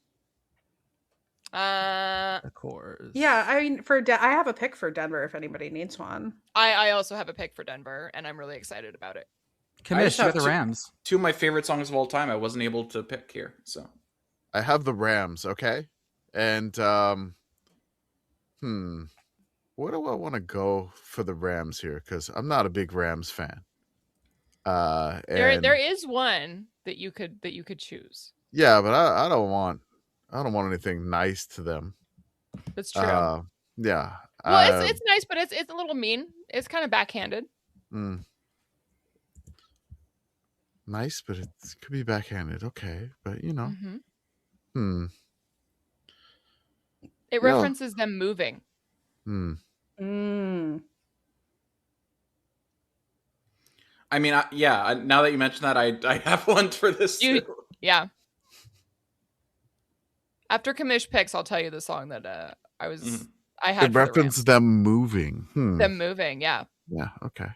Of course. Yeah, I mean, I have a pick for Denver if anybody needs one. I also have a pick for Denver, and I'm really excited about it. Commish, you got the Rams. Two of my favorite songs of all time. I wasn't able to pick here, so I have the Rams, okay? And where do I want to go for the Rams here? Because I'm not a big Rams fan. There is one that you could choose. Yeah, but I don't want anything nice to them. That's true. Yeah. Well, it's nice, but it's a little mean. It's kind of backhanded. Nice, but it could be backhanded. Okay, but It references them moving. I mean, now that you mention that, I have one for this too. Yeah. After Commish picks, I'll tell you the song that I had. It references them moving. Them moving, yeah. Yeah. Okay.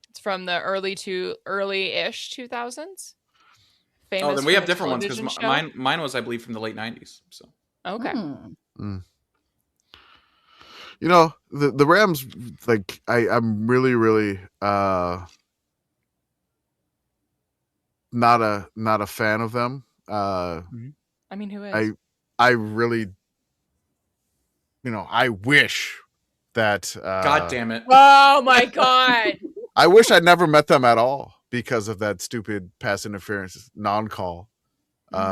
It's from the early-ish 2000s. Famous then we have different ones because mine was, I believe, from the late 90s. So okay. The Rams, like I'm really, really not a fan of them. I mean, who is? I really, I wish that. God damn it! Oh my God! I wish I'd never met them at all because of that stupid pass interference non-call.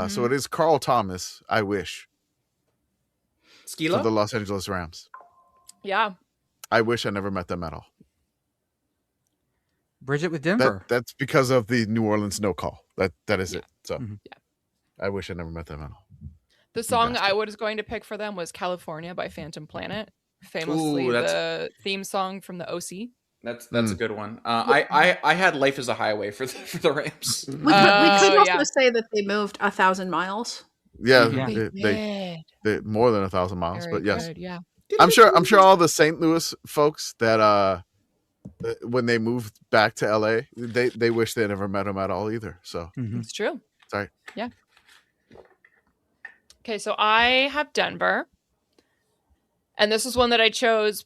So it is Carl Thomas. I wish. Skila? For the Los Angeles Rams. Yeah. I wish I never met them at all. Brigit with Denver. That's because of the New Orleans no call. That is it. So I wish I never met them at all. The song I was going to pick for them was "California" by Phantom Planet, famously the theme song from the OC. That's a good one. I had "Life Is a Highway" for the Rams. We could also say that they moved 1,000 miles. Yeah, they more than 1,000 miles. Very but yes, good, yeah. I'm sure all the St. Louis folks that when they moved back to LA, they wish they never met him at all either. So it's true. Sorry. Yeah. Okay, so I have Denver, and this is one that I chose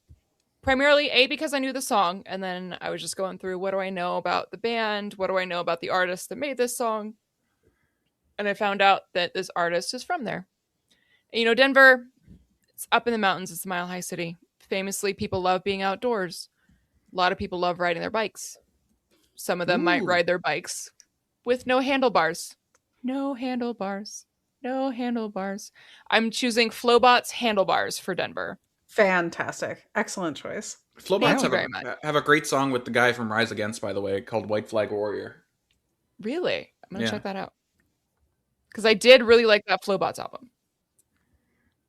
primarily because I knew the song, and then I was just going through what do I know about the band, what do I know about the artist that made this song, and I found out that this artist is from there. And, Denver, it's up in the mountains. It's a mile-high city. Famously, people love being outdoors. A lot of people love riding their bikes. Some of them might Ooh. ride their bikes with no handlebars. No handlebars. No handlebars. I'm choosing Flowbot's Handlebars for Denver. Fantastic. Excellent choice. Flowbots you very much. have a great song with the guy from Rise Against, by the way, called White Flag Warrior. Really? I'm gonna Yeah. check that out. Because I did really like that Flowbots album.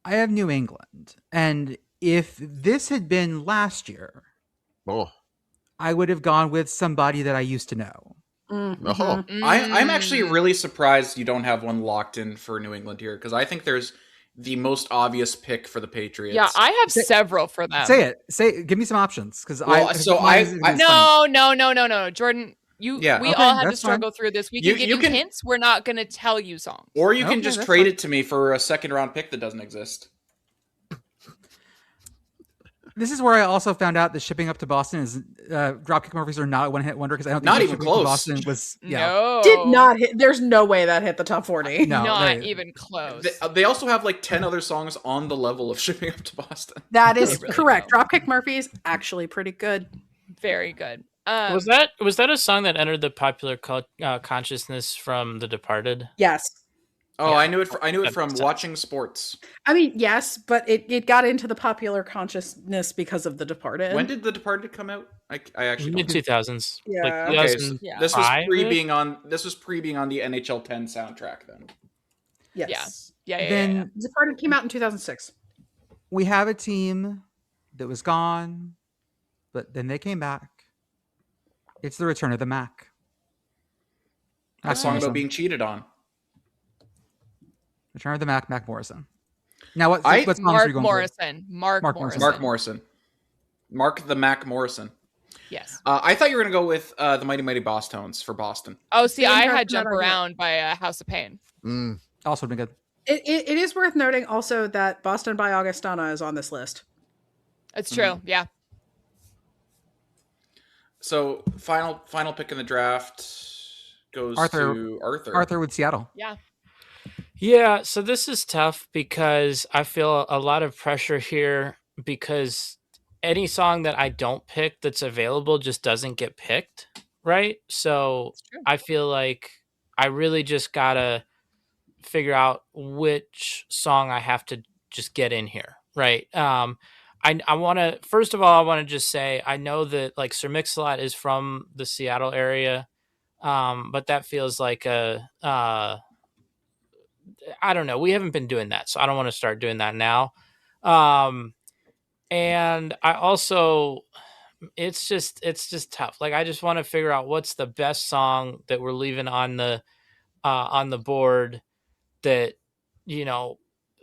I have New England, and if this had been last year, Oh, I would have gone with somebody that I used to know. Mhm. oh. I'm actually really surprised you don't have one locked in for New England here, because I think there's the most obvious pick for the Patriots. Yeah, I have Say- several for them. Say it. Give me some options, because Well, No, Jordan. We Yeah. Okay, all had to that's fine. struggle through this. We You- can give you you can- hints. We're not going to tell you songs. Or you can Okay, just that's trade fine. it to me for a second round pick that doesn't exist. This is where I also found out that shipping up to Boston is Dropkick Murphys are not a one-hit wonder, because I don't think Not that even Shipping Up to close. Boston was No, Did not hit. There's no way that hit the top 40. No, not they- even close. They also have like 10 other songs on the level of Shipping Up to Boston. That is really correct. don't. Dropkick Murphys, actually pretty good. Very good. Was that a song that entered the popular consciousness from The Departed? Yes. Oh, Yeah. I knew it. I knew it That from makes sense. watching sports. I mean, yes, but it got into the popular consciousness because of The Departed. When did The Departed come out? I actually Mid don't. 2000s. Yeah. Like Okay, so 2000. Yeah. this was Five-ish? pre being on the NHL 10 soundtrack. Then Yes. Yeah. Then Departed came out in 2006. we have a team that was gone, but then they came back. It's the return of the Mac. a Mac song Morrison. about being cheated on. Return of the Mac Morrison. Now, what I- songs are Mark you going Morrison. Mark Mark Morrison. Mark Morrison. Mark the Mac Morrison. Yes. I thought you were gonna go with the Mighty Mighty Boss Tones for Boston. Oh, see, The I Impact had Jump Not Idea. Around by House of Pain. Mm. for? Also been good. It is worth noting also that Boston by Augustana is on this list. It's true. Yeah. So final pick in the draft goes Arthur. to Arthur. Arthur with Seattle. Yeah. Yeah, so this is tough because I feel a lot of pressure here because any song that I don't pick that's available just doesn't get picked, right? So It's true. I feel like I really just gotta figure out which song I have to just get in here, right? I want to first of all I want to just say I know that like Sir Mix-a-Lot is from the Seattle area, but that feels like a I don't know. We haven't been doing that, so I don't want to start doing that now. And I also, it's just tough. Like I just want to figure out what's the best song that we're leaving on the board. That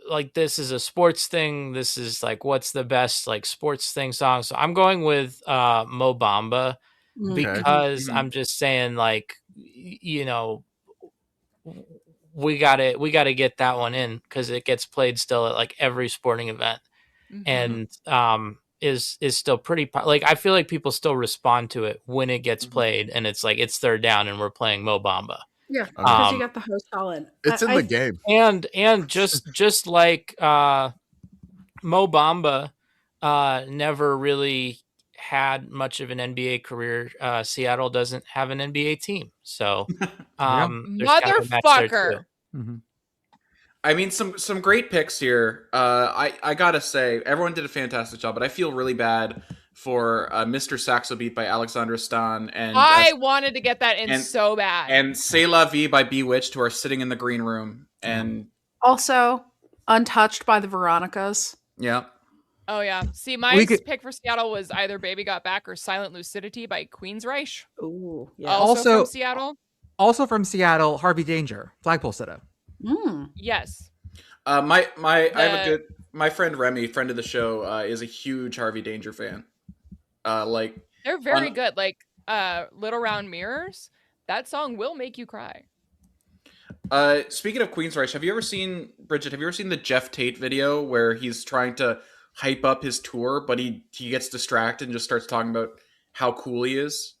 like this is a sports thing. This is like what's the best like sports thing song. So I'm going with Mo Bamba because Mhm. I'm just saying like we gotta get that one in because it gets played still at like every sporting event Mhm. and is still pretty like I feel like people still respond to it when it gets played and it's like it's third down and we're playing Mo Bamba. Yeah, because you Um, got the host talent. It's in I- the game. and just like Mo Bamba never really had much of an NBA career. Seattle doesn't have an NBA team, so there's kind of a match there, too. Motherfucker. Mm-hmm. I mean, some great picks here. I gotta say, everyone did a fantastic job, but I feel really bad for Mr. Saxo Beat by Alexandra Stan and I wanted to get that in and- so bad. and C'est La Vie by Bewitched, who are sitting in the green room. And Also, Untouched by the Veronicas. yeah, oh yeah. See, my We could- pick for Seattle was either Baby Got Back or Silent Lucidity by Queensryche. Ooh, yeah. Also, Also- from Seattle. Also from Seattle, Harvey Danger, Flagpole Sitta. Yes. I have my friend Remy, friend of the show, is a huge Harvey Danger fan. They're very On- good. Like Little Round Mirrors, that song will make you cry. Speaking of Queensryche, have you ever seen Brigit? Have you ever seen the Jeff Tate video where he's trying to hype up his tour, but he gets distracted and just starts talking about how cool he is?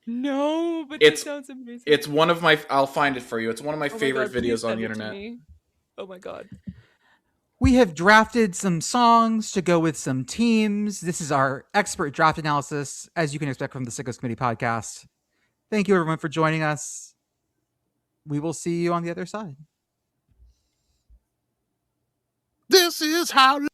No, but It's- it sounds amazing. It's one of my. I'll find it for you. It's one of my Oh my favorite God, please videos on send the it to internet. me. Oh my god. We have drafted some songs to go with some teams. This is our expert draft analysis, as you can expect from the Sickos Committee podcast. Thank you, everyone, for joining us. We will see you on the other side. This is how